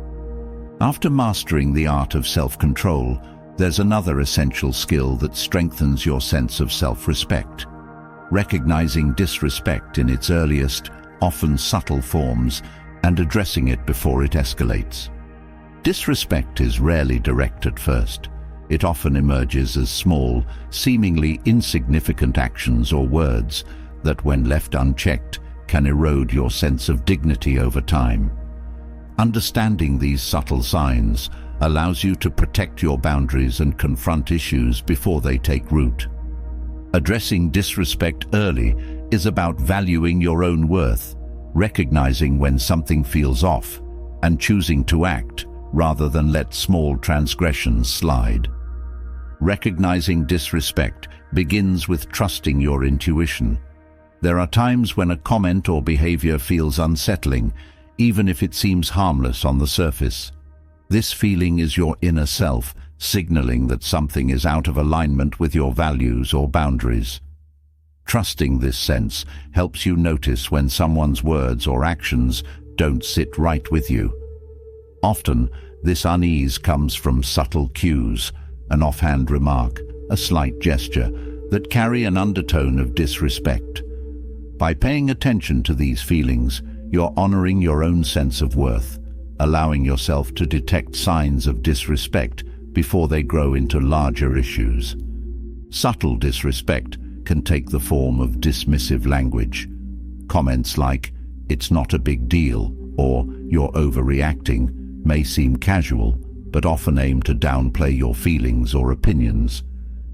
After mastering the art of self-control, there's another essential skill that strengthens your sense of self-respect. Recognizing disrespect in its earliest, often subtle forms, and addressing it before it escalates. Disrespect is rarely direct at first. It often emerges as small, seemingly insignificant actions or words that, when left unchecked, can erode your sense of dignity over time. Understanding these subtle signs allows you to protect your boundaries and confront issues before they take root. Addressing disrespect early is about valuing your own worth, recognizing when something feels off, and choosing to act rather than let small transgressions slide. Recognizing disrespect begins with trusting your intuition. There are times when a comment or behavior feels unsettling, even if it seems harmless on the surface. This feeling is your inner self signaling that something is out of alignment with your values or boundaries. Trusting this sense helps you notice when someone's words or actions don't sit right with you. Often, this unease comes from subtle cues, an offhand remark, a slight gesture, that carry an undertone of disrespect. By paying attention to these feelings, you're honoring your own sense of worth, allowing yourself to detect signs of disrespect before they grow into larger issues. Subtle disrespect can take the form of dismissive language. Comments like, "It's not a big deal," or "You're overreacting," may seem casual, but often aim to downplay your feelings or opinions.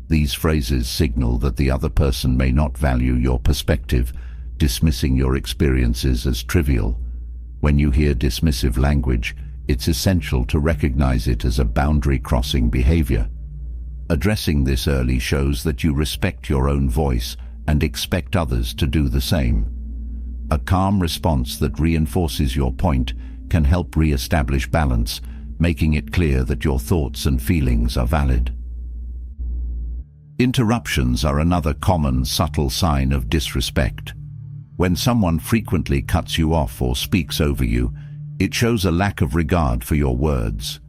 These phrases signal that the other person may not value your perspective, dismissing your experiences as trivial. When you hear dismissive language, it's essential to recognize it as a boundary-crossing behavior. Addressing this early shows that you respect your own voice and expect others to do the same. A calm response that reinforces your point can help re-establish balance, making it clear that your thoughts and feelings are valid. Interruptions are another common, subtle sign of disrespect. When someone frequently cuts you off or speaks over you, it shows a lack of regard for your words.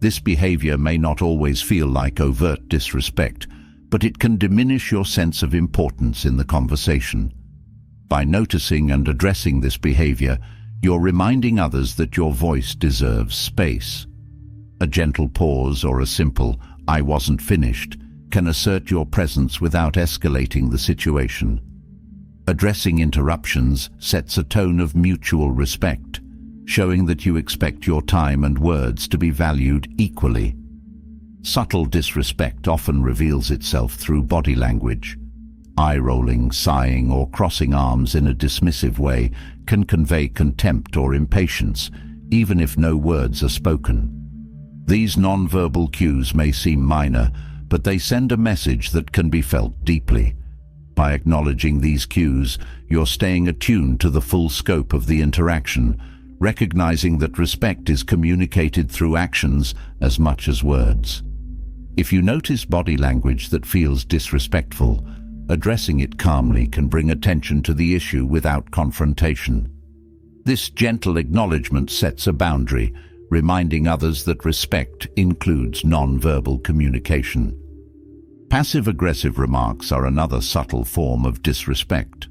This behavior may not always feel like overt disrespect, but it can diminish your sense of importance in the conversation. By noticing and addressing this behavior, you're reminding others that your voice deserves space. A gentle pause or a simple, "I wasn't finished," can assert your presence without escalating the situation. Addressing interruptions sets a tone of mutual respect, showing that you expect your time and words to be valued equally. Subtle disrespect often reveals itself through body language. Eye-rolling, sighing, or crossing arms in a dismissive way can convey contempt or impatience, even if no words are spoken. These non-verbal cues may seem minor, but they send a message that can be felt deeply. By acknowledging these cues, you're staying attuned to the full scope of the interaction, recognizing that respect is communicated through actions as much as words. If you notice body language that feels disrespectful, addressing it calmly can bring attention to the issue without confrontation. This gentle acknowledgement sets a boundary, reminding others that respect includes non-verbal communication. Passive-aggressive remarks are another subtle form of disrespect.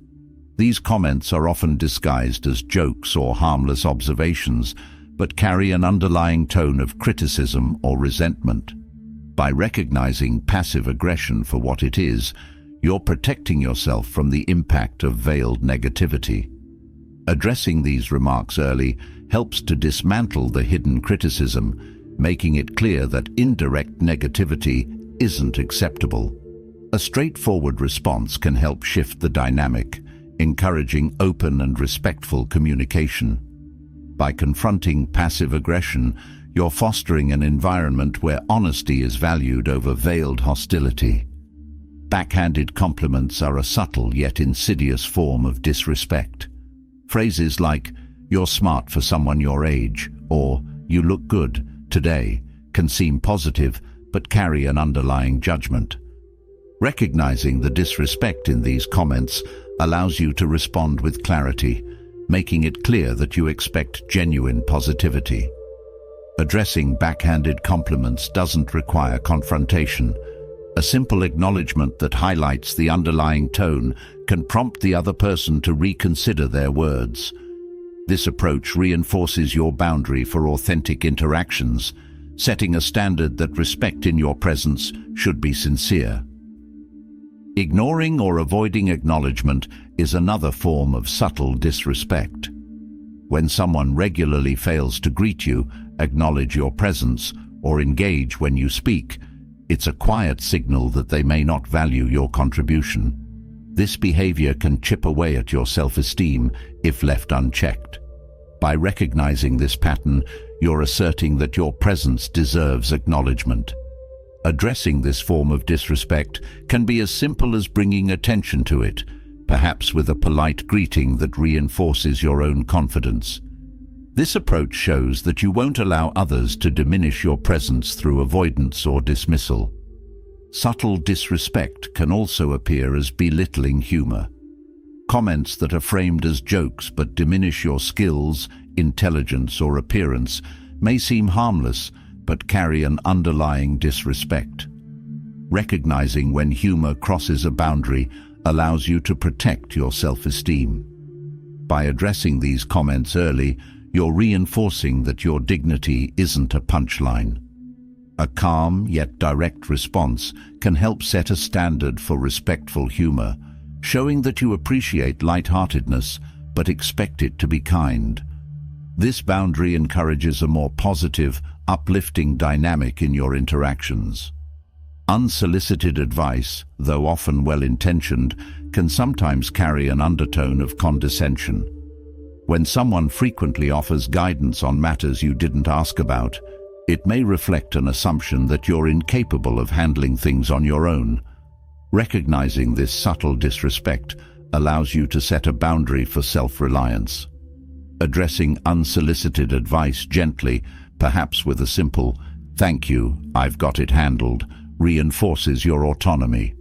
These comments are often disguised as jokes or harmless observations, but carry an underlying tone of criticism or resentment. By recognizing passive aggression for what it is, you're protecting yourself from the impact of veiled negativity. Addressing these remarks early helps to dismantle the hidden criticism, making it clear that indirect negativity isn't acceptable. A straightforward response can help shift the dynamic, encouraging open and respectful communication. By confronting passive aggression, you're fostering an environment where honesty is valued over veiled hostility. Backhanded compliments are a subtle yet insidious form of disrespect. Phrases like, "You're smart for someone your age," or "You look good today," can seem positive but carry an underlying judgment. Recognizing the disrespect in these comments allows you to respond with clarity, making it clear that you expect genuine positivity. Addressing backhanded compliments doesn't require confrontation. A simple acknowledgement that highlights the underlying tone can prompt the other person to reconsider their words. This approach reinforces your boundary for authentic interactions, setting a standard that respect in your presence should be sincere. Ignoring or avoiding acknowledgement is another form of subtle disrespect. When someone regularly fails to greet you, acknowledge your presence, or engage when you speak, it's a quiet signal that they may not value your contribution. This behavior can chip away at your self-esteem if left unchecked. By recognizing this pattern, you're asserting that your presence deserves acknowledgement. Addressing this form of disrespect can be as simple as bringing attention to it, perhaps with a polite greeting that reinforces your own confidence. This approach shows that you won't allow others to diminish your presence through avoidance or dismissal. Subtle disrespect can also appear as belittling humor. Comments that are framed as jokes but diminish your skills, intelligence, or appearance may seem harmless but carry an underlying disrespect. Recognizing when humor crosses a boundary allows you to protect your self-esteem. By addressing these comments early, you're reinforcing that your dignity isn't a punchline. A calm yet direct response can help set a standard for respectful humor, showing that you appreciate lightheartedness but expect it to be kind. This boundary encourages a more positive, uplifting dynamic in your interactions. Unsolicited advice, though often well-intentioned, can sometimes carry an undertone of condescension. When someone frequently offers guidance on matters you didn't ask about, it may reflect an assumption that you're incapable of handling things on your own. Recognizing this subtle disrespect allows you to set a boundary for self-reliance. Addressing unsolicited advice gently, perhaps with a simple, "Thank you, I've got it handled," reinforces your autonomy.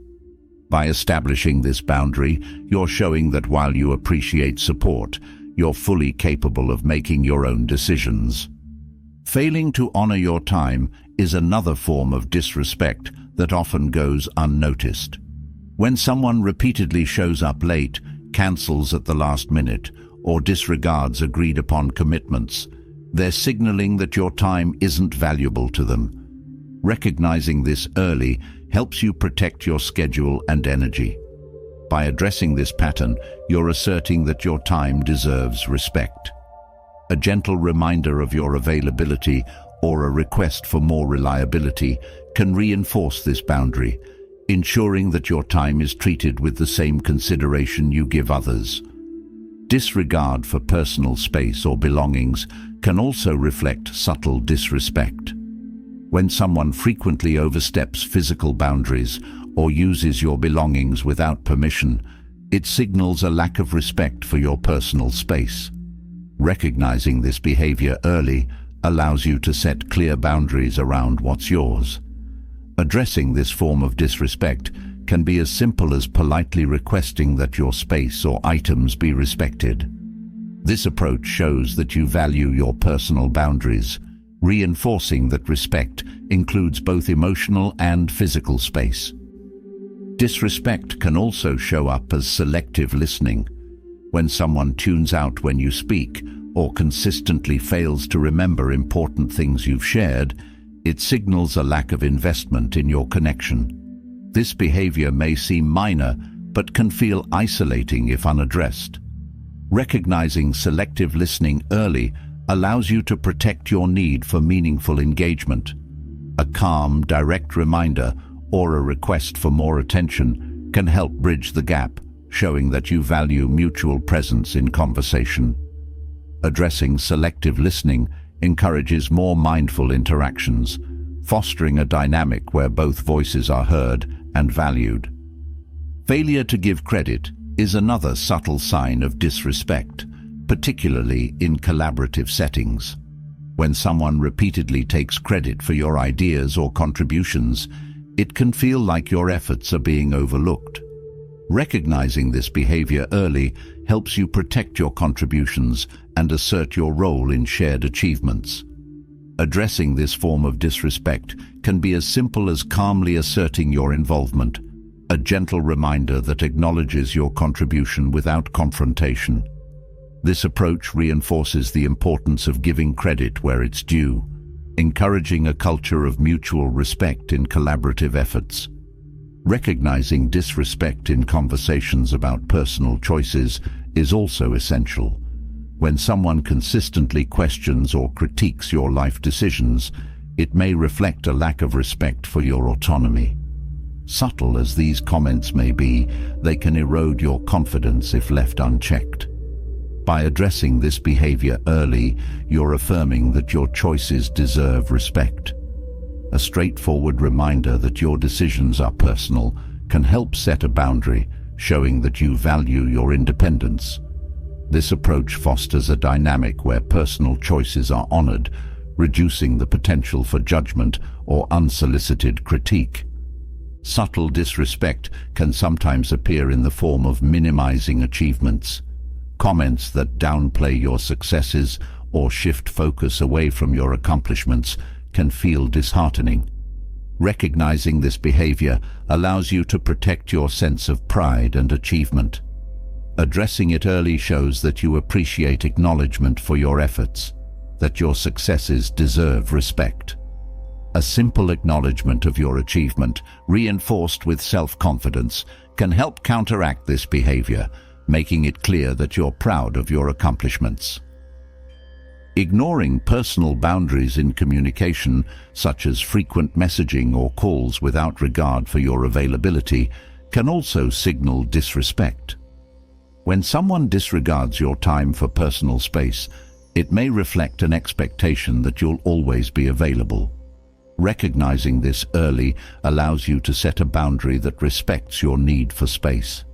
By establishing this boundary, you're showing that while you appreciate support, you're fully capable of making your own decisions. Failing to honor your time is another form of disrespect that often goes unnoticed. When someone repeatedly shows up late, cancels at the last minute, or disregards agreed-upon commitments, they're signaling that your time isn't valuable to them. Recognizing this early helps you protect your schedule and energy. By addressing this pattern, you're asserting that your time deserves respect. A gentle reminder of your availability or a request for more reliability can reinforce this boundary, ensuring that your time is treated with the same consideration you give others. Disregard for personal space or belongings can also reflect subtle disrespect. When someone frequently oversteps physical boundaries or uses your belongings without permission, it signals a lack of respect for your personal space. Recognizing this behavior early allows you to set clear boundaries around what's yours. Addressing this form of disrespect can be as simple as politely requesting that your space or items be respected. This approach shows that you value your personal boundaries, reinforcing that respect includes both emotional and physical space. Disrespect can also show up as selective listening. When someone tunes out when you speak or consistently fails to remember important things you've shared, it signals a lack of investment in your connection. This behavior may seem minor, but can feel isolating if unaddressed. Recognizing selective listening early allows you to protect your need for meaningful engagement. A calm, direct reminder or a request for more attention can help bridge the gap, showing that you value mutual presence in conversation. Addressing selective listening encourages more mindful interactions, fostering a dynamic where both voices are heard and valued. Failure to give credit is another subtle sign of disrespect, particularly in collaborative settings. When someone repeatedly takes credit for your ideas or contributions, it can feel like your efforts are being overlooked. Recognizing this behavior early helps you protect your contributions and assert your role in shared achievements. Addressing this form of disrespect can be as simple as calmly asserting your involvement, a gentle reminder that acknowledges your contribution without confrontation. This approach reinforces the importance of giving credit where it's due, encouraging a culture of mutual respect in collaborative efforts. Recognizing disrespect in conversations about personal choices is also essential. When someone consistently questions or critiques your life decisions, it may reflect a lack of respect for your autonomy. Subtle as these comments may be, they can erode your confidence if left unchecked. By addressing this behavior early, you're affirming that your choices deserve respect. A straightforward reminder that your decisions are personal can help set a boundary, showing that you value your independence. This approach fosters a dynamic where personal choices are honored, reducing the potential for judgment or unsolicited critique. Subtle disrespect can sometimes appear in the form of minimizing achievements. Comments that downplay your successes or shift focus away from your accomplishments can feel disheartening. Recognizing this behavior allows you to protect your sense of pride and achievement. Addressing it early shows that you appreciate acknowledgement for your efforts, that your successes deserve respect. A simple acknowledgement of your achievement, reinforced with self-confidence, can help counteract this behavior, making it clear that you're proud of your accomplishments. Ignoring personal boundaries in communication, such as frequent messaging or calls without regard for your availability, can also signal disrespect. When someone disregards your time for personal space, it may reflect an expectation that you'll always be available. Recognizing this early allows you to set a boundary that respects your need for space.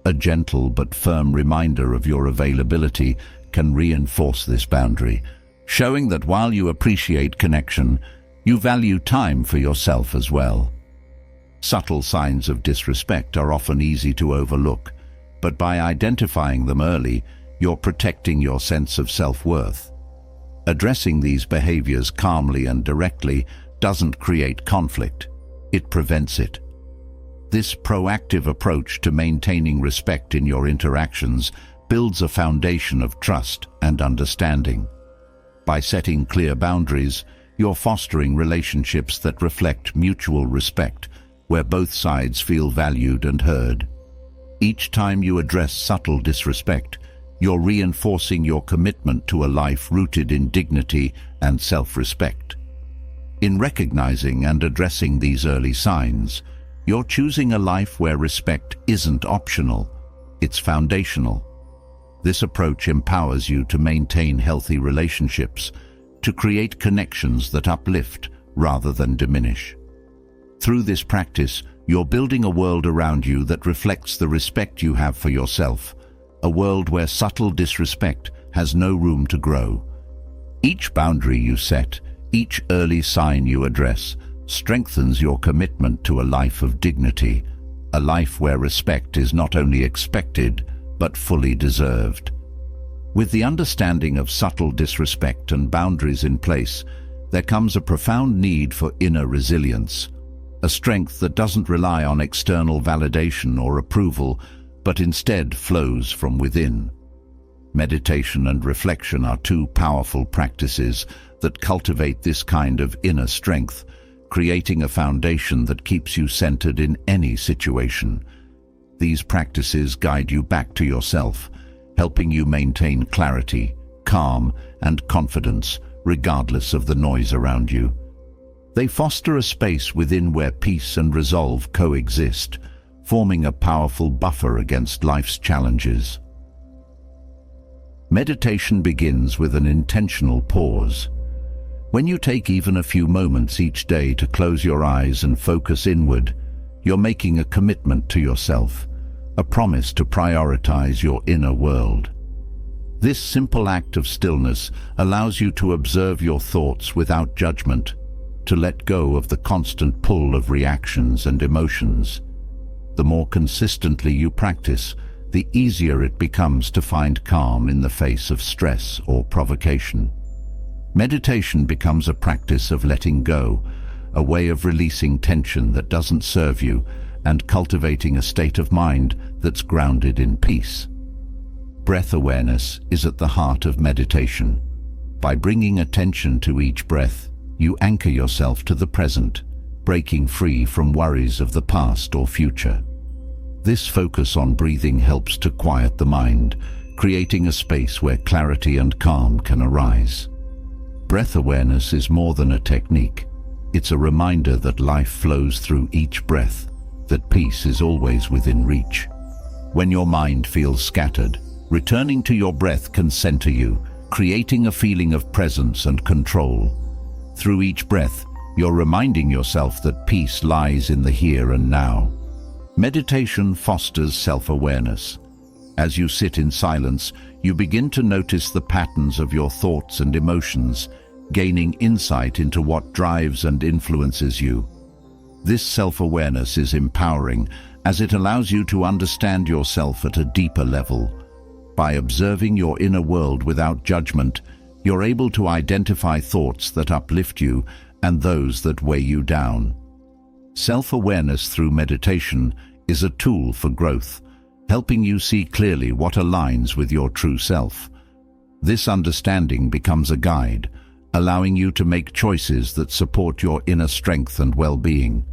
A gentle but firm reminder of your availability can reinforce this boundary, showing that while you appreciate connection, you value time for yourself as well. Subtle signs of disrespect are often easy to overlook, but by identifying them early, you're protecting your sense of self-worth. Addressing these behaviors calmly and directly doesn't create conflict, it prevents it. This proactive approach to maintaining respect in your interactions builds a foundation of trust and understanding. By setting clear boundaries, you're fostering relationships that reflect mutual respect, where both sides feel valued and heard. Each time you address subtle disrespect, you're reinforcing your commitment to a life rooted in dignity and self-respect. In recognizing and addressing these early signs, you're choosing a life where respect isn't optional, it's foundational. This approach empowers you to maintain healthy relationships, to create connections that uplift rather than diminish. Through this practice, you're building a world around you that reflects the respect you have for yourself, a world where subtle disrespect has no room to grow. Each boundary you set, each early sign you address, strengthens your commitment to a life of dignity, a life where respect is not only expected, but fully deserved. With the understanding of subtle disrespect and boundaries in place, there comes a profound need for inner resilience, a strength that doesn't rely on external validation or approval, but instead flows from within. Meditation and reflection are two powerful practices that cultivate this kind of inner strength, creating a foundation that keeps you centered in any situation. These practices guide you back to yourself, helping you maintain clarity, calm, and confidence, regardless of the noise around you. They foster a space within where peace and resolve coexist, forming a powerful buffer against life's challenges. Meditation begins with an intentional pause. When you take even a few moments each day to close your eyes and focus inward, you're making a commitment to yourself, a promise to prioritize your inner world. This simple act of stillness allows you to observe your thoughts without judgment, to let go of the constant pull of reactions and emotions. The more consistently you practice, the easier it becomes to find calm in the face of stress or provocation. Meditation becomes a practice of letting go, a way of releasing tension that doesn't serve you and cultivating a state of mind that's grounded in peace. Breath awareness is at the heart of meditation. By bringing attention to each breath, you anchor yourself to the present, breaking free from worries of the past or future. This focus on breathing helps to quiet the mind, creating a space where clarity and calm can arise. Breath awareness is more than a technique. It's a reminder that life flows through each breath, that peace is always within reach. When your mind feels scattered, returning to your breath can center you, creating a feeling of presence and control. Through each breath, you're reminding yourself that peace lies in the here and now. Meditation fosters self-awareness. As you sit in silence, you begin to notice the patterns of your thoughts and emotions, gaining insight into what drives and influences you. This self-awareness is empowering, as it allows you to understand yourself at a deeper level. By observing your inner world without judgment, you're able to identify thoughts that uplift you and those that weigh you down. Self-awareness through meditation is a tool for growth, helping you see clearly what aligns with your true self. This understanding becomes a guide, allowing you to make choices that support your inner strength and well-being.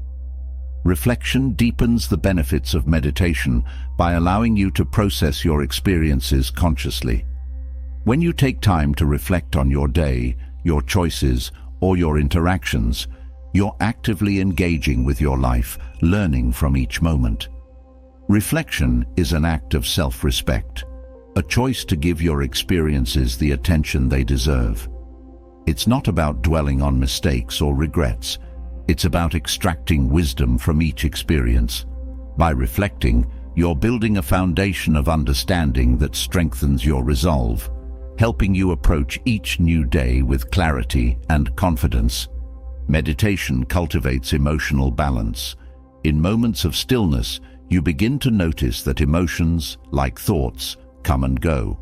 Reflection deepens the benefits of meditation by allowing you to process your experiences consciously. When you take time to reflect on your day, your choices, or your interactions, you're actively engaging with your life, learning from each moment. Reflection is an act of self-respect, a choice to give your experiences the attention they deserve. It's not about dwelling on mistakes or regrets. It's about extracting wisdom from each experience. By reflecting, you're building a foundation of understanding that strengthens your resolve, helping you approach each new day with clarity and confidence. Meditation cultivates emotional balance. In moments of stillness, you begin to notice that emotions, like thoughts, come and go.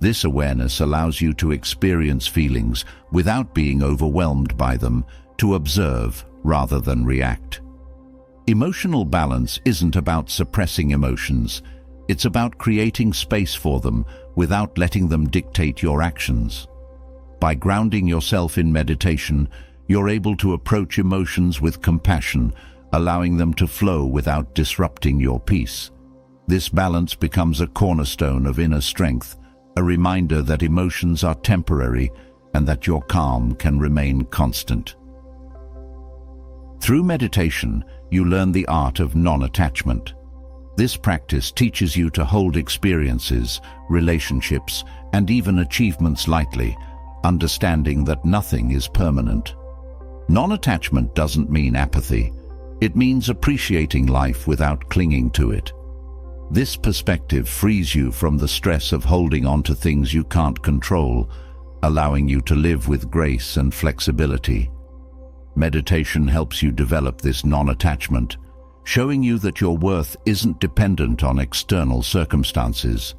This awareness allows you to experience feelings without being overwhelmed by them, to observe rather than react. Emotional balance isn't about suppressing emotions. It's about creating space for them without letting them dictate your actions. By grounding yourself in meditation, you're able to approach emotions with compassion, allowing them to flow without disrupting your peace. This balance becomes a cornerstone of inner strength, a reminder that emotions are temporary and that your calm can remain constant. Through meditation, you learn the art of non-attachment. This practice teaches you to hold experiences, relationships, and even achievements lightly, understanding that nothing is permanent. Non-attachment doesn't mean apathy. It means appreciating life without clinging to it. This perspective frees you from the stress of holding on to things you can't control, allowing you to live with grace and flexibility. Meditation helps you develop this non-attachment, showing you that your worth isn't dependent on external circumstances.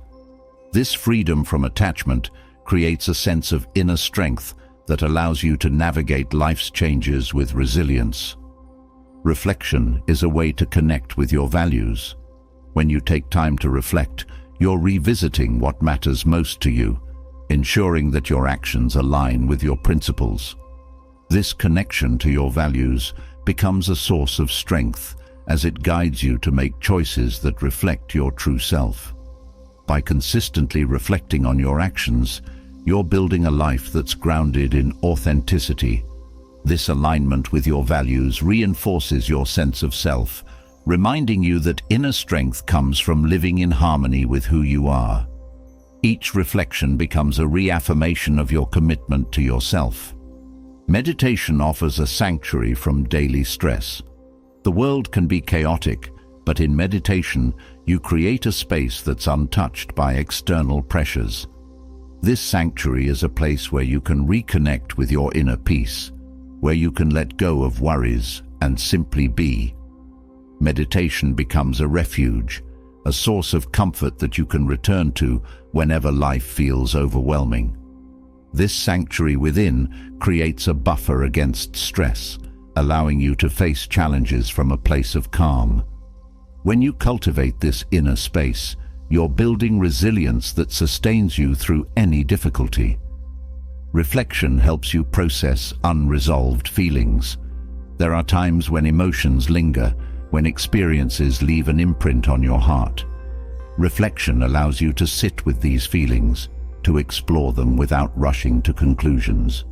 This freedom from attachment creates a sense of inner strength that allows you to navigate life's changes with resilience. Reflection is a way to connect with your values. When you take time to reflect, you're revisiting what matters most to you, ensuring that your actions align with your principles. This connection to your values becomes a source of strength as it guides you to make choices that reflect your true self. By consistently reflecting on your actions, you're building a life that's grounded in authenticity. This alignment with your values reinforces your sense of self, reminding you that inner strength comes from living in harmony with who you are. Each reflection becomes a reaffirmation of your commitment to yourself. Meditation offers a sanctuary from daily stress. The world can be chaotic, but in meditation, you create a space that's untouched by external pressures. This sanctuary is a place where you can reconnect with your inner peace, where you can let go of worries and simply be. Meditation becomes a refuge, a source of comfort that you can return to whenever life feels overwhelming. This sanctuary within creates a buffer against stress, allowing you to face challenges from a place of calm. When you cultivate this inner space, you're building resilience that sustains you through any difficulty. Reflection helps you process unresolved feelings. There are times when emotions linger, when experiences leave an imprint on your heart. Reflection allows you to sit with these feelings, to explore them without rushing to conclusions.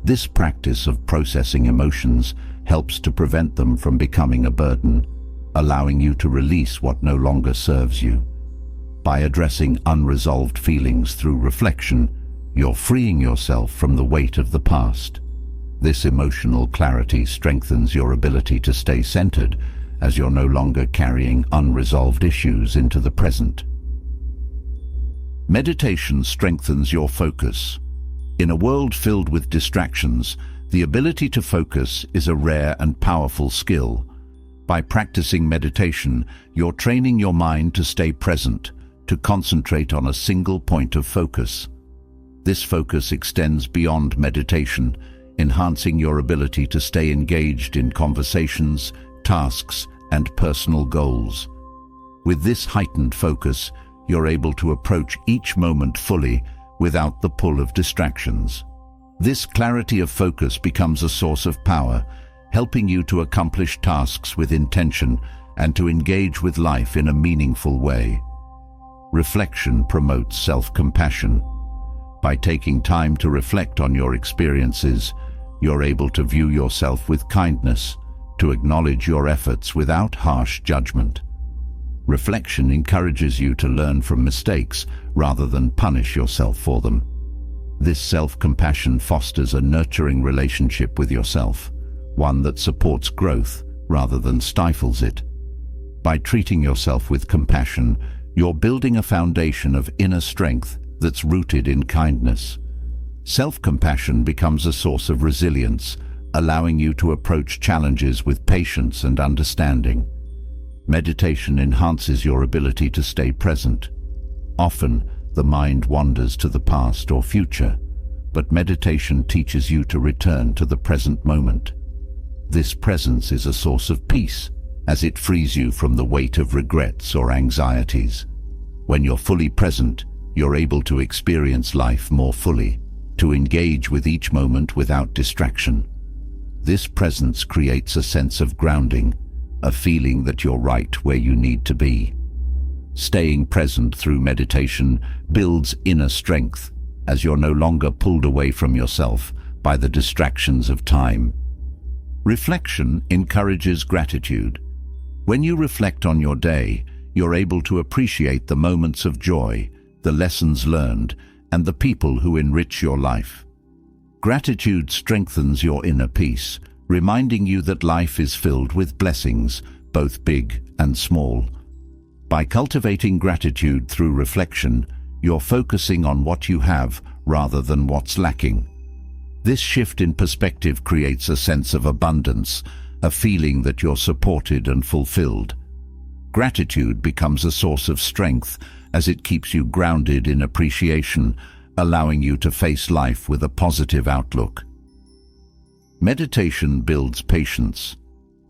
This practice of processing emotions helps to prevent them from becoming a burden, allowing you to release what no longer serves you. By addressing unresolved feelings through reflection, you're freeing yourself from the weight of the past. This emotional clarity strengthens your ability to stay centered, as you're no longer carrying unresolved issues into the present. Meditation strengthens your focus. In a world filled with distractions, the ability to focus is a rare and powerful skill. By practicing meditation, you're training your mind to stay present, to concentrate on a single point of focus. This focus extends beyond meditation, enhancing your ability to stay engaged in conversations, tasks, and personal goals. With this heightened focus, you're able to approach each moment fully without the pull of distractions. This clarity of focus becomes a source of power, helping you to accomplish tasks with intention and to engage with life in a meaningful way. Reflection promotes self-compassion. By taking time to reflect on your experiences, you're able to view yourself with kindness, to acknowledge your efforts without harsh judgment. Reflection encourages you to learn from mistakes rather than punish yourself for them. This self-compassion fosters a nurturing relationship with yourself, one that supports growth rather than stifles it. By treating yourself with compassion, you're building a foundation of inner strength that's rooted in kindness. Self-compassion becomes a source of resilience, allowing you to approach challenges with patience and understanding. Meditation enhances your ability to stay present. Often, the mind wanders to the past or future, but meditation teaches you to return to the present moment. This presence is a source of peace, as it frees you from the weight of regrets or anxieties. When you're fully present, you're able to experience life more fully, to engage with each moment without distraction. This presence creates a sense of grounding, a feeling that you're right where you need to be. Staying present through meditation builds inner strength, as you're no longer pulled away from yourself by the distractions of time. Reflection encourages gratitude. When you reflect on your day, you're able to appreciate the moments of joy, the lessons learned, and the people who enrich your life. Gratitude strengthens your inner peace, reminding you that life is filled with blessings, both big and small. By cultivating gratitude through reflection, you're focusing on what you have rather than what's lacking. This shift in perspective creates a sense of abundance, a feeling that you're supported and fulfilled. Gratitude becomes a source of strength as it keeps you grounded in appreciation, allowing you to face life with a positive outlook. Meditation builds patience.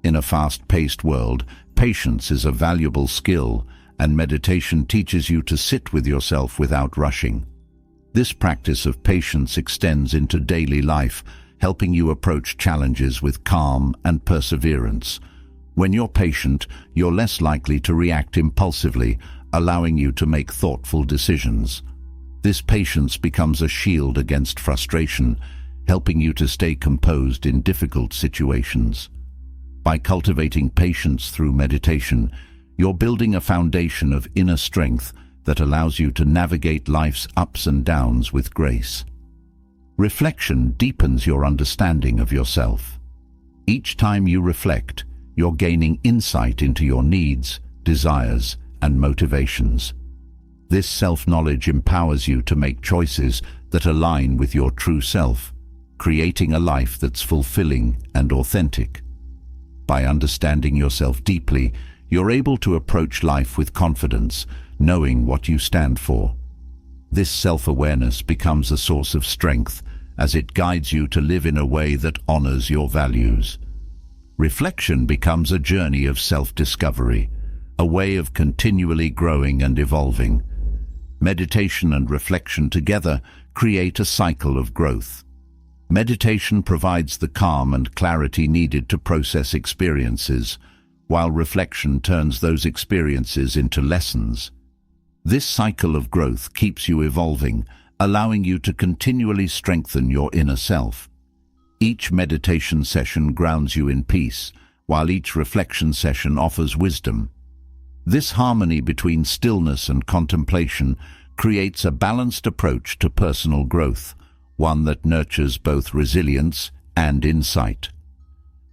In a fast-paced world, patience is a valuable skill, and meditation teaches you to sit with yourself without rushing. This practice of patience extends into daily life, helping you approach challenges with calm and perseverance. When you're patient, you're less likely to react impulsively, allowing you to make thoughtful decisions. This patience becomes a shield against frustration, helping you to stay composed in difficult situations. By cultivating patience through meditation, you're building a foundation of inner strength that allows you to navigate life's ups and downs with grace. Reflection deepens your understanding of yourself. Each time you reflect, you're gaining insight into your needs, desires, and motivations. This self-knowledge empowers you to make choices that align with your true self, creating a life that's fulfilling and authentic. By understanding yourself deeply, you're able to approach life with confidence, knowing what you stand for. This self-awareness becomes a source of strength as it guides you to live in a way that honors your values. Reflection becomes a journey of self-discovery, a way of continually growing and evolving. Meditation and reflection together create a cycle of growth. Meditation provides the calm and clarity needed to process experiences, while reflection turns those experiences into lessons. This cycle of growth keeps you evolving, allowing you to continually strengthen your inner self. Each meditation session grounds you in peace, while each reflection session offers wisdom. This harmony between stillness and contemplation creates a balanced approach to personal growth, one that nurtures both resilience and insight.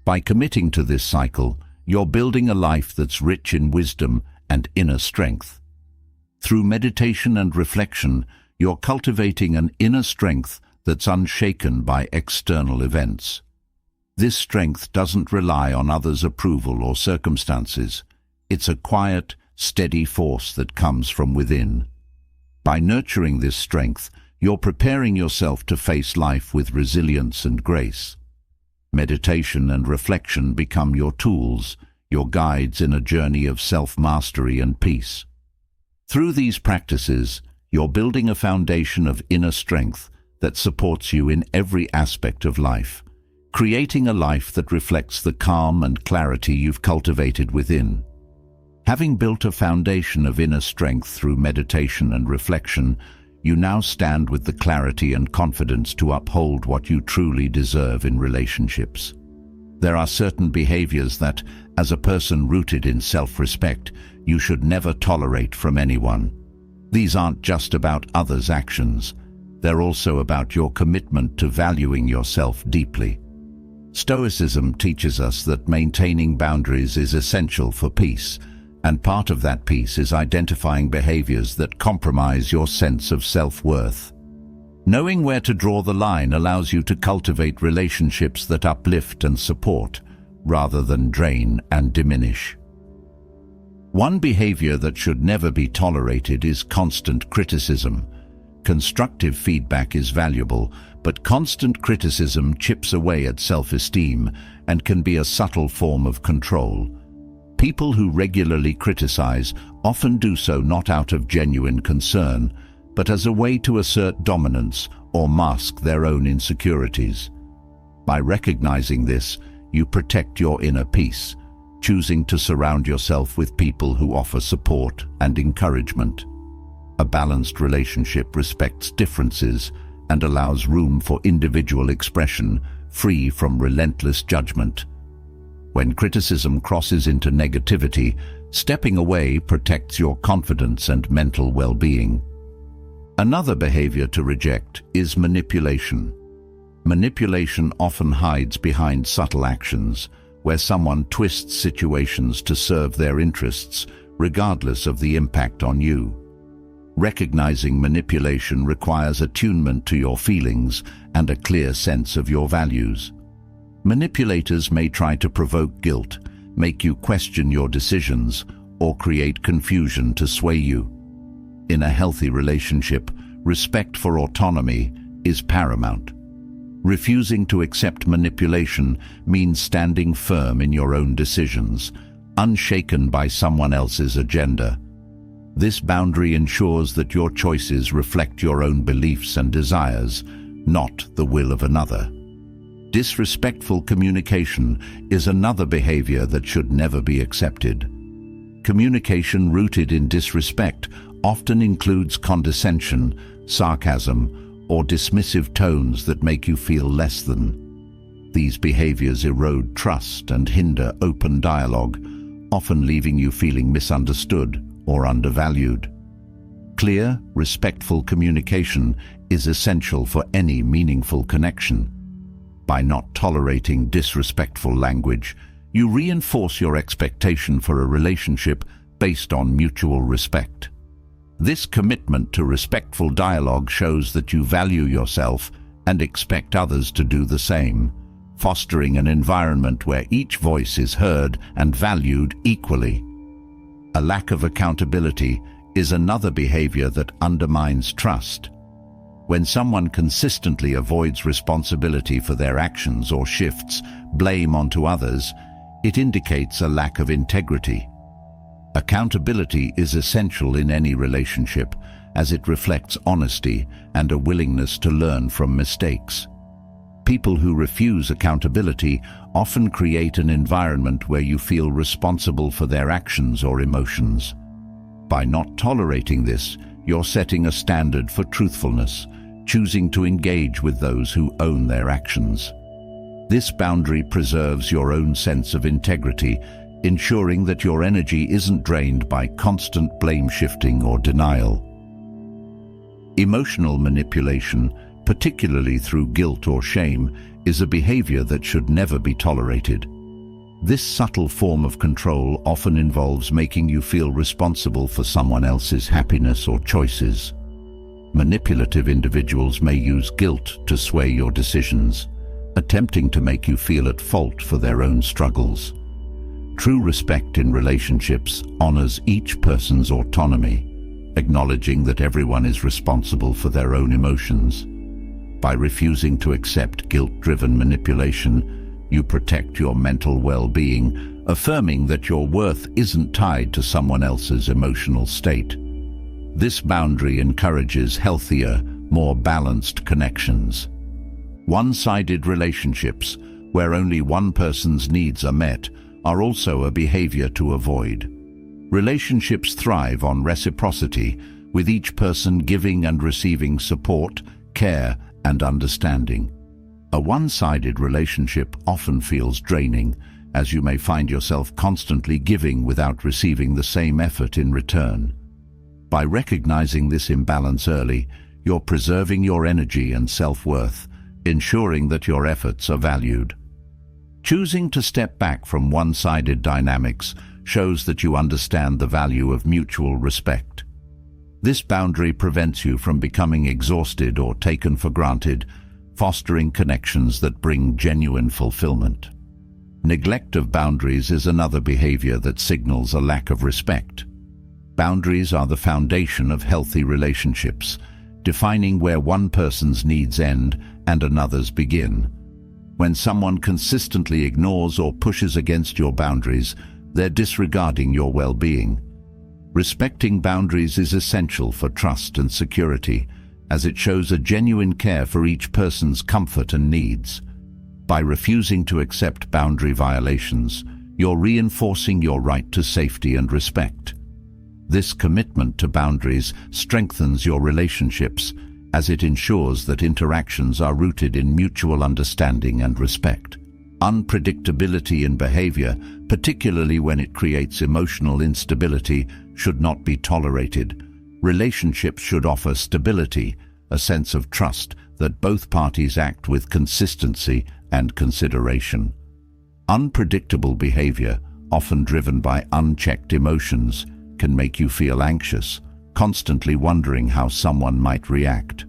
By committing to this cycle, you're building a life that's rich in wisdom and inner strength. Through meditation and reflection, you're cultivating an inner strength that's unshaken by external events. This strength doesn't rely on others' approval or circumstances. It's a quiet, steady force that comes from within. By nurturing this strength, you're preparing yourself to face life with resilience and grace. Meditation and reflection become your tools, your guides in a journey of self-mastery and peace. Through these practices, you're building a foundation of inner strength that supports you in every aspect of life, creating a life that reflects the calm and clarity you've cultivated within. Having built a foundation of inner strength through meditation and reflection, you now stand with the clarity and confidence to uphold what you truly deserve in relationships. There are certain behaviors that, as a person rooted in self-respect, you should never tolerate from anyone. These aren't just about others' actions. They're also about your commitment to valuing yourself deeply. Stoicism teaches us that maintaining boundaries is essential for peace, and part of that peace is identifying behaviors that compromise your sense of self-worth. Knowing where to draw the line allows you to cultivate relationships that uplift and support, rather than drain and diminish. One behavior that should never be tolerated is constant criticism. Constructive feedback is valuable, but constant criticism chips away at self-esteem and can be a subtle form of control. People who regularly criticize often do so not out of genuine concern, but as a way to assert dominance or mask their own insecurities. By recognizing this, you protect your inner peace, choosing to surround yourself with people who offer support and encouragement. A balanced relationship respects differences and allows room for individual expression, free from relentless judgment. When criticism crosses into negativity, stepping away protects your confidence and mental well-being. Another behavior to reject is manipulation. Manipulation often hides behind subtle actions, where someone twists situations to serve their interests, regardless of the impact on you. Recognizing manipulation requires attunement to your feelings and a clear sense of your values. Manipulators may try to provoke guilt, make you question your decisions, or create confusion to sway you. In a healthy relationship, respect for autonomy is paramount. Refusing to accept manipulation means standing firm in your own decisions, unshaken by someone else's agenda. This boundary ensures that your choices reflect your own beliefs and desires, not the will of another. Disrespectful communication is another behavior that should never be accepted. Communication rooted in disrespect often includes condescension, sarcasm, or dismissive tones that make you feel less than. These behaviors erode trust and hinder open dialogue, often leaving you feeling misunderstood or undervalued. Clear, respectful communication is essential for any meaningful connection. By not tolerating disrespectful language, you reinforce your expectation for a relationship based on mutual respect. This commitment to respectful dialogue shows that you value yourself and expect others to do the same, fostering an environment where each voice is heard and valued equally. A lack of accountability is another behavior that undermines trust. When someone consistently avoids responsibility for their actions or shifts blame onto others, it indicates a lack of integrity. Accountability is essential in any relationship, as it reflects honesty and a willingness to learn from mistakes. People who refuse accountability often create an environment where you feel responsible for their actions or emotions. By not tolerating this, you're setting a standard for truthfulness, choosing to engage with those who own their actions. This boundary preserves your own sense of integrity, ensuring that your energy isn't drained by constant blame-shifting or denial. Emotional manipulation, particularly through guilt or shame, is a behavior that should never be tolerated. This subtle form of control often involves making you feel responsible for someone else's happiness or choices. Manipulative individuals may use guilt to sway your decisions, attempting to make you feel at fault for their own struggles. True respect in relationships honors each person's autonomy, acknowledging that everyone is responsible for their own emotions. By refusing to accept guilt-driven manipulation, you protect your mental well-being, affirming that your worth isn't tied to someone else's emotional state. This boundary encourages healthier, more balanced connections. One-sided relationships, where only one person's needs are met, are also a behavior to avoid. Relationships thrive on reciprocity, with each person giving and receiving support, care, and understanding. A one-sided relationship often feels draining, as you may find yourself constantly giving without receiving the same effort in return. By recognizing this imbalance early, you're preserving your energy and self-worth, ensuring that your efforts are valued. Choosing to step back from one-sided dynamics shows that you understand the value of mutual respect. This boundary prevents you from becoming exhausted or taken for granted, fostering connections that bring genuine fulfillment. Neglect of boundaries is another behavior that signals a lack of respect. Boundaries are the foundation of healthy relationships, defining where one person's needs end and another's begin. When someone consistently ignores or pushes against your boundaries, they're disregarding your well-being. Respecting boundaries is essential for trust and security, as it shows a genuine care for each person's comfort and needs. By refusing to accept boundary violations, you're reinforcing your right to safety and respect. This commitment to boundaries strengthens your relationships, as it ensures that interactions are rooted in mutual understanding and respect. Unpredictability in behavior, particularly when it creates emotional instability, should not be tolerated. Relationships should offer stability, a sense of trust that both parties act with consistency and consideration. Unpredictable behavior, often driven by unchecked emotions, can make you feel anxious, constantly wondering how someone might react.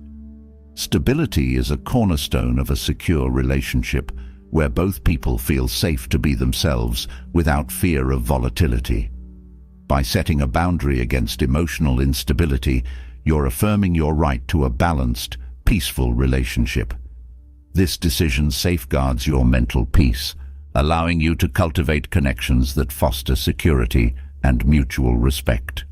Stability is a cornerstone of a secure relationship, where both people feel safe to be themselves without fear of volatility. By setting a boundary against emotional instability, you're affirming your right to a balanced, peaceful relationship. This decision safeguards your mental peace, allowing you to cultivate connections that foster security and mutual respect.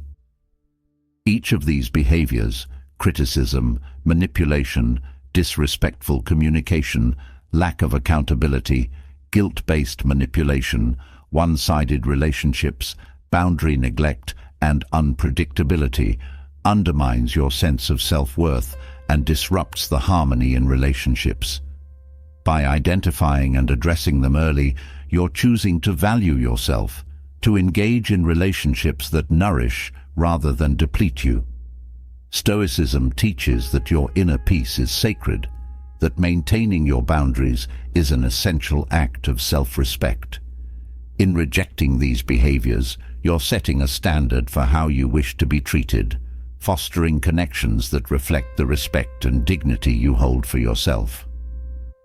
Each of these behaviors, criticism, manipulation, disrespectful communication, lack of accountability, guilt-based manipulation, one-sided relationships, boundary neglect, and unpredictability, undermines your sense of self-worth and disrupts the harmony in relationships. By identifying and addressing them early, you're choosing to value yourself, to engage in relationships that nourish rather than deplete you. Stoicism teaches that your inner peace is sacred, that maintaining your boundaries is an essential act of self-respect. In rejecting these behaviors, you're setting a standard for how you wish to be treated, fostering connections that reflect the respect and dignity you hold for yourself.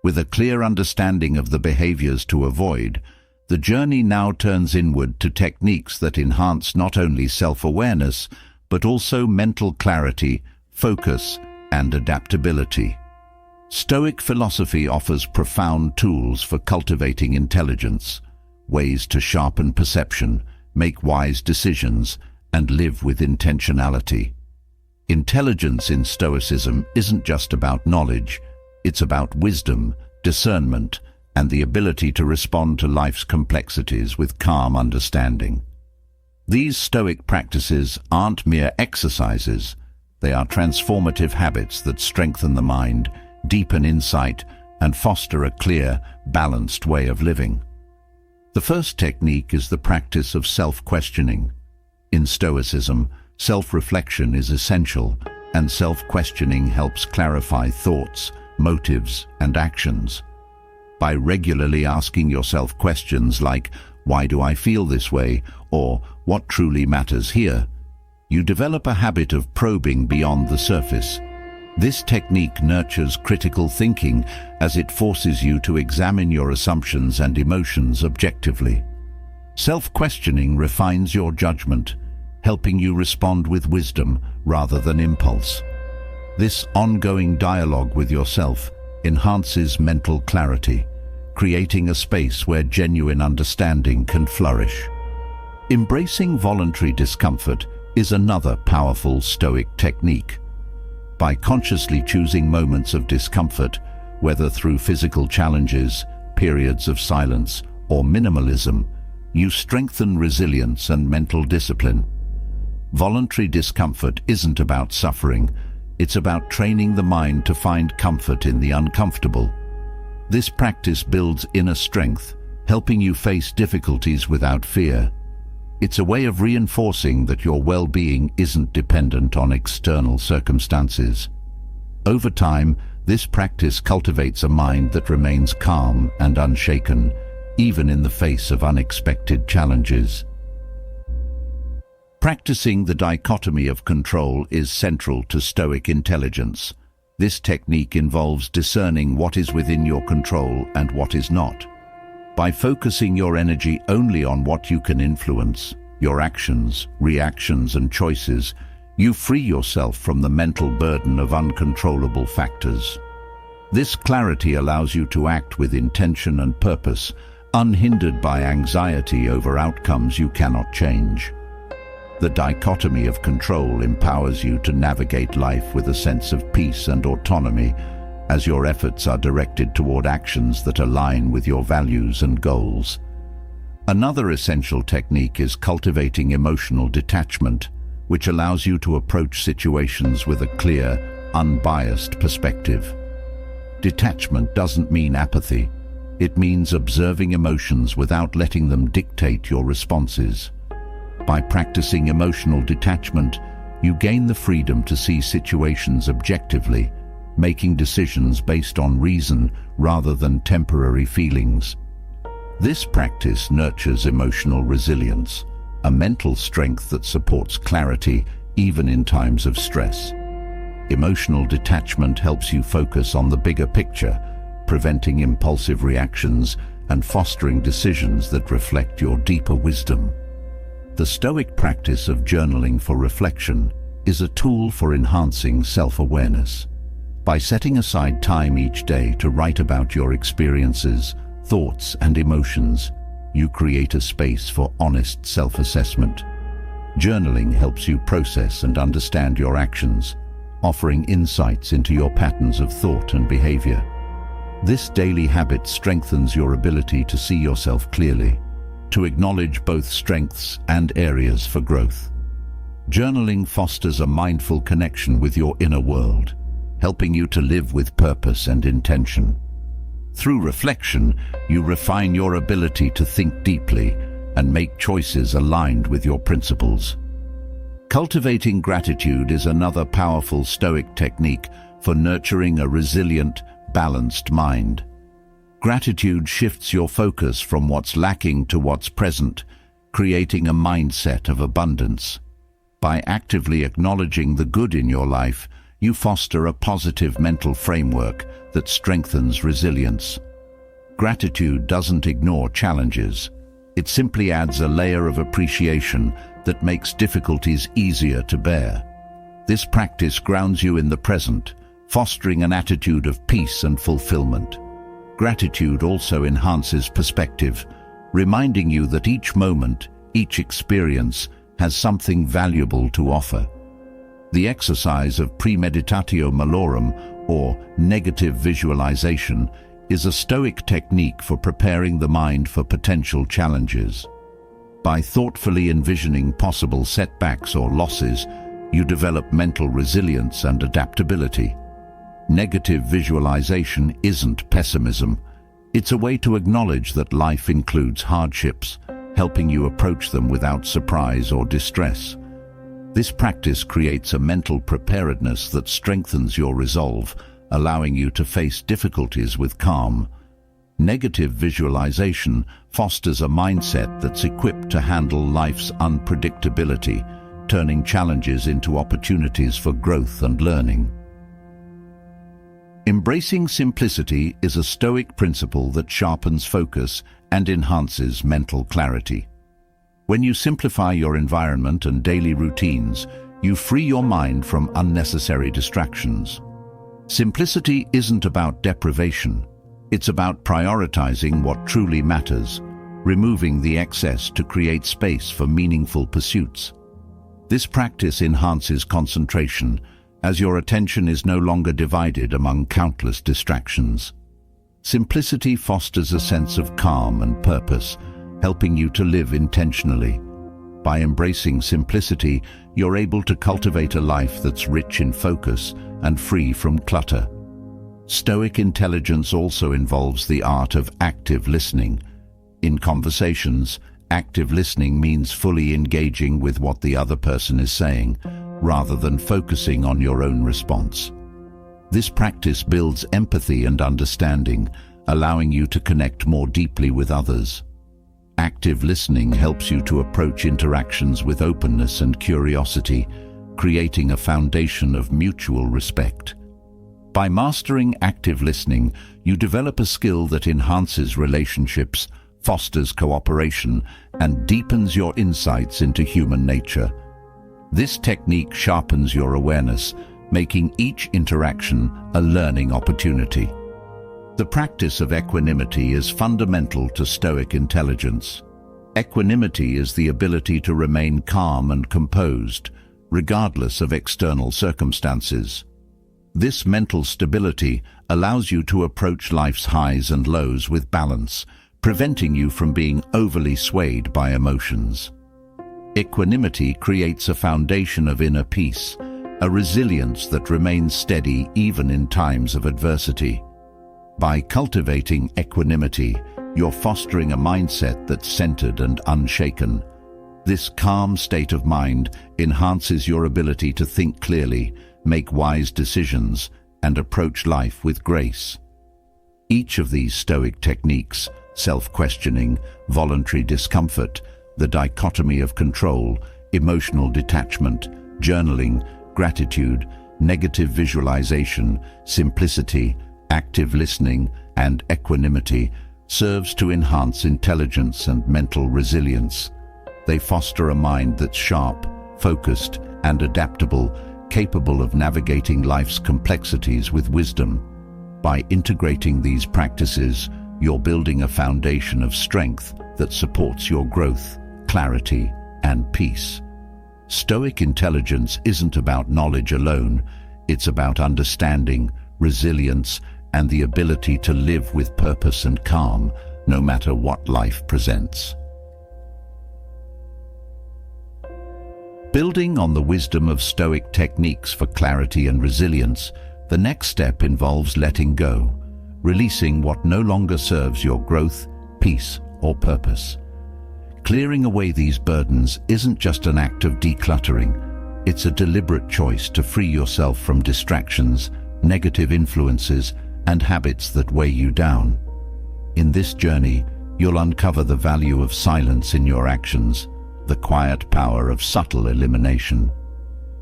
With a clear understanding of the behaviors to avoid, the journey now turns inward to techniques that enhance not only self-awareness, but also mental clarity, focus, and adaptability. Stoic philosophy offers profound tools for cultivating intelligence, ways to sharpen perception, make wise decisions, and live with intentionality. Intelligence in Stoicism isn't just about knowledge, it's about wisdom, discernment, and the ability to respond to life's complexities with calm understanding. These Stoic practices aren't mere exercises, they are transformative habits that strengthen the mind, deepen insight, and foster a clear, balanced way of living. The first technique is the practice of self-questioning. In Stoicism, self-reflection is essential, and self-questioning helps clarify thoughts, motives, and actions. By regularly asking yourself questions like, "Why do I feel this way?" or "What truly matters here?" you develop a habit of probing beyond the surface. This technique nurtures critical thinking as it forces you to examine your assumptions and emotions objectively. Self-questioning refines your judgment, helping you respond with wisdom rather than impulse. This ongoing dialogue with yourself enhances mental clarity, creating a space where genuine understanding can flourish. Embracing voluntary discomfort is another powerful Stoic technique. By consciously choosing moments of discomfort, whether through physical challenges, periods of silence, or minimalism, you strengthen resilience and mental discipline. Voluntary discomfort isn't about suffering, it's about training the mind to find comfort in the uncomfortable. This practice builds inner strength, helping you face difficulties without fear. It's a way of reinforcing that your well-being isn't dependent on external circumstances. Over time, this practice cultivates a mind that remains calm and unshaken, even in the face of unexpected challenges. Practicing the dichotomy of control is central to Stoic intelligence. This technique involves discerning what is within your control and what is not. By focusing your energy only on what you can influence, your actions, reactions, and choices, you free yourself from the mental burden of uncontrollable factors. This clarity allows you to act with intention and purpose, unhindered by anxiety over outcomes you cannot change. The dichotomy of control empowers you to navigate life with a sense of peace and autonomy, as your efforts are directed toward actions that align with your values and goals. Another essential technique is cultivating emotional detachment, which allows you to approach situations with a clear, unbiased perspective. Detachment doesn't mean apathy. It means observing emotions without letting them dictate your responses. By practicing emotional detachment, you gain the freedom to see situations objectively, making decisions based on reason rather than temporary feelings. This practice nurtures emotional resilience, a mental strength that supports clarity even in times of stress. Emotional detachment helps you focus on the bigger picture, preventing impulsive reactions and fostering decisions that reflect your deeper wisdom. The Stoic practice of journaling for reflection is a tool for enhancing self-awareness. By setting aside time each day to write about your experiences, thoughts, and emotions, you create a space for honest self-assessment. Journaling helps you process and understand your actions, offering insights into your patterns of thought and behavior. This daily habit strengthens your ability to see yourself clearly, to acknowledge both strengths and areas for growth. Journaling fosters a mindful connection with your inner world, helping you to live with purpose and intention. Through reflection, you refine your ability to think deeply and make choices aligned with your principles. Cultivating gratitude is another powerful Stoic technique for nurturing a resilient, balanced mind. Gratitude shifts your focus from what's lacking to what's present, creating a mindset of abundance. By actively acknowledging the good in your life, you foster a positive mental framework that strengthens resilience. Gratitude doesn't ignore challenges. It simply adds a layer of appreciation that makes difficulties easier to bear. This practice grounds you in the present, fostering an attitude of peace and fulfillment. Gratitude also enhances perspective, reminding you that each moment, each experience, has something valuable to offer. The exercise of premeditatio malorum, or negative visualization, is a Stoic technique for preparing the mind for potential challenges. By thoughtfully envisioning possible setbacks or losses, you develop mental resilience and adaptability. Negative visualization isn't pessimism. It's a way to acknowledge that life includes hardships, helping you approach them without surprise or distress. This practice creates a mental preparedness that strengthens your resolve, allowing you to face difficulties with calm. Negative visualization fosters a mindset that's equipped to handle life's unpredictability, turning challenges into opportunities for growth and learning. Embracing simplicity is a Stoic principle that sharpens focus and enhances mental clarity. When you simplify your environment and daily routines, you free your mind from unnecessary distractions. Simplicity isn't about deprivation. It's about prioritizing what truly matters, removing the excess to create space for meaningful pursuits. This practice enhances concentration, as your attention is no longer divided among countless distractions. Simplicity fosters a sense of calm and purpose, helping you to live intentionally. By embracing simplicity, you're able to cultivate a life that's rich in focus and free from clutter. Stoic intelligence also involves the art of active listening. In conversations, active listening means fully engaging with what the other person is saying, rather than focusing on your own response. This practice builds empathy and understanding, allowing you to connect more deeply with others. Active listening helps you to approach interactions with openness and curiosity, creating a foundation of mutual respect. By mastering active listening, you develop a skill that enhances relationships, fosters cooperation, and deepens your insights into human nature. This technique sharpens your awareness, making each interaction a learning opportunity. The practice of equanimity is fundamental to Stoic intelligence. Equanimity is the ability to remain calm and composed, regardless of external circumstances. This mental stability allows you to approach life's highs and lows with balance, preventing you from being overly swayed by emotions. Equanimity creates a foundation of inner peace, a resilience that remains steady even in times of adversity. By cultivating equanimity, you're fostering a mindset that's centered and unshaken. This calm state of mind enhances your ability to think clearly, make wise decisions, and approach life with grace. Each of these Stoic techniques, self-questioning, voluntary discomfort, the dichotomy of control, emotional detachment, journaling, gratitude, negative visualization, simplicity, active listening, and equanimity, serves to enhance intelligence and mental resilience. They foster a mind that's sharp, focused, and adaptable, capable of navigating life's complexities with wisdom. By integrating these practices, you're building a foundation of strength that supports your growth, clarity, and peace. Stoic intelligence isn't about knowledge alone. It's about understanding, resilience, and the ability to live with purpose and calm, no matter what life presents. Building on the wisdom of Stoic techniques for clarity and resilience, the next step involves letting go, releasing what no longer serves your growth, peace, or purpose. Clearing away these burdens isn't just an act of decluttering. It's a deliberate choice to free yourself from distractions, negative influences, and habits that weigh you down. In this journey, you'll uncover the value of silence in your actions, the quiet power of subtle elimination.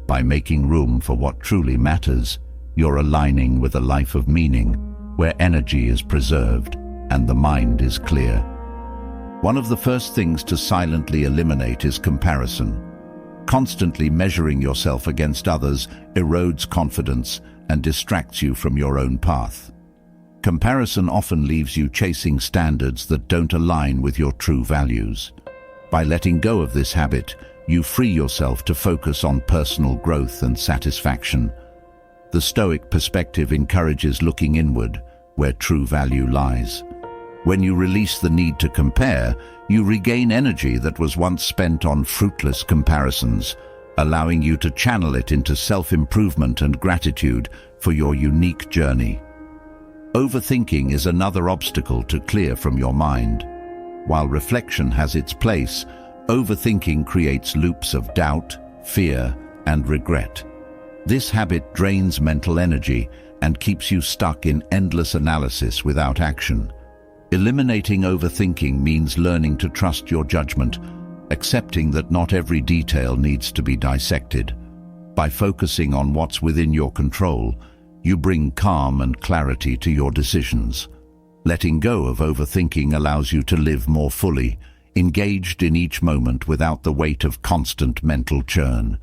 By making room for what truly matters, you're aligning with a life of meaning, where energy is preserved and the mind is clear. One of the first things to silently eliminate is comparison. Constantly measuring yourself against others erodes confidence and distracts you from your own path. Comparison often leaves you chasing standards that don't align with your true values. By letting go of this habit, you free yourself to focus on personal growth and satisfaction. The Stoic perspective encourages looking inward, where true value lies. When you release the need to compare, you regain energy that was once spent on fruitless comparisons, allowing you to channel it into self-improvement and gratitude for your unique journey. Overthinking is another obstacle to clear from your mind. While reflection has its place, overthinking creates loops of doubt, fear, and regret. This habit drains mental energy and keeps you stuck in endless analysis without action. Eliminating overthinking means learning to trust your judgment, accepting that not every detail needs to be dissected. By focusing on what's within your control, you bring calm and clarity to your decisions. Letting go of overthinking allows you to live more fully, engaged in each moment without the weight of constant mental churn.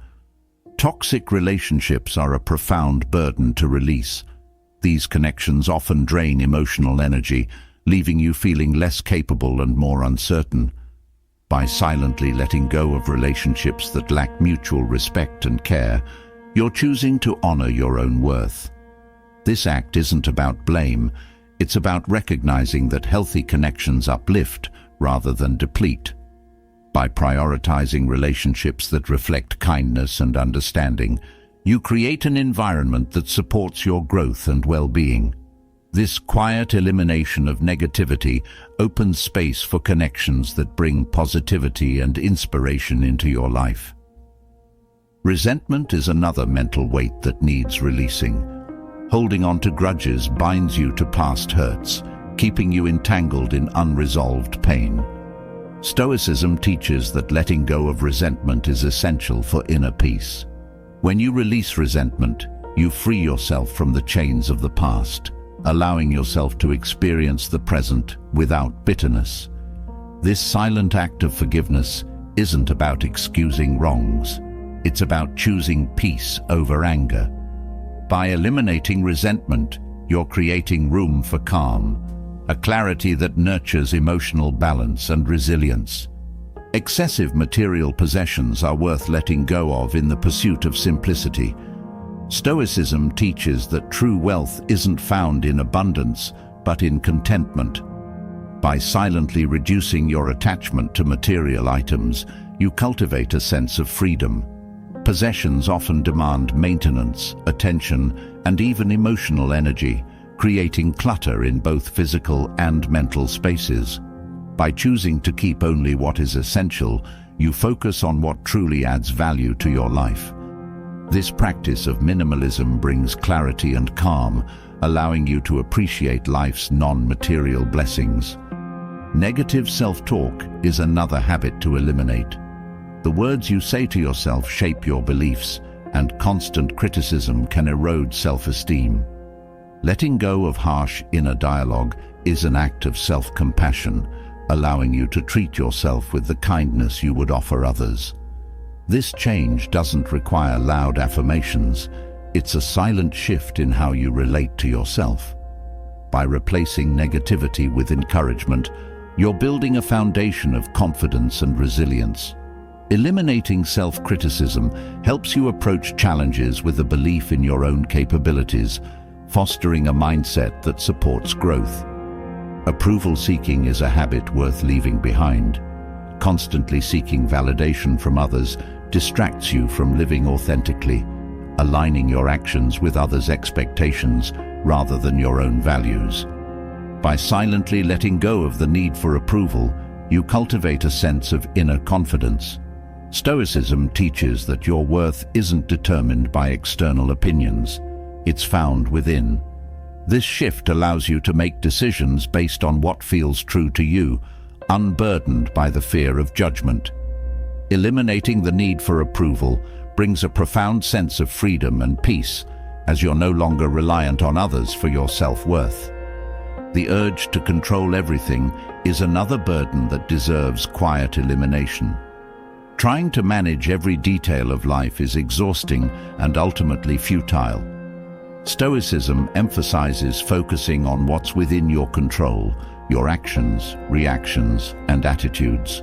Toxic relationships are a profound burden to release. These connections often drain emotional energy, leaving you feeling less capable and more uncertain. By silently letting go of relationships that lack mutual respect and care, you're choosing to honor your own worth. This act isn't about blame. It's about recognizing that healthy connections uplift rather than deplete. By prioritizing relationships that reflect kindness and understanding, you create an environment that supports your growth and well-being. This quiet elimination of negativity opens space for connections that bring positivity and inspiration into your life. Resentment is another mental weight that needs releasing. Holding on to grudges binds you to past hurts, keeping you entangled in unresolved pain. Stoicism teaches that letting go of resentment is essential for inner peace. When you release resentment, you free yourself from the chains of the past, allowing yourself to experience the present without bitterness. This silent act of forgiveness isn't about excusing wrongs. It's about choosing peace over anger. By eliminating resentment, you're creating room for calm, a clarity that nurtures emotional balance and resilience. Excessive material possessions are worth letting go of in the pursuit of simplicity. Stoicism teaches that true wealth isn't found in abundance, but in contentment. By silently reducing your attachment to material items, you cultivate a sense of freedom. Possessions often demand maintenance, attention, and even emotional energy, creating clutter in both physical and mental spaces. By choosing to keep only what is essential, you focus on what truly adds value to your life. This practice of minimalism brings clarity and calm, allowing you to appreciate life's non-material blessings. Negative self-talk is another habit to eliminate. The words you say to yourself shape your beliefs, and constant criticism can erode self-esteem. Letting go of harsh inner dialogue is an act of self-compassion, allowing you to treat yourself with the kindness you would offer others. This change doesn't require loud affirmations. It's a silent shift in how you relate to yourself. By replacing negativity with encouragement, you're building a foundation of confidence and resilience. Eliminating self-criticism helps you approach challenges with a belief in your own capabilities, fostering a mindset that supports growth. Approval seeking is a habit worth leaving behind. Constantly seeking validation from others distracts you from living authentically, aligning your actions with others' expectations rather than your own values. By silently letting go of the need for approval, you cultivate a sense of inner confidence. Stoicism teaches that your worth isn't determined by external opinions. It's found within. This shift allows you to make decisions based on what feels true to you, unburdened by the fear of judgment. Eliminating the need for approval brings a profound sense of freedom and peace, as you're no longer reliant on others for your self-worth. The urge to control everything is another burden that deserves quiet elimination. Trying to manage every detail of life is exhausting and ultimately futile. Stoicism emphasizes focusing on what's within your control, your actions, reactions, and attitudes.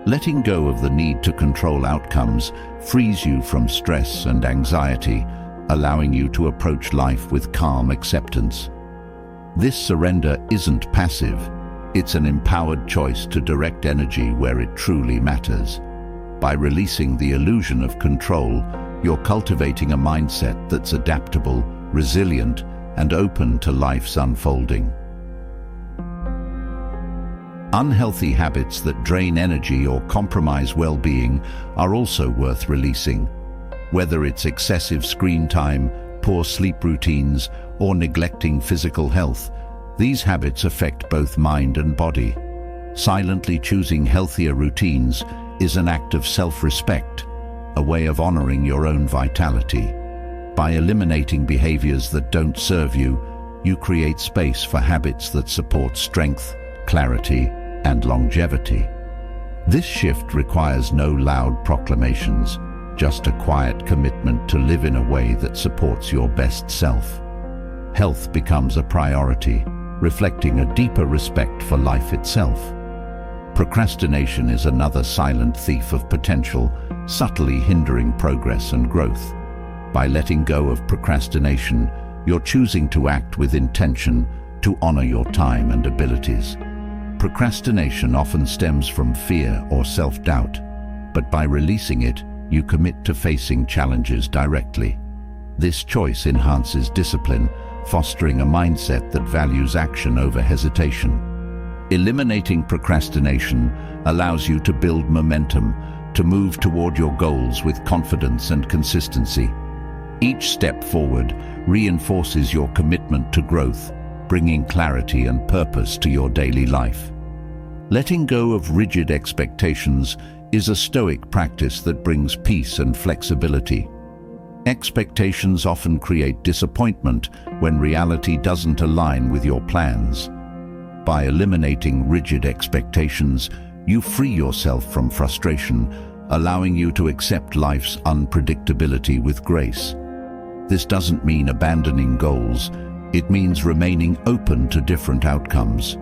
Letting go of the need to control outcomes frees you from stress and anxiety, allowing you to approach life with calm acceptance. This surrender isn't passive. It's an empowered choice to direct energy where it truly matters. By releasing the illusion of control, you're cultivating a mindset that's adaptable, resilient, and open to life's unfolding. Unhealthy habits that drain energy or compromise well-being are also worth releasing. Whether it's excessive screen time, poor sleep routines, or neglecting physical health, these habits affect both mind and body. Silently choosing healthier routines is an act of self-respect, a way of honoring your own vitality. By eliminating behaviors that don't serve you, you create space for habits that support strength, clarity, and longevity. This shift requires no loud proclamations, just a quiet commitment to live in a way that supports your best self. Health becomes a priority, reflecting a deeper respect for life itself. Procrastination is another silent thief of potential, subtly hindering progress and growth. By letting go of procrastination, you're choosing to act with intention to honor your time and abilities. Procrastination often stems from fear or self-doubt, but by releasing it, you commit to facing challenges directly. This choice enhances discipline, fostering a mindset that values action over hesitation. Eliminating procrastination allows you to build momentum, to move toward your goals with confidence and consistency. Each step forward reinforces your commitment to growth, bringing clarity and purpose to your daily life. Letting go of rigid expectations is a Stoic practice that brings peace and flexibility. Expectations often create disappointment when reality doesn't align with your plans. By eliminating rigid expectations, you free yourself from frustration, allowing you to accept life's unpredictability with grace. This doesn't mean abandoning goals. It means remaining open to different outcomes.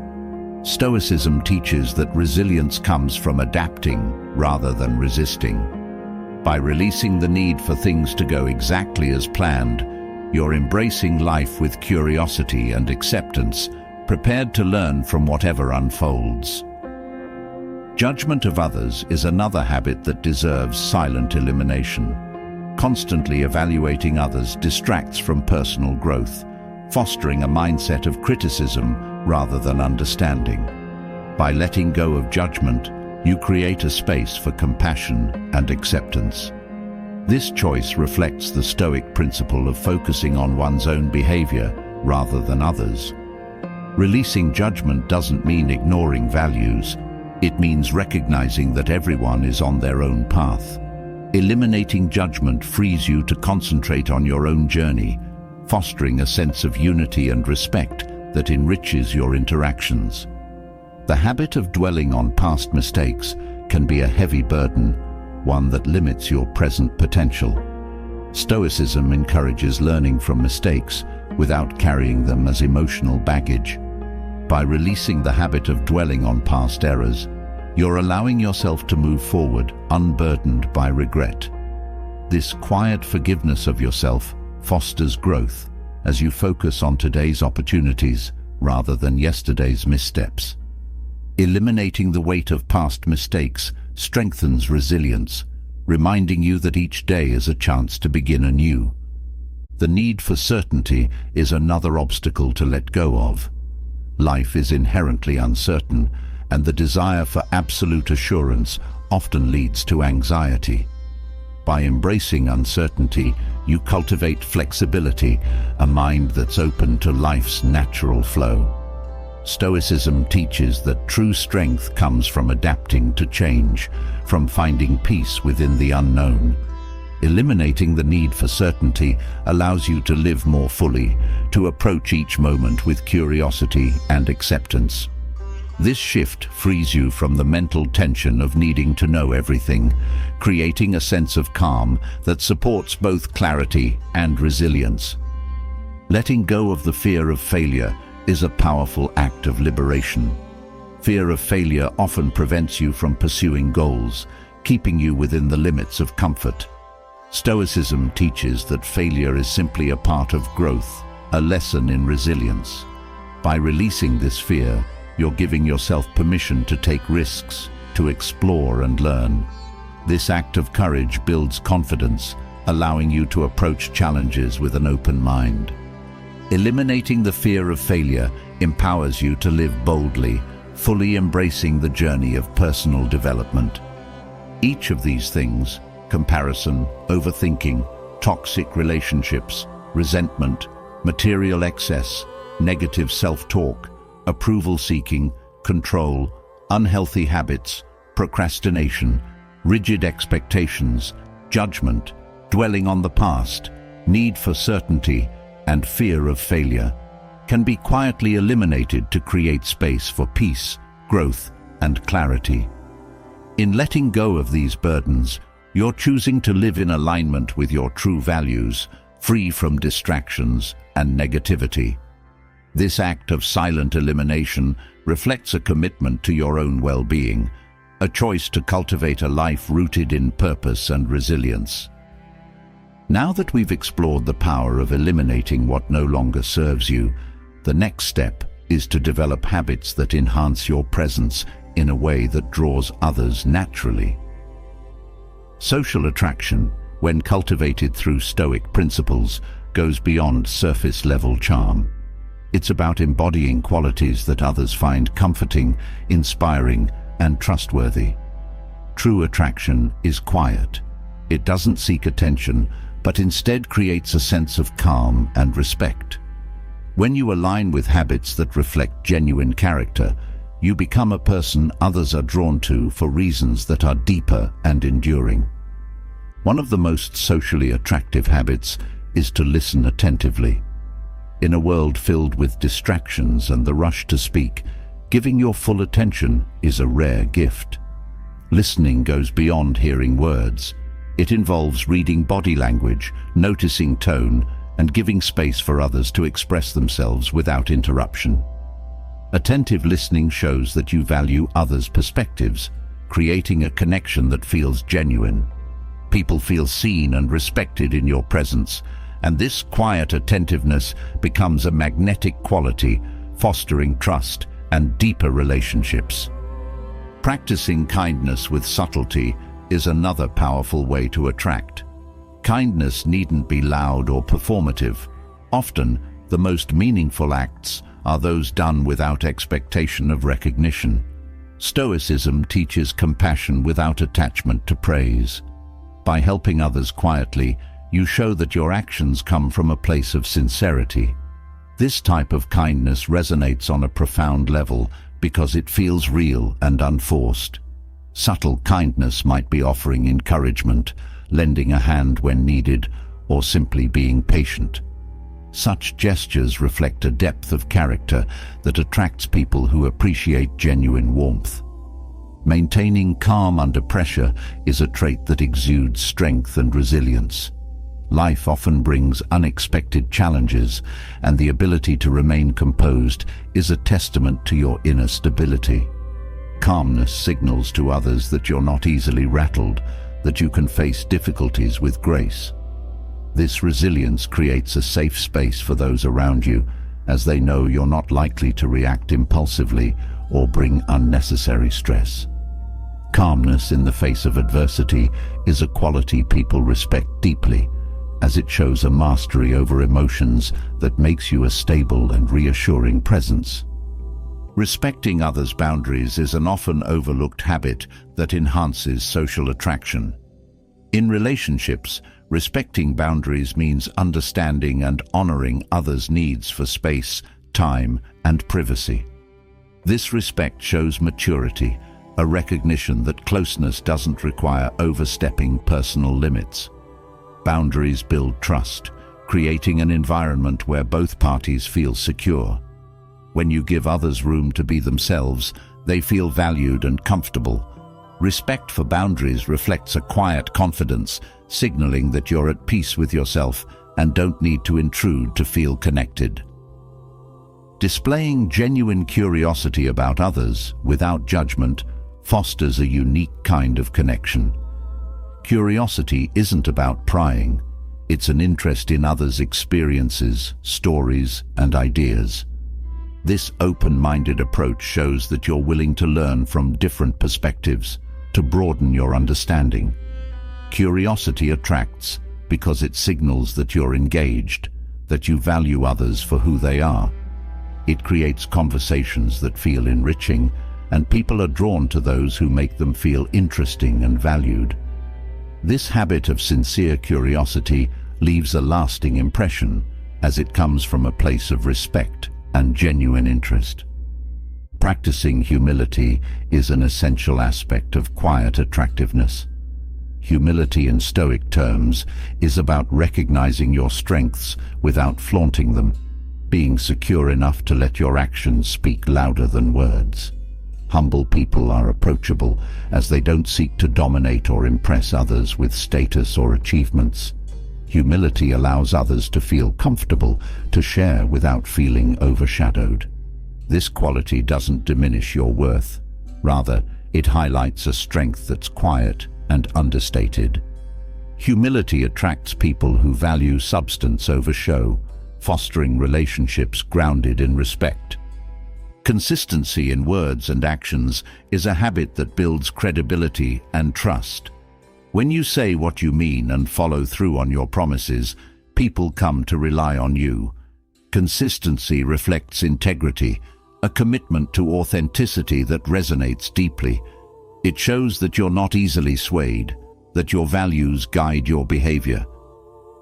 Stoicism teaches that resilience comes from adapting rather than resisting. By releasing the need for things to go exactly as planned, you're embracing life with curiosity and acceptance, prepared to learn from whatever unfolds. Judgment of others is another habit that deserves silent elimination. Constantly evaluating others distracts from personal growth, fostering a mindset of criticism rather than understanding. By letting go of judgment, you create a space for compassion and acceptance. This choice reflects the Stoic principle of focusing on one's own behavior rather than others. Releasing judgment doesn't mean ignoring values. It means recognizing that everyone is on their own path. Eliminating judgment frees you to concentrate on your own journey, fostering a sense of unity and respect that enriches your interactions. The habit of dwelling on past mistakes can be a heavy burden, one that limits your present potential. Stoicism encourages learning from mistakes without carrying them as emotional baggage. By releasing the habit of dwelling on past errors, you're allowing yourself to move forward unburdened by regret. This quiet forgiveness of yourself fosters growth as you focus on today's opportunities rather than yesterday's missteps. Eliminating the weight of past mistakes strengthens resilience, reminding you that each day is a chance to begin anew. The need for certainty is another obstacle to let go of. Life is inherently uncertain, and the desire for absolute assurance often leads to anxiety. By embracing uncertainty, you cultivate flexibility, a mind that's open to life's natural flow. Stoicism teaches that true strength comes from adapting to change, from finding peace within the unknown. Eliminating the need for certainty allows you to live more fully, to approach each moment with curiosity and acceptance. This shift frees you from the mental tension of needing to know everything, creating a sense of calm that supports both clarity and resilience. Letting go of the fear of failure is a powerful act of liberation. Fear of failure often prevents you from pursuing goals, keeping you within the limits of comfort. Stoicism teaches that failure is simply a part of growth, a lesson in resilience. By releasing this fear, you're giving yourself permission to take risks, to explore and learn. This act of courage builds confidence, allowing you to approach challenges with an open mind. Eliminating the fear of failure empowers you to live boldly, fully embracing the journey of personal development. Each of these things, comparison, overthinking, toxic relationships, resentment, material excess, negative self-talk, approval-seeking, control, unhealthy habits, procrastination, rigid expectations, judgment, dwelling on the past, need for certainty, and fear of failure, can be quietly eliminated to create space for peace, growth, and clarity. In letting go of these burdens, you're choosing to live in alignment with your true values, free from distractions and negativity. This act of silent elimination reflects a commitment to your own well-being, a choice to cultivate a life rooted in purpose and resilience. Now that we've explored the power of eliminating what no longer serves you, the next step is to develop habits that enhance your presence in a way that draws others naturally. Social attraction, when cultivated through Stoic principles, goes beyond surface-level charm. It's about embodying qualities that others find comforting, inspiring, and trustworthy. True attraction is quiet. It doesn't seek attention, but instead creates a sense of calm and respect. When you align with habits that reflect genuine character, you become a person others are drawn to for reasons that are deeper and enduring. One of the most socially attractive habits is to listen attentively. In a world filled with distractions and the rush to speak, giving your full attention is a rare gift. Listening goes beyond hearing words. It involves reading body language, noticing tone, and giving space for others to express themselves without interruption. Attentive listening shows that you value others' perspectives, creating a connection that feels genuine. People feel seen and respected in your presence, and this quiet attentiveness becomes a magnetic quality, fostering trust and deeper relationships. Practicing kindness with subtlety is another powerful way to attract. Kindness needn't be loud or performative. Often, the most meaningful acts are those done without expectation of recognition. Stoicism teaches compassion without attachment to praise. By helping others quietly, you show that your actions come from a place of sincerity. This type of kindness resonates on a profound level because it feels real and unforced. Subtle kindness might be offering encouragement, lending a hand when needed, or simply being patient. Such gestures reflect a depth of character that attracts people who appreciate genuine warmth. Maintaining calm under pressure is a trait that exudes strength and resilience. Life often brings unexpected challenges, and the ability to remain composed is a testament to your inner stability. Calmness signals to others that you're not easily rattled, that you can face difficulties with grace. This resilience creates a safe space for those around you, as they know you're not likely to react impulsively or bring unnecessary stress. Calmness in the face of adversity is a quality people respect deeply, as it shows a mastery over emotions that makes you a stable and reassuring presence. Respecting others' boundaries is an often overlooked habit that enhances social attraction. In relationships, respecting boundaries means understanding and honoring others' needs for space, time, and privacy. This respect shows maturity, a recognition that closeness doesn't require overstepping personal limits. Boundaries build trust, creating an environment where both parties feel secure. When you give others room to be themselves, they feel valued and comfortable. Respect for boundaries reflects a quiet confidence, signaling that you're at peace with yourself and don't need to intrude to feel connected. Displaying genuine curiosity about others, without judgment, fosters a unique kind of connection. Curiosity isn't about prying. It's an interest in others' experiences, stories, and ideas. This open-minded approach shows that you're willing to learn from different perspectives, to broaden your understanding. Curiosity attracts because it signals that you're engaged, that you value others for who they are. It creates conversations that feel enriching, and people are drawn to those who make them feel interesting and valued. This habit of sincere curiosity leaves a lasting impression, as it comes from a place of respect and genuine interest. Practicing humility is an essential aspect of quiet attractiveness. Humility in Stoic terms is about recognizing your strengths without flaunting them, being secure enough to let your actions speak louder than words. Humble people are approachable, as they don't seek to dominate or impress others with status or achievements. Humility allows others to feel comfortable to share without feeling overshadowed. This quality doesn't diminish your worth. Rather, it highlights a strength that's quiet and understated. Humility attracts people who value substance over show, fostering relationships grounded in respect. Consistency in words and actions is a habit that builds credibility and trust. When you say what you mean and follow through on your promises, people come to rely on you. Consistency reflects integrity, a commitment to authenticity that resonates deeply. It shows that you're not easily swayed, that your values guide your behavior.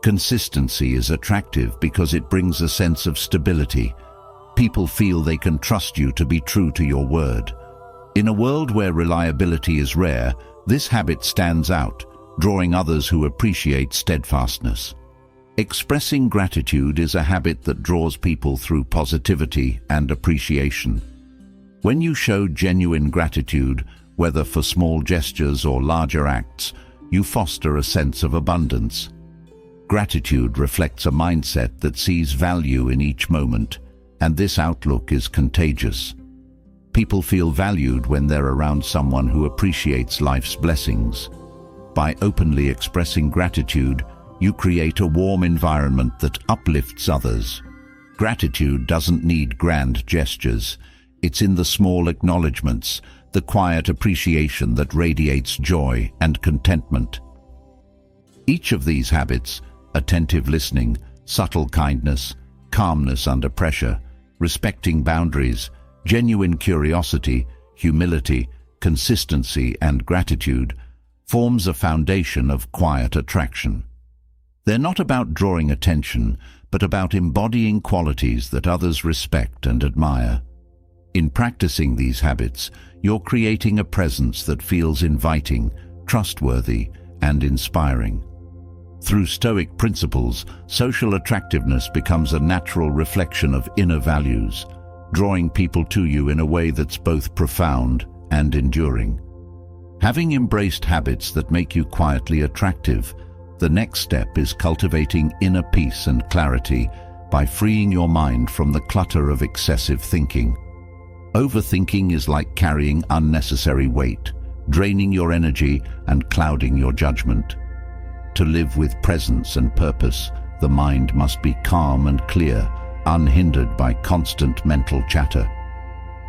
Consistency is attractive because it brings a sense of stability. People feel they can trust you to be true to your word. In a world where reliability is rare, this habit stands out, drawing others who appreciate steadfastness. Expressing gratitude is a habit that draws people through positivity and appreciation. When you show genuine gratitude, whether for small gestures or larger acts, you foster a sense of abundance. Gratitude reflects a mindset that sees value in each moment, and this outlook is contagious. People feel valued when they're around someone who appreciates life's blessings. By openly expressing gratitude, you create a warm environment that uplifts others. Gratitude doesn't need grand gestures. It's in the small acknowledgements, the quiet appreciation that radiates joy and contentment. Each of these habits, attentive listening, subtle kindness, calmness under pressure, respecting boundaries, genuine curiosity, humility, consistency, and gratitude, forms a foundation of quiet attraction. They're not about drawing attention, but about embodying qualities that others respect and admire. In practicing these habits, you're creating a presence that feels inviting, trustworthy, and inspiring. Through Stoic principles, social attractiveness becomes a natural reflection of inner values, drawing people to you in a way that's both profound and enduring. Having embraced habits that make you quietly attractive, the next step is cultivating inner peace and clarity by freeing your mind from the clutter of excessive thinking. Overthinking is like carrying unnecessary weight, draining your energy and clouding your judgment. To live with presence and purpose, the mind must be calm and clear, unhindered by constant mental chatter.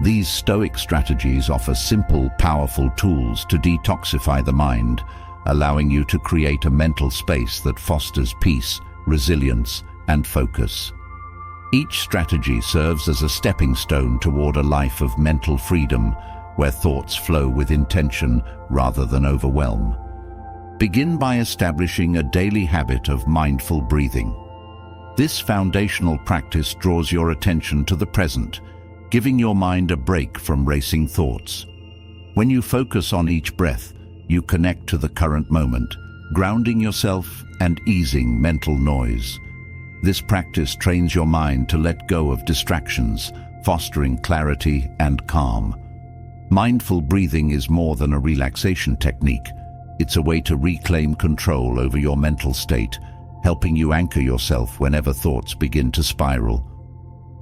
These Stoic strategies offer simple, powerful tools to detoxify the mind, allowing you to create a mental space that fosters peace, resilience, and focus. Each strategy serves as a stepping stone toward a life of mental freedom, where thoughts flow with intention rather than overwhelm. Begin by establishing a daily habit of mindful breathing. This foundational practice draws your attention to the present, giving your mind a break from racing thoughts. When you focus on each breath, you connect to the current moment, grounding yourself and easing mental noise. This practice trains your mind to let go of distractions, fostering clarity and calm. Mindful breathing is more than a relaxation technique. It's a way to reclaim control over your mental state, helping you anchor yourself whenever thoughts begin to spiral.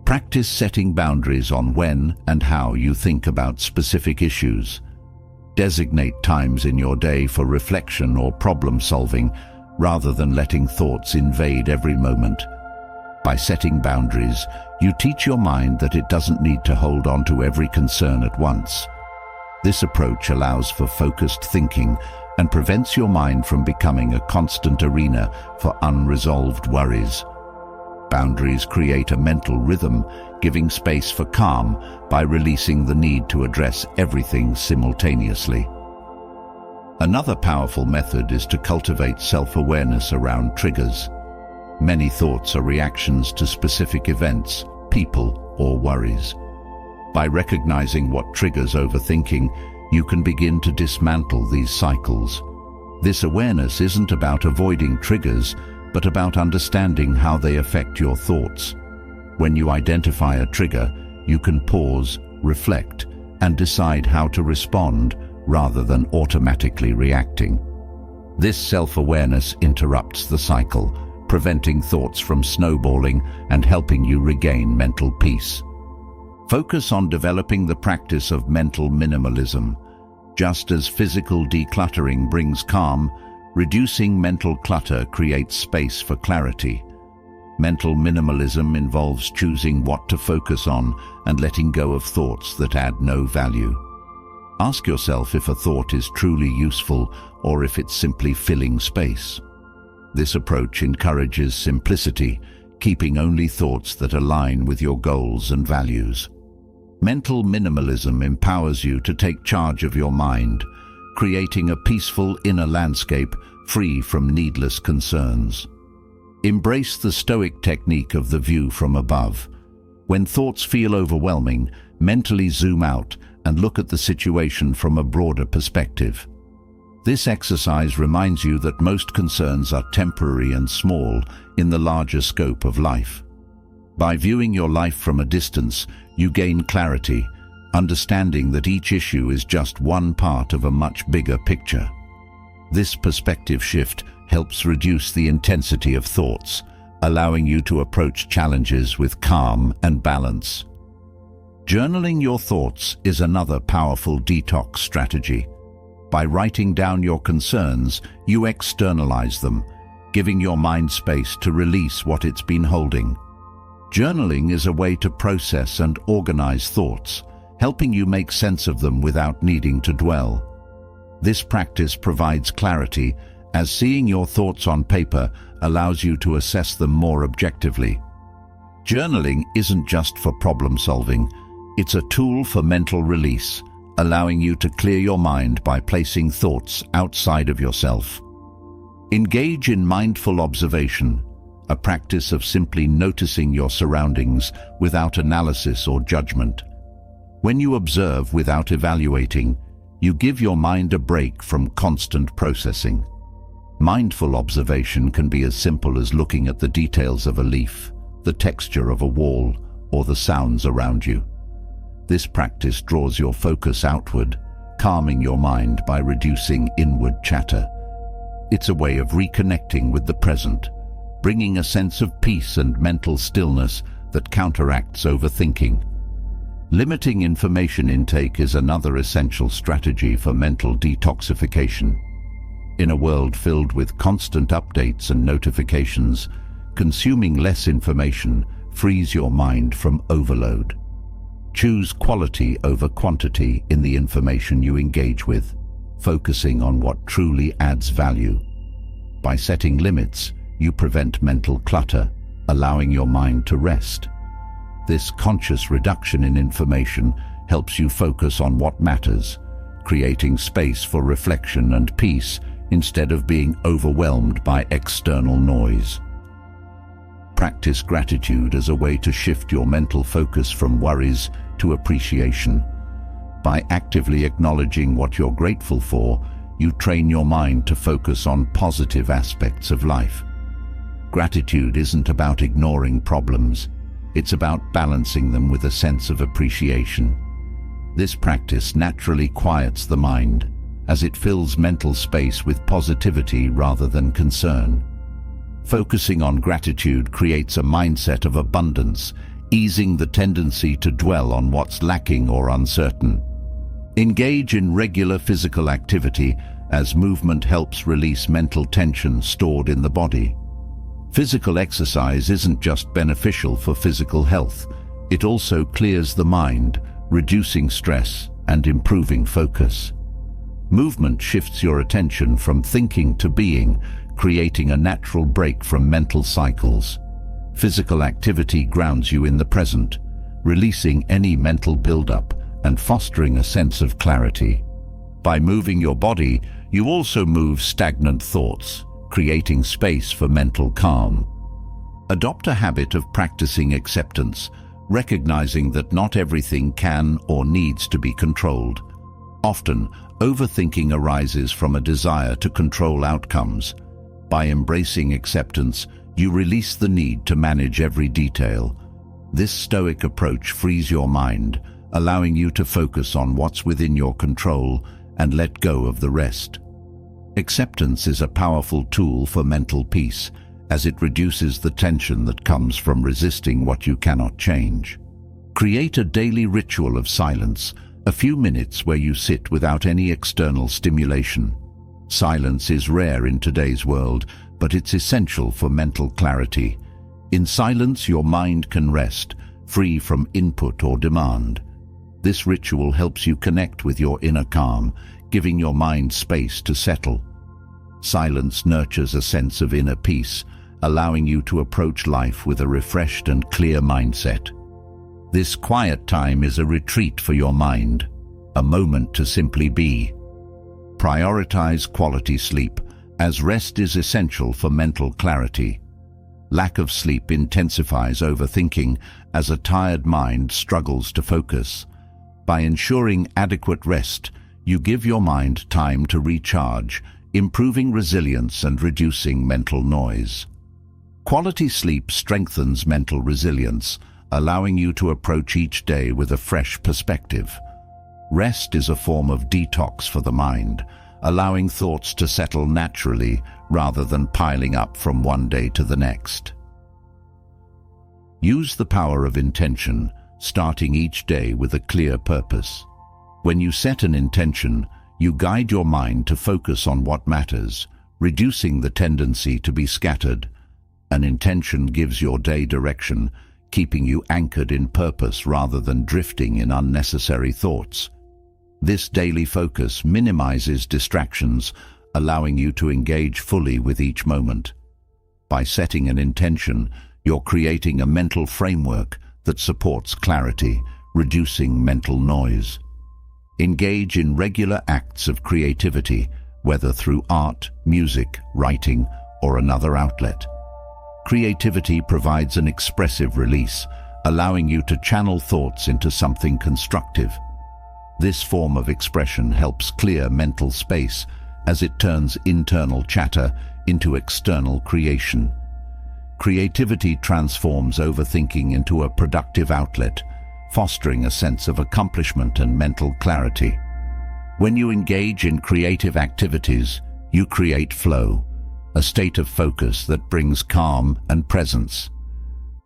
Practice setting boundaries on when and how you think about specific issues. Designate times in your day for reflection or problem-solving, rather than letting thoughts invade every moment. By setting boundaries, you teach your mind that it doesn't need to hold on to every concern at once. This approach allows for focused thinking and prevents your mind from becoming a constant arena for unresolved worries. Boundaries create a mental rhythm, giving space for calm by releasing the need to address everything simultaneously. Another powerful method is to cultivate self-awareness around triggers. Many thoughts are reactions to specific events, people, or worries. By recognizing what triggers overthinking, you can begin to dismantle these cycles. This awareness isn't about avoiding triggers, but about understanding how they affect your thoughts. When you identify a trigger, you can pause, reflect, and decide how to respond rather than automatically reacting. This self-awareness interrupts the cycle, preventing thoughts from snowballing and helping you regain mental peace. Focus on developing the practice of mental minimalism. Just as physical decluttering brings calm, reducing mental clutter creates space for clarity. Mental minimalism involves choosing what to focus on and letting go of thoughts that add no value. Ask yourself if a thought is truly useful or if it's simply filling space. This approach encourages simplicity, keeping only thoughts that align with your goals and values. Mental minimalism empowers you to take charge of your mind, creating a peaceful inner landscape free from needless concerns. Embrace the Stoic technique of the view from above. When thoughts feel overwhelming, mentally zoom out and look at the situation from a broader perspective. This exercise reminds you that most concerns are temporary and small in the larger scope of life. By viewing your life from a distance, you gain clarity, understanding that each issue is just one part of a much bigger picture. This perspective shift helps reduce the intensity of thoughts, allowing you to approach challenges with calm and balance. Journaling your thoughts is another powerful detox strategy. By writing down your concerns, you externalize them, giving your mind space to release what it's been holding. Journaling is a way to process and organize thoughts, helping you make sense of them without needing to dwell. This practice provides clarity, as seeing your thoughts on paper allows you to assess them more objectively. Journaling isn't just for problem solving, it's a tool for mental release, allowing you to clear your mind by placing thoughts outside of yourself. Engage in mindful observation, a practice of simply noticing your surroundings without analysis or judgment. When you observe without evaluating, you give your mind a break from constant processing. Mindful observation can be as simple as looking at the details of a leaf, the texture of a wall, or the sounds around you. This practice draws your focus outward, calming your mind by reducing inward chatter. It's a way of reconnecting with the present, bringing a sense of peace and mental stillness that counteracts overthinking. Limiting information intake is another essential strategy for mental detoxification. In a world filled with constant updates and notifications, consuming less information frees your mind from overload. Choose quality over quantity in the information you engage with, focusing on what truly adds value. By setting limits, you prevent mental clutter, allowing your mind to rest. This conscious reduction in information helps you focus on what matters, creating space for reflection and peace instead of being overwhelmed by external noise. Practice gratitude as a way to shift your mental focus from worries to appreciation. By actively acknowledging what you're grateful for, you train your mind to focus on positive aspects of life. Gratitude isn't about ignoring problems, it's about balancing them with a sense of appreciation. This practice naturally quiets the mind, as it fills mental space with positivity rather than concern. Focusing on gratitude creates a mindset of abundance, easing the tendency to dwell on what's lacking or uncertain. Engage in regular physical activity, as movement helps release mental tension stored in the body. Physical exercise isn't just beneficial for physical health, it also clears the mind, reducing stress and improving focus. Movement shifts your attention from thinking to being, creating a natural break from mental cycles. Physical activity grounds you in the present, releasing any mental buildup and fostering a sense of clarity. By moving your body, you also move stagnant thoughts, creating space for mental calm. Adopt a habit of practicing acceptance, recognizing that not everything can or needs to be controlled. Often, overthinking arises from a desire to control outcomes. By embracing acceptance, you release the need to manage every detail. This Stoic approach frees your mind, allowing you to focus on what's within your control and let go of the rest. Acceptance is a powerful tool for mental peace, as it reduces the tension that comes from resisting what you cannot change. Create a daily ritual of silence, a few minutes where you sit without any external stimulation. Silence is rare in today's world, but it's essential for mental clarity. In silence, your mind can rest, free from input or demand. This ritual helps you connect with your inner calm, giving your mind space to settle. Silence nurtures a sense of inner peace, allowing you to approach life with a refreshed and clear mindset. This quiet time is a retreat for your mind, a moment to simply be. Prioritize quality sleep, as rest is essential for mental clarity. Lack of sleep intensifies overthinking, as a tired mind struggles to focus. By ensuring adequate rest, you give your mind time to recharge, improving resilience and reducing mental noise. Quality sleep strengthens mental resilience, allowing you to approach each day with a fresh perspective. Rest is a form of detox for the mind, allowing thoughts to settle naturally rather than piling up from one day to the next. Use the power of intention, starting each day with a clear purpose. When you set an intention, you guide your mind to focus on what matters, reducing the tendency to be scattered. An intention gives your day direction, keeping you anchored in purpose rather than drifting in unnecessary thoughts. This daily focus minimizes distractions, allowing you to engage fully with each moment. By setting an intention, you're creating a mental framework that supports clarity, reducing mental noise. Engage in regular acts of creativity, whether through art, music, writing, or another outlet. Creativity provides an expressive release, allowing you to channel thoughts into something constructive. This form of expression helps clear mental space, as it turns internal chatter into external creation. Creativity transforms overthinking into a productive outlet, fostering a sense of accomplishment and mental clarity. When you engage in creative activities, you create flow, a state of focus that brings calm and presence.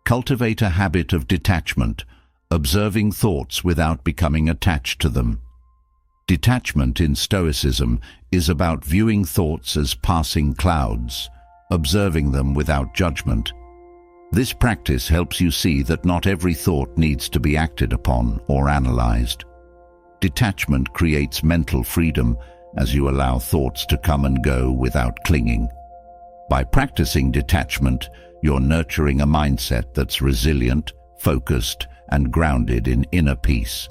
Cultivate a habit of detachment, observing thoughts without becoming attached to them. Detachment in Stoicism is about viewing thoughts as passing clouds, observing them without judgment. This practice helps you see that not every thought needs to be acted upon or analyzed. Detachment creates mental freedom as you allow thoughts to come and go without clinging. By practicing detachment, you're nurturing a mindset that's resilient, focused, and grounded in inner peace.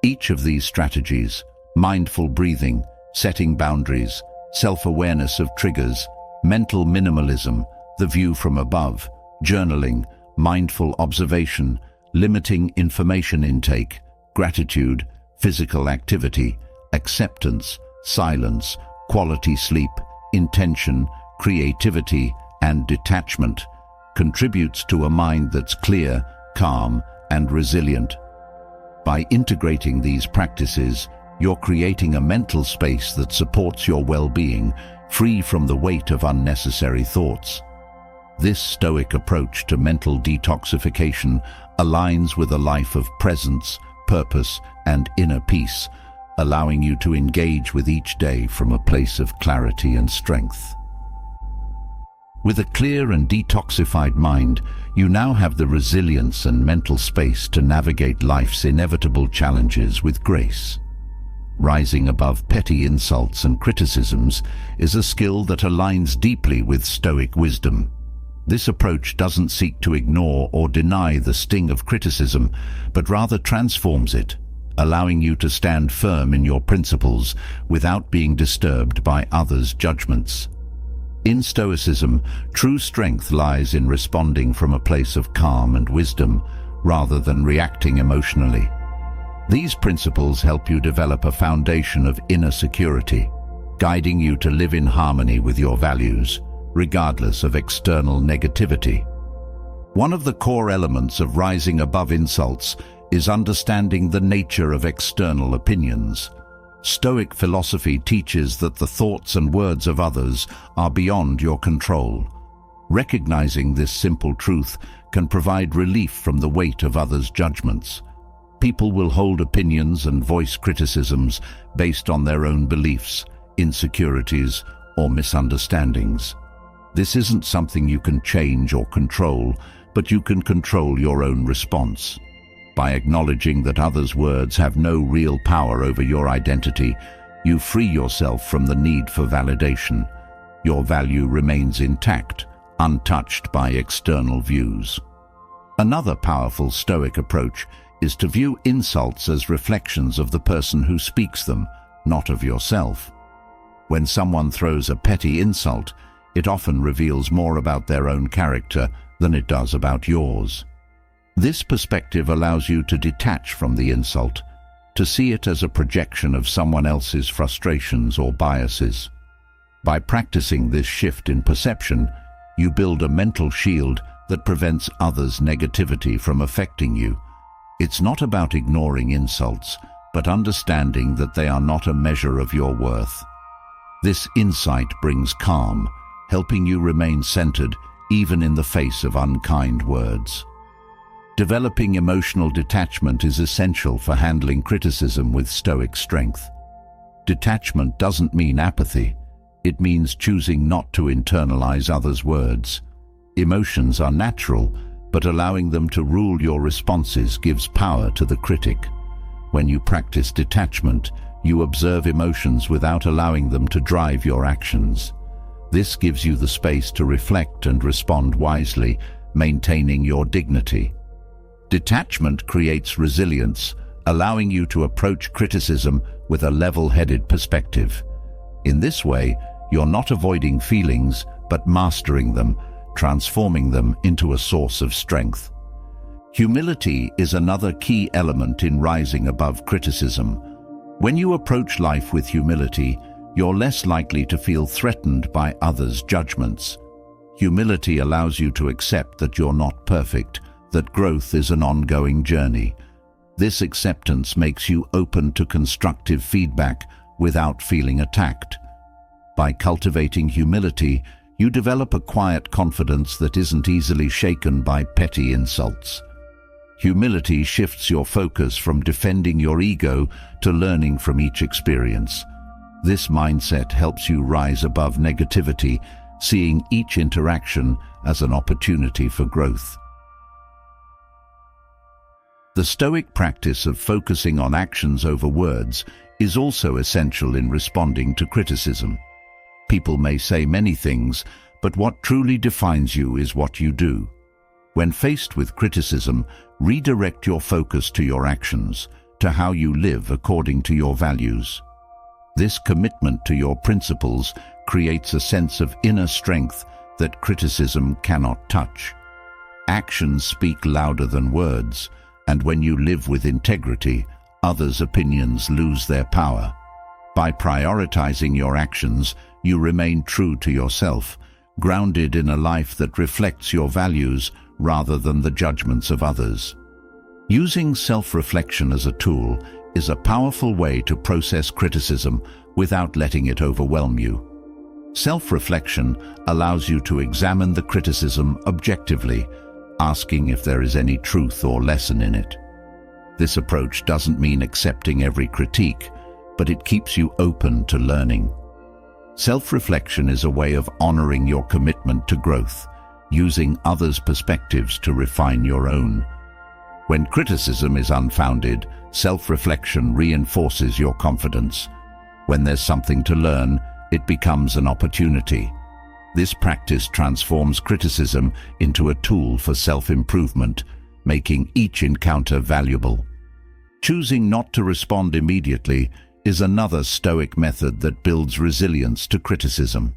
Each of these strategies, mindful breathing, setting boundaries, self-awareness of triggers, mental minimalism, the view from above, journaling, mindful observation, limiting information intake, gratitude, physical activity, acceptance, silence, quality sleep, intention, creativity, and detachment, contributes to a mind that's clear, calm, and resilient. By integrating these practices, you're creating a mental space that supports your well-being, free from the weight of unnecessary thoughts. This Stoic approach to mental detoxification aligns with a life of presence, purpose, and inner peace, allowing you to engage with each day from a place of clarity and strength. With a clear and detoxified mind, you now have the resilience and mental space to navigate life's inevitable challenges with grace. Rising above petty insults and criticisms is a skill that aligns deeply with Stoic wisdom. This approach doesn't seek to ignore or deny the sting of criticism, but rather transforms it, allowing you to stand firm in your principles without being disturbed by others' judgments. In Stoicism, true strength lies in responding from a place of calm and wisdom, rather than reacting emotionally. These principles help you develop a foundation of inner security, guiding you to live in harmony with your values, regardless of external negativity. One of the core elements of rising above insults is understanding the nature of external opinions. Stoic philosophy teaches that the thoughts and words of others are beyond your control. Recognizing this simple truth can provide relief from the weight of others' judgments. People will hold opinions and voice criticisms based on their own beliefs, insecurities, or misunderstandings. This isn't something you can change or control, but you can control your own response. By acknowledging that others' words have no real power over your identity, you free yourself from the need for validation. Your value remains intact, untouched by external views. Another powerful Stoic approach is to view insults as reflections of the person who speaks them, not of yourself. When someone throws a petty insult, it often reveals more about their own character than it does about yours. This perspective allows you to detach from the insult, to see it as a projection of someone else's frustrations or biases. By practicing this shift in perception, you build a mental shield that prevents others' negativity from affecting you. It's not about ignoring insults, but understanding that they are not a measure of your worth. This insight brings calm, helping you remain centered even in the face of unkind words. Developing emotional detachment is essential for handling criticism with Stoic strength. Detachment doesn't mean apathy. It means choosing not to internalize others' words. Emotions are natural, but allowing them to rule your responses gives power to the critic. When you practice detachment, you observe emotions without allowing them to drive your actions. This gives you the space to reflect and respond wisely, maintaining your dignity. Detachment creates resilience, allowing you to approach criticism with a level-headed perspective. In this way, you're not avoiding feelings, but mastering them, transforming them into a source of strength. Humility is another key element in rising above criticism. When you approach life with humility, you're less likely to feel threatened by others' judgments. Humility allows you to accept that you're not perfect, that growth is an ongoing journey. This acceptance makes you open to constructive feedback without feeling attacked. By cultivating humility, you develop a quiet confidence that isn't easily shaken by petty insults. Humility shifts your focus from defending your ego to learning from each experience. This mindset helps you rise above negativity, seeing each interaction as an opportunity for growth. The Stoic practice of focusing on actions over words is also essential in responding to criticism. People may say many things, but what truly defines you is what you do. When faced with criticism, redirect your focus to your actions, to how you live according to your values. This commitment to your principles creates a sense of inner strength that criticism cannot touch. Actions speak louder than words, and when you live with integrity, others' opinions lose their power. By prioritizing your actions, you remain true to yourself, grounded in a life that reflects your values rather than the judgments of others. Using self-reflection as a tool is a powerful way to process criticism without letting it overwhelm you. Self-reflection allows you to examine the criticism objectively, asking if there is any truth or lesson in it. This approach doesn't mean accepting every critique, but it keeps you open to learning. Self-reflection is a way of honoring your commitment to growth, using others' perspectives to refine your own. When criticism is unfounded, self-reflection reinforces your confidence. When there's something to learn, it becomes an opportunity. This practice transforms criticism into a tool for self-improvement, making each encounter valuable. Choosing not to respond immediately is another Stoic method that builds resilience to criticism.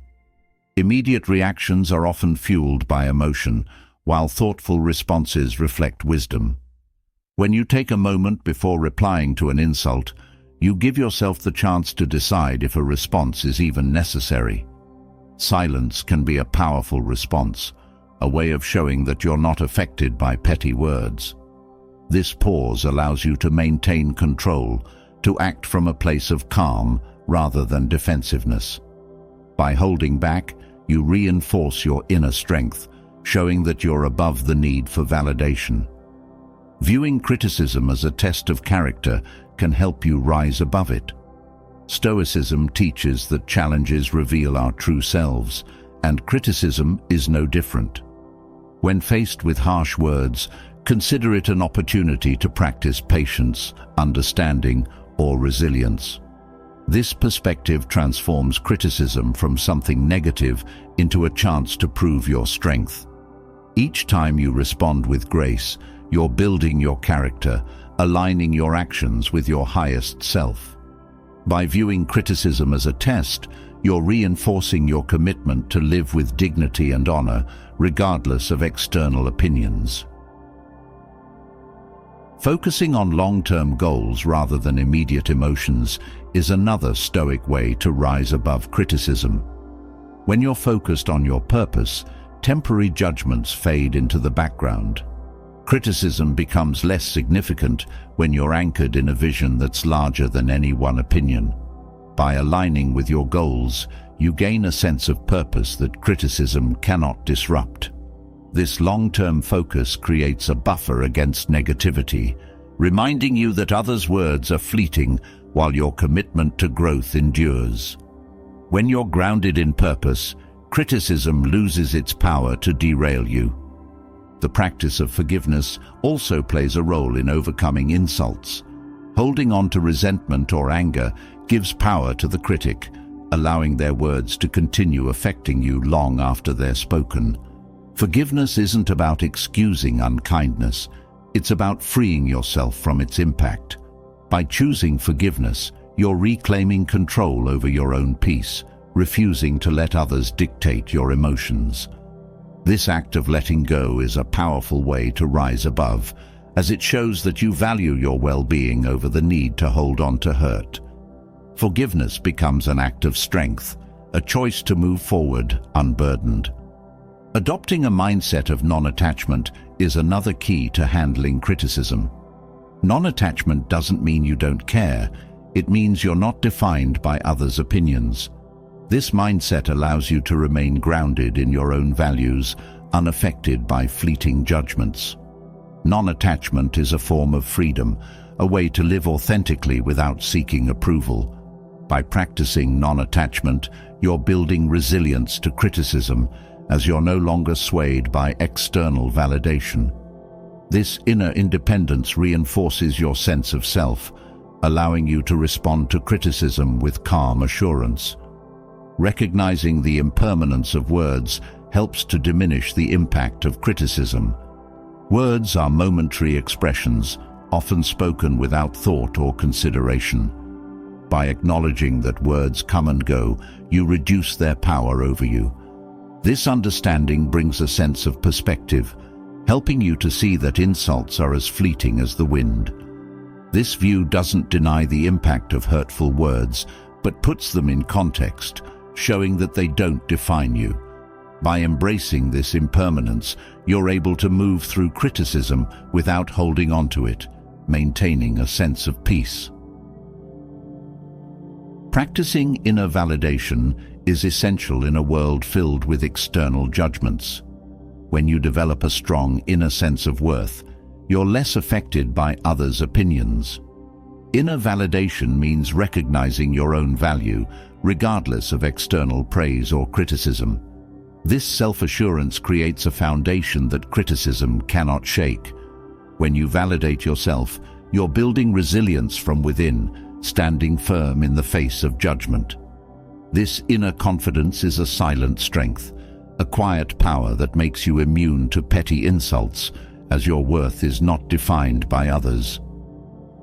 Immediate reactions are often fueled by emotion, while thoughtful responses reflect wisdom. When you take a moment before replying to an insult, you give yourself the chance to decide if a response is even necessary. Silence can be a powerful response, a way of showing that you're not affected by petty words. This pause allows you to maintain control, to act from a place of calm rather than defensiveness. By holding back, you reinforce your inner strength, showing that you're above the need for validation. Viewing criticism as a test of character can help you rise above it. Stoicism teaches that challenges reveal our true selves, and criticism is no different. When faced with harsh words, consider it an opportunity to practice patience, understanding, or resilience. This perspective transforms criticism from something negative into a chance to prove your strength. Each time you respond with grace, you're building your character, aligning your actions with your highest self. By viewing criticism as a test, you're reinforcing your commitment to live with dignity and honor, regardless of external opinions. Focusing on long-term goals rather than immediate emotions is another Stoic way to rise above criticism. When you're focused on your purpose, temporary judgments fade into the background. Criticism becomes less significant when you're anchored in a vision that's larger than any one opinion. By aligning with your goals, you gain a sense of purpose that criticism cannot disrupt. This long-term focus creates a buffer against negativity, reminding you that others' words are fleeting while your commitment to growth endures. When you're grounded in purpose, criticism loses its power to derail you. The practice of forgiveness also plays a role in overcoming insults. Holding on to resentment or anger gives power to the critic, allowing their words to continue affecting you long after they're spoken. Forgiveness isn't about excusing unkindness, it's about freeing yourself from its impact. By choosing forgiveness, you're reclaiming control over your own peace, refusing to let others dictate your emotions. This act of letting go is a powerful way to rise above, as it shows that you value your well-being over the need to hold on to hurt. Forgiveness becomes an act of strength, a choice to move forward unburdened. Adopting a mindset of non-attachment is another key to handling criticism. Non-attachment doesn't mean you don't care, it means you're not defined by others' opinions. This mindset allows you to remain grounded in your own values, unaffected by fleeting judgments. Non-attachment is a form of freedom, a way to live authentically without seeking approval. By practicing non-attachment, you're building resilience to criticism, as you're no longer swayed by external validation. This inner independence reinforces your sense of self, allowing you to respond to criticism with calm assurance. Recognizing the impermanence of words helps to diminish the impact of criticism. Words are momentary expressions, often spoken without thought or consideration. By acknowledging that words come and go, you reduce their power over you. This understanding brings a sense of perspective, helping you to see that insults are as fleeting as the wind. This view doesn't deny the impact of hurtful words, but puts them in context, showing that they don't define you. By embracing this impermanence, you're able to move through criticism without holding on to it, maintaining a sense of peace. Practicing inner validation is essential in a world filled with external judgments. When you develop a strong inner sense of worth, you're less affected by others' opinions. Inner validation means recognizing your own value, regardless of external praise or criticism. This self-assurance creates a foundation that criticism cannot shake. When you validate yourself, you're building resilience from within, standing firm in the face of judgment. This inner confidence is a silent strength, a quiet power that makes you immune to petty insults, as your worth is not defined by others.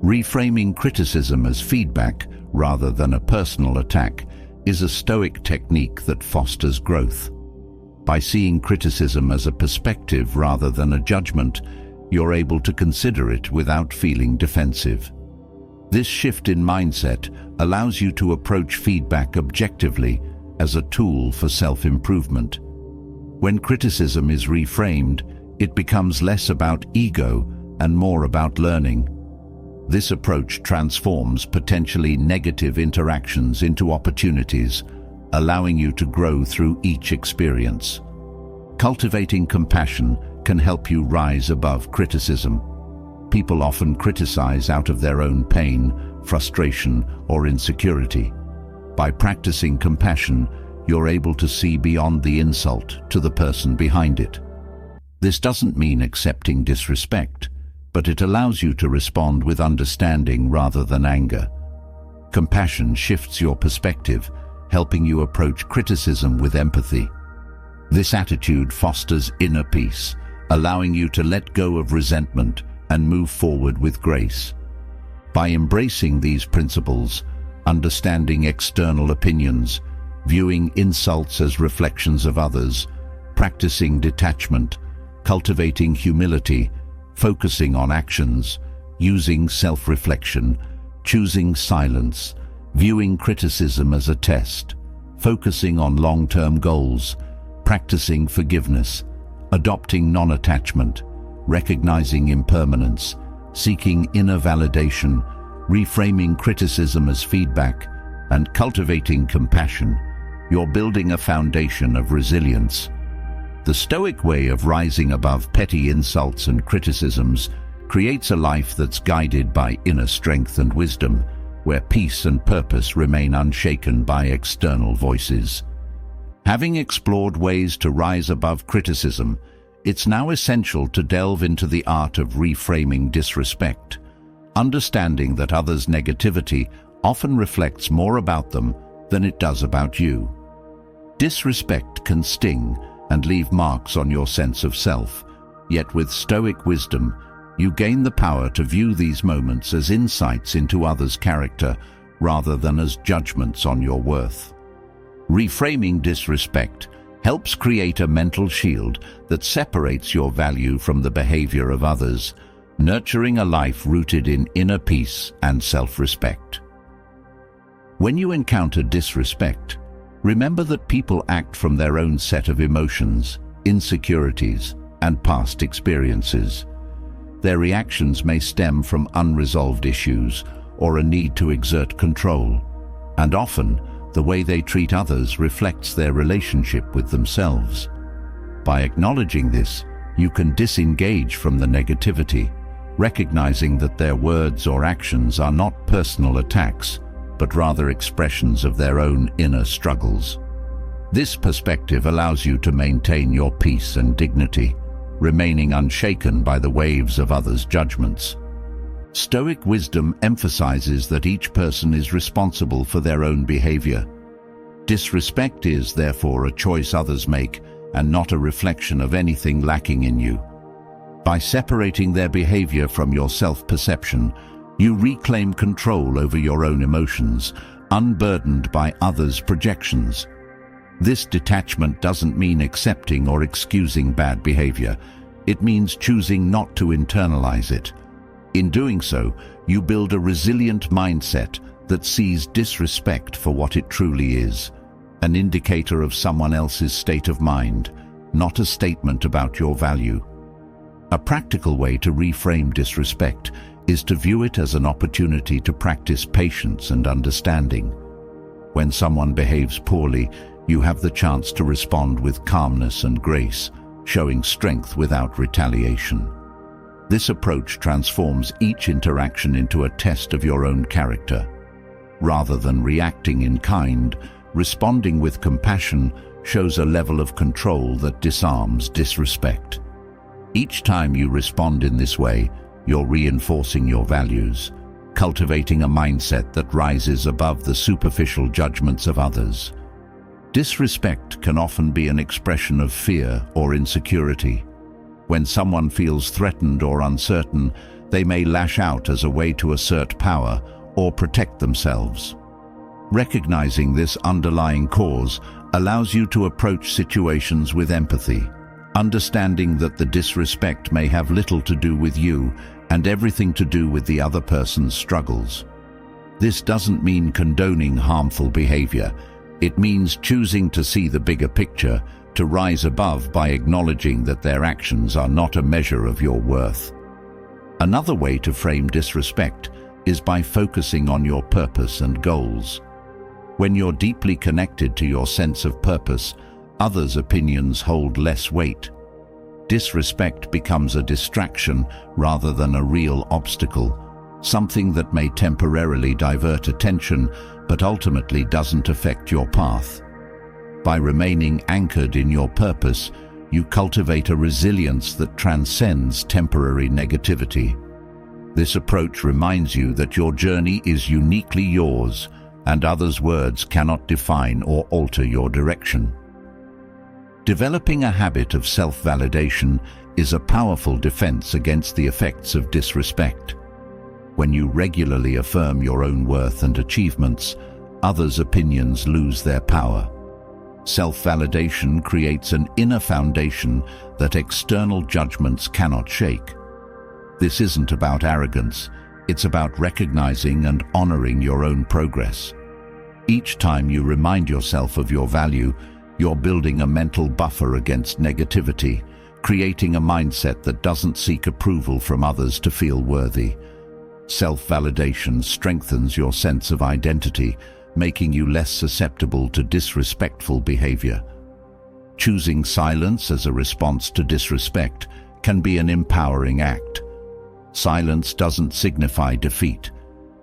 Reframing criticism as feedback rather than a personal attack is a Stoic technique that fosters growth. By seeing criticism as a perspective rather than a judgment, you're able to consider it without feeling defensive. This shift in mindset allows you to approach feedback objectively as a tool for self-improvement. When criticism is reframed, it becomes less about ego and more about learning. This approach transforms potentially negative interactions into opportunities, allowing you to grow through each experience. Cultivating compassion can help you rise above criticism. People often criticize out of their own pain, frustration, or insecurity. By practicing compassion, you're able to see beyond the insult to the person behind it. This doesn't mean accepting disrespect, but it allows you to respond with understanding rather than anger. Compassion shifts your perspective, helping you approach criticism with empathy. This attitude fosters inner peace, allowing you to let go of resentment and move forward with grace. By embracing these principles, understanding external opinions, viewing insults as reflections of others, practicing detachment, cultivating humility, focusing on actions, using self-reflection, choosing silence, viewing criticism as a test, focusing on long-term goals, practicing forgiveness, adopting non-attachment, recognizing impermanence, seeking inner validation, reframing criticism as feedback, and cultivating compassion, you're building a foundation of resilience. The Stoic way of rising above petty insults and criticisms creates a life that's guided by inner strength and wisdom, where peace and purpose remain unshaken by external voices. Having explored ways to rise above criticism, it's now essential to delve into the art of reframing disrespect, understanding that others' negativity often reflects more about them than it does about you. Disrespect can sting and leave marks on your sense of self, yet with Stoic wisdom, you gain the power to view these moments as insights into others' character rather than as judgments on your worth. Reframing disrespect helps create a mental shield that separates your value from the behavior of others, nurturing a life rooted in inner peace and self-respect. When you encounter disrespect, remember that people act from their own set of emotions, insecurities, and past experiences. Their reactions may stem from unresolved issues or a need to exert control, and often the way they treat others reflects their relationship with themselves. By acknowledging this, you can disengage from the negativity, recognizing that their words or actions are not personal attacks, but rather expressions of their own inner struggles. This perspective allows you to maintain your peace and dignity, remaining unshaken by the waves of others' judgments. Stoic wisdom emphasizes that each person is responsible for their own behavior. Disrespect is, therefore, a choice others make and not a reflection of anything lacking in you. By separating their behavior from your self-perception, you reclaim control over your own emotions, unburdened by others' projections. This detachment doesn't mean accepting or excusing bad behavior. It means choosing not to internalize it. In doing so, you build a resilient mindset that sees disrespect for what it truly is, an indicator of someone else's state of mind, not a statement about your value. A practical way to reframe disrespect is to view it as an opportunity to practice patience and understanding. When someone behaves poorly, you have the chance to respond with calmness and grace, showing strength without retaliation. This approach transforms each interaction into a test of your own character. Rather than reacting in kind, responding with compassion shows a level of control that disarms disrespect. Each time you respond in this way, you're reinforcing your values, cultivating a mindset that rises above the superficial judgments of others. Disrespect can often be an expression of fear or insecurity. When someone feels threatened or uncertain, they may lash out as a way to assert power or protect themselves. Recognizing this underlying cause allows you to approach situations with empathy, understanding that the disrespect may have little to do with you and everything to do with the other person's struggles. This doesn't mean condoning harmful behavior. It means choosing to see the bigger picture, to rise above by acknowledging that their actions are not a measure of your worth. Another way to frame disrespect is by focusing on your purpose and goals. When you're deeply connected to your sense of purpose, others' opinions hold less weight. Disrespect becomes a distraction rather than a real obstacle, something that may temporarily divert attention but ultimately doesn't affect your path. By remaining anchored in your purpose, you cultivate a resilience that transcends temporary negativity. This approach reminds you that your journey is uniquely yours, and others' words cannot define or alter your direction. Developing a habit of self-validation is a powerful defense against the effects of disrespect. When you regularly affirm your own worth and achievements, others' opinions lose their power. Self-validation creates an inner foundation that external judgments cannot shake. This isn't about arrogance, it's about recognizing and honoring your own progress. Each time you remind yourself of your value, you're building a mental buffer against negativity, creating a mindset that doesn't seek approval from others to feel worthy. Self-validation strengthens your sense of identity, making you less susceptible to disrespectful behavior. Choosing silence as a response to disrespect can be an empowering act. Silence doesn't signify defeat.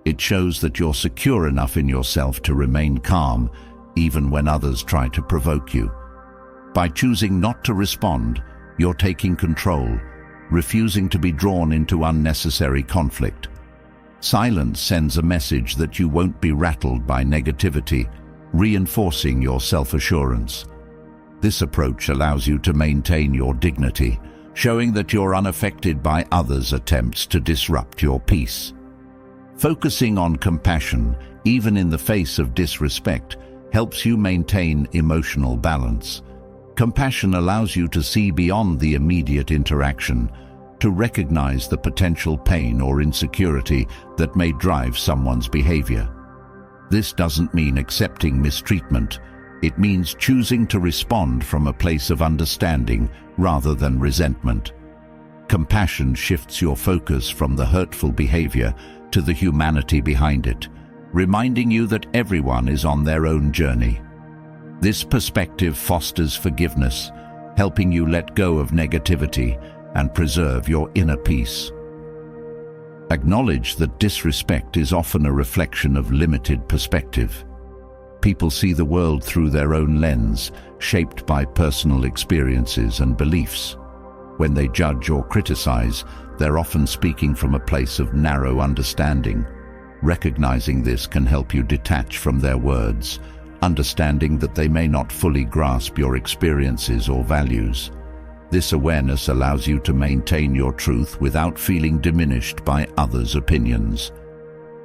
It shows that you're secure enough in yourself to remain calm, even when others try to provoke you. By choosing not to respond, you're taking control, refusing to be drawn into unnecessary conflict. Silence sends a message that you won't be rattled by negativity, reinforcing your self-assurance. This approach allows you to maintain your dignity, showing that you're unaffected by others' attempts to disrupt your peace. Focusing on compassion, even in the face of disrespect, helps you maintain emotional balance. Compassion allows you to see beyond the immediate interaction, to recognize the potential pain or insecurity that may drive someone's behavior. This doesn't mean accepting mistreatment. It means choosing to respond from a place of understanding rather than resentment. Compassion shifts your focus from the hurtful behavior to the humanity behind it, reminding you that everyone is on their own journey. This perspective fosters forgiveness, helping you let go of negativity and preserve your inner peace. Acknowledge that disrespect is often a reflection of limited perspective. People see the world through their own lens, shaped by personal experiences and beliefs. When they judge or criticize, they're often speaking from a place of narrow understanding. Recognizing this can help you detach from their words, understanding that they may not fully grasp your experiences or values. This awareness allows you to maintain your truth without feeling diminished by others' opinions.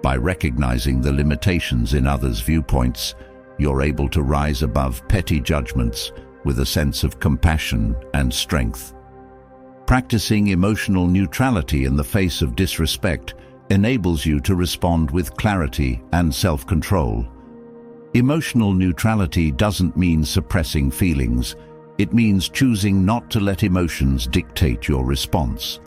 By recognizing the limitations in others' viewpoints, you're able to rise above petty judgments with a sense of compassion and strength. Practicing emotional neutrality in the face of disrespect enables you to respond with clarity and self-control. Emotional neutrality doesn't mean suppressing feelings. It means choosing not to let emotions dictate your response.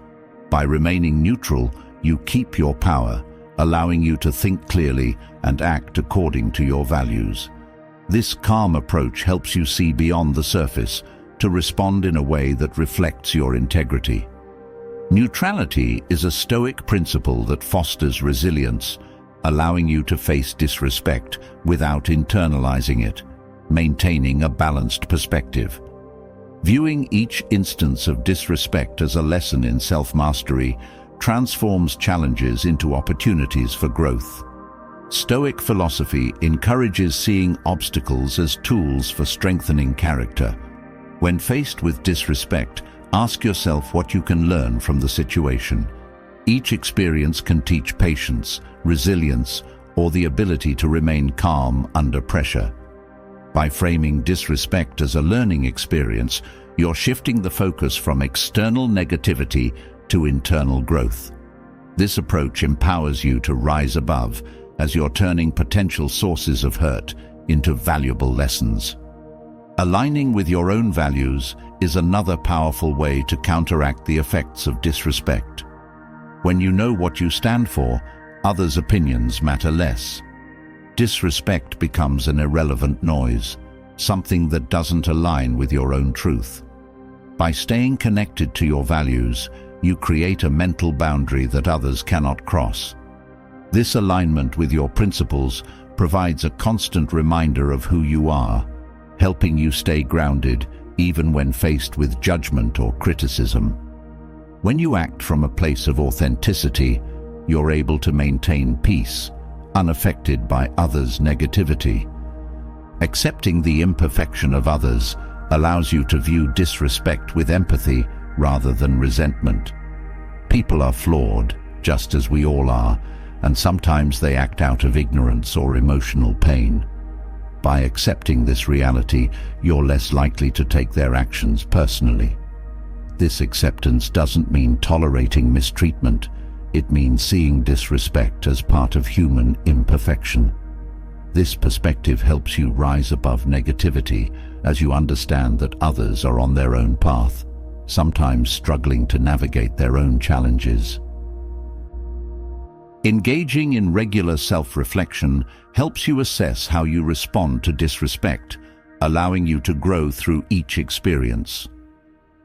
By remaining neutral, you keep your power, allowing you to think clearly and act according to your values. This calm approach helps you see beyond the surface, to respond in a way that reflects your integrity. Neutrality is a Stoic principle that fosters resilience, allowing you to face disrespect without internalizing it, maintaining a balanced perspective. Viewing each instance of disrespect as a lesson in self-mastery transforms challenges into opportunities for growth. Stoic philosophy encourages seeing obstacles as tools for strengthening character. When faced with disrespect, ask yourself what you can learn from the situation. Each experience can teach patience, resilience, or the ability to remain calm under pressure. By framing disrespect as a learning experience, you're shifting the focus from external negativity to internal growth. This approach empowers you to rise above, as you're turning potential sources of hurt into valuable lessons. Aligning with your own values is another powerful way to counteract the effects of disrespect. When you know what you stand for, others' opinions matter less. Disrespect becomes an irrelevant noise, something that doesn't align with your own truth. By staying connected to your values, you create a mental boundary that others cannot cross. This alignment with your principles provides a constant reminder of who you are, helping you stay grounded even when faced with judgment or criticism. When you act from a place of authenticity, you're able to maintain peace, unaffected by others' negativity. Accepting the imperfection of others allows you to view disrespect with empathy rather than resentment. People are flawed, just as we all are, and sometimes they act out of ignorance or emotional pain. By accepting this reality, you're less likely to take their actions personally. This acceptance doesn't mean tolerating mistreatment. It means seeing disrespect as part of human imperfection. This perspective helps you rise above negativity as you understand that others are on their own path, sometimes struggling to navigate their own challenges. Engaging in regular self-reflection helps you assess how you respond to disrespect, allowing you to grow through each experience.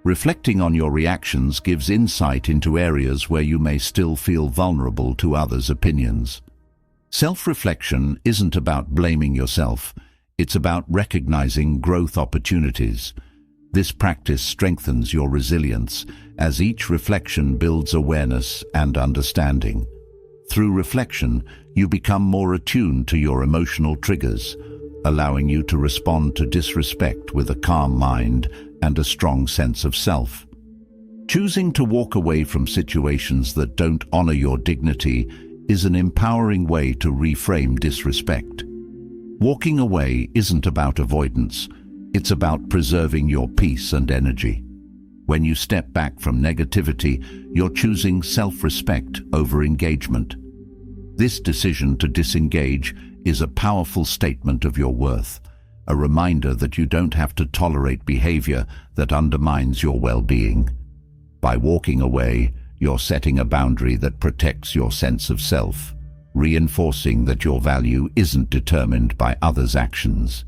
Reflecting on your reactions gives insight into areas where you may still feel vulnerable to others' opinions. Self-reflection isn't about blaming yourself, it's about recognizing growth opportunities. This practice strengthens your resilience as each reflection builds awareness and understanding. Through reflection, you become more attuned to your emotional triggers, allowing you to respond to disrespect with a calm mind and a strong sense of self. Choosing to walk away from situations that don't honor your dignity is an empowering way to reframe disrespect. Walking away isn't about avoidance, it's about preserving your peace and energy. When you step back from negativity, you're choosing self-respect over engagement. This decision to disengage is a powerful statement of your worth, a reminder that you don't have to tolerate behavior that undermines your well-being. By walking away, you're setting a boundary that protects your sense of self, reinforcing that your value isn't determined by others' actions.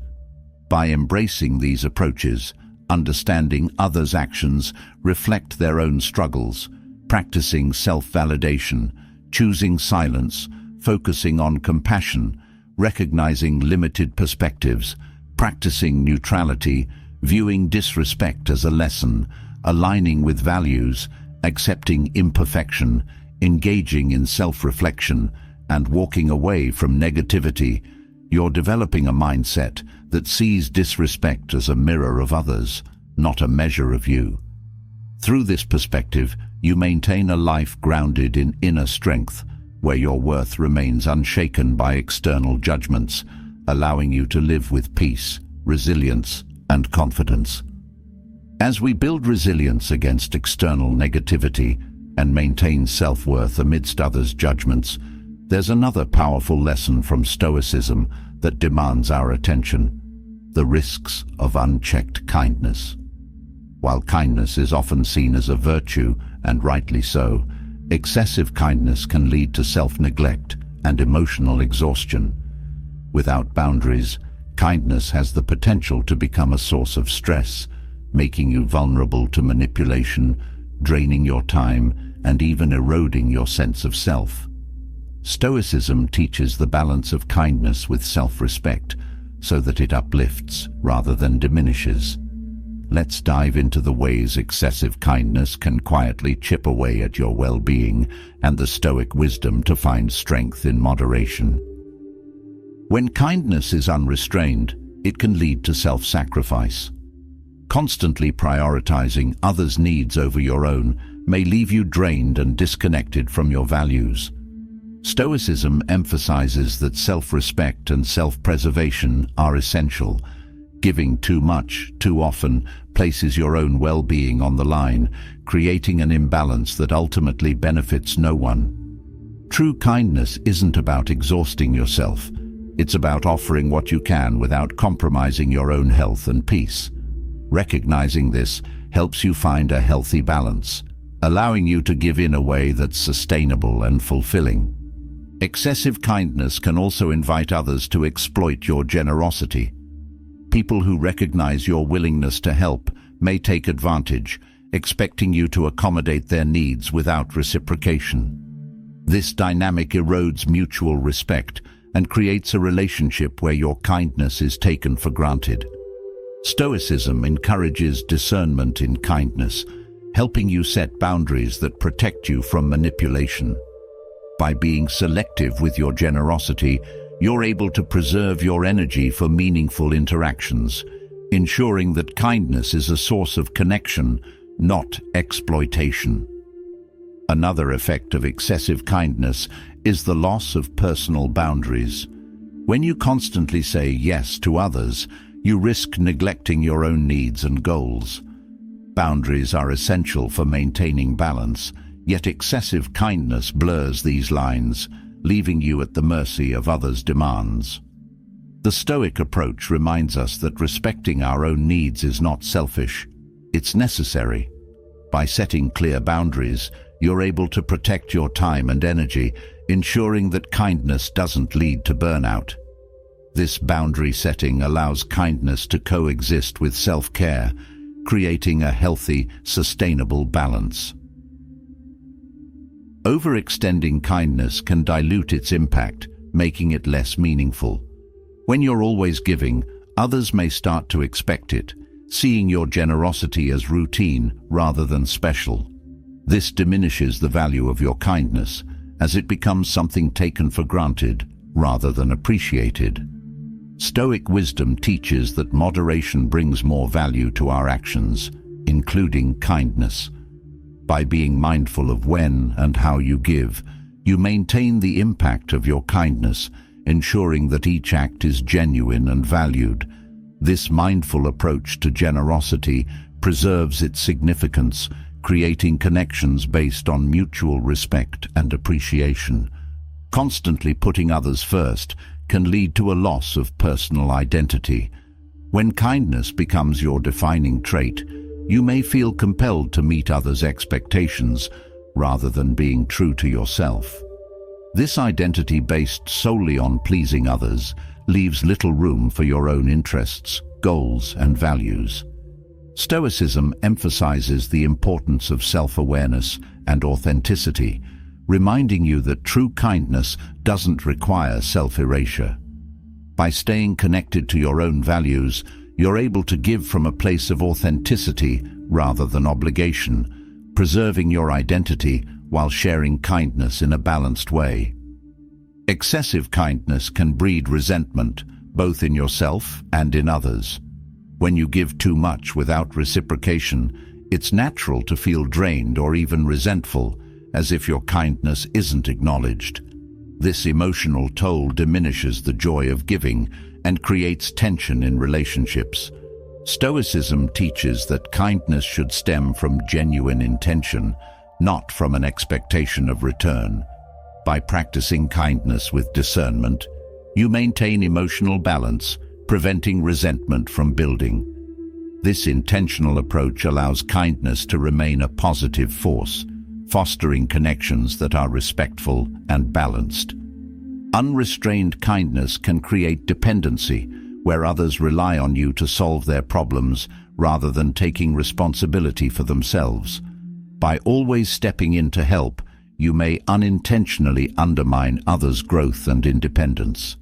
By embracing these approaches, understanding others' actions reflect their own struggles, practicing self-validation, choosing silence, focusing on compassion, recognizing limited perspectives, practicing neutrality, viewing disrespect as a lesson, aligning with values, accepting imperfection, engaging in self-reflection, and walking away from negativity, you're developing a mindset that sees disrespect as a mirror of others, not a measure of you. Through this perspective, you maintain a life grounded in inner strength, where your worth remains unshaken by external judgments, allowing you to live with peace, resilience, and confidence. As we build resilience against external negativity and maintain self-worth amidst others' judgments, there's another powerful lesson from Stoicism that demands our attention: the risks of unchecked kindness. While kindness is often seen as a virtue, and rightly so, excessive kindness can lead to self-neglect and emotional exhaustion. Without boundaries, kindness has the potential to become a source of stress, making you vulnerable to manipulation, draining your time, and even eroding your sense of self. Stoicism teaches the balance of kindness with self-respect, so that it uplifts rather than diminishes. Let's dive into the ways excessive kindness can quietly chip away at your well-being and the Stoic wisdom to find strength in moderation. When kindness is unrestrained, it can lead to self-sacrifice. Constantly prioritizing others' needs over your own may leave you drained and disconnected from your values. Stoicism emphasizes that self-respect and self-preservation are essential. Giving too much, too often, places your own well-being on the line, creating an imbalance that ultimately benefits no one. True kindness isn't about exhausting yourself. It's about offering what you can without compromising your own health and peace. Recognizing this helps you find a healthy balance, allowing you to give in a way that's sustainable and fulfilling. Excessive kindness can also invite others to exploit your generosity. People who recognize your willingness to help may take advantage, expecting you to accommodate their needs without reciprocation. This dynamic erodes mutual respect and creates a relationship where your kindness is taken for granted. Stoicism encourages discernment in kindness, helping you set boundaries that protect you from manipulation. By being selective with your generosity, you're able to preserve your energy for meaningful interactions, ensuring that kindness is a source of connection, not exploitation. Another effect of excessive kindness is the loss of personal boundaries. When you constantly say yes to others, you risk neglecting your own needs and goals. Boundaries are essential for maintaining balance, yet excessive kindness blurs these lines, leaving you at the mercy of others' demands. The Stoic approach reminds us that respecting our own needs is not selfish, it's necessary. By setting clear boundaries, you're able to protect your time and energy, ensuring that kindness doesn't lead to burnout. This boundary setting allows kindness to coexist with self-care, creating a healthy, sustainable balance. Overextending kindness can dilute its impact, making it less meaningful. When you're always giving, others may start to expect it, seeing your generosity as routine rather than special. This diminishes the value of your kindness, as it becomes something taken for granted rather than appreciated. Stoic wisdom teaches that moderation brings more value to our actions, including kindness. By being mindful of when and how you give, you maintain the impact of your kindness, ensuring that each act is genuine and valued. This mindful approach to generosity preserves its significance, creating connections based on mutual respect and appreciation. Constantly putting others first can lead to a loss of personal identity. When kindness becomes your defining trait, you may feel compelled to meet others' expectations rather than being true to yourself. This identity based solely on pleasing others leaves little room for your own interests, goals, and values. Stoicism emphasizes the importance of self-awareness and authenticity, reminding you that true kindness doesn't require self-erasure. By staying connected to your own values, you're able to give from a place of authenticity rather than obligation, preserving your identity while sharing kindness in a balanced way. Excessive kindness can breed resentment, both in yourself and in others. When you give too much without reciprocation, it's natural to feel drained or even resentful, as if your kindness isn't acknowledged. This emotional toll diminishes the joy of giving and creates tension in relationships. Stoicism teaches that kindness should stem from genuine intention, not from an expectation of return. By practicing kindness with discernment, you maintain emotional balance, preventing resentment from building. This intentional approach allows kindness to remain a positive force, fostering connections that are respectful and balanced. Unrestrained kindness can create dependency, where others rely on you to solve their problems rather than taking responsibility for themselves. By always stepping in to help, you may unintentionally undermine others' growth and independence.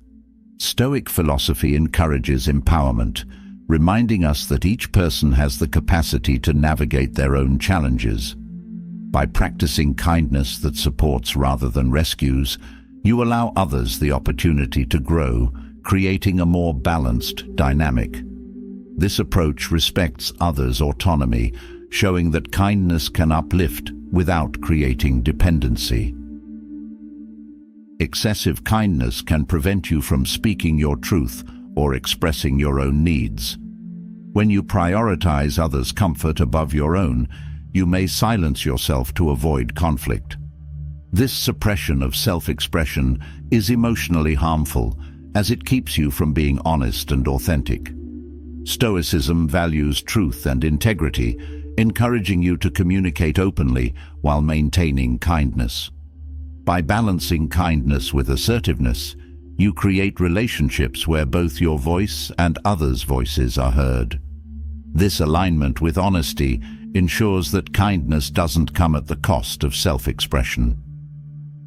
Stoic philosophy encourages empowerment, reminding us that each person has the capacity to navigate their own challenges. By practicing kindness that supports rather than rescues, you allow others the opportunity to grow, creating a more balanced dynamic. This approach respects others' autonomy, showing that kindness can uplift without creating dependency. Excessive kindness can prevent you from speaking your truth or expressing your own needs. When you prioritize others' comfort above your own, you may silence yourself to avoid conflict. This suppression of self-expression is emotionally harmful, as it keeps you from being honest and authentic. Stoicism values truth and integrity, encouraging you to communicate openly while maintaining kindness. By balancing kindness with assertiveness, you create relationships where both your voice and others' voices are heard. This alignment with honesty ensures that kindness doesn't come at the cost of self-expression.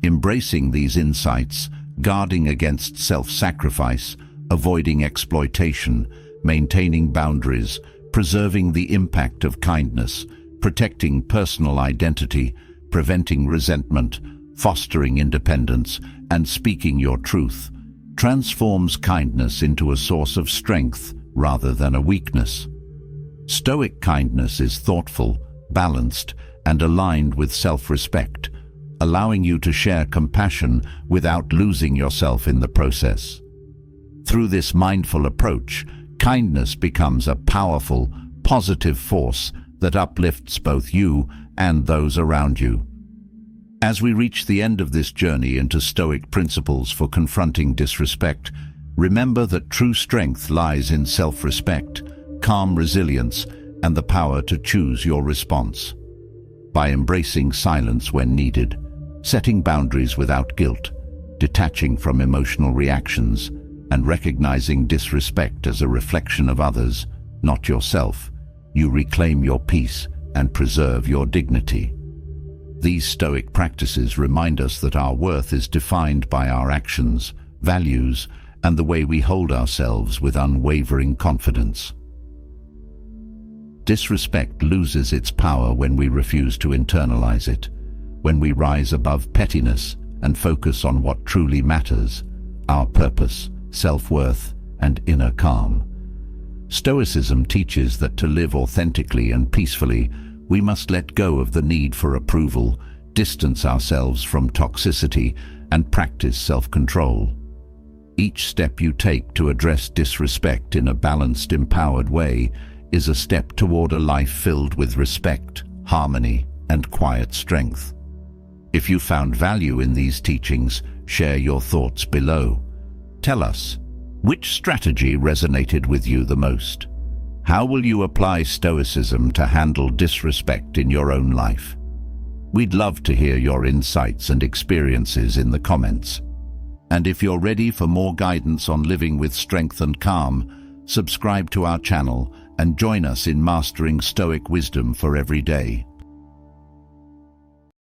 Embracing these insights, guarding against self-sacrifice, avoiding exploitation, maintaining boundaries, preserving the impact of kindness, protecting personal identity, preventing resentment, fostering independence, and speaking your truth, transforms kindness into a source of strength rather than a weakness. Stoic kindness is thoughtful, balanced, and aligned with self-respect, allowing you to share compassion without losing yourself in the process. Through this mindful approach, kindness becomes a powerful, positive force that uplifts both you and those around you. As we reach the end of this journey into Stoic principles for confronting disrespect, remember that true strength lies in self-respect, calm resilience, and the power to choose your response. By embracing silence when needed, setting boundaries without guilt, detaching from emotional reactions, and recognizing disrespect as a reflection of others, not yourself, you reclaim your peace and preserve your dignity. These Stoic practices remind us that our worth is defined by our actions, values, and the way we hold ourselves with unwavering confidence. Disrespect loses its power when we refuse to internalize it, when we rise above pettiness and focus on what truly matters, our purpose, self-worth, and inner calm. Stoicism teaches that to live authentically and peacefully, we must let go of the need for approval, distance ourselves from toxicity, and practice self-control. Each step you take to address disrespect in a balanced, empowered way is a step toward a life filled with respect, harmony, and quiet strength. If you found value in these teachings, share your thoughts below. Tell us, which strategy resonated with you the most? How will you apply Stoicism to handle disrespect in your own life? We'd love to hear your insights and experiences in the comments. And if you're ready for more guidance on living with strength and calm, subscribe to our channel and join us in mastering Stoic wisdom for every day.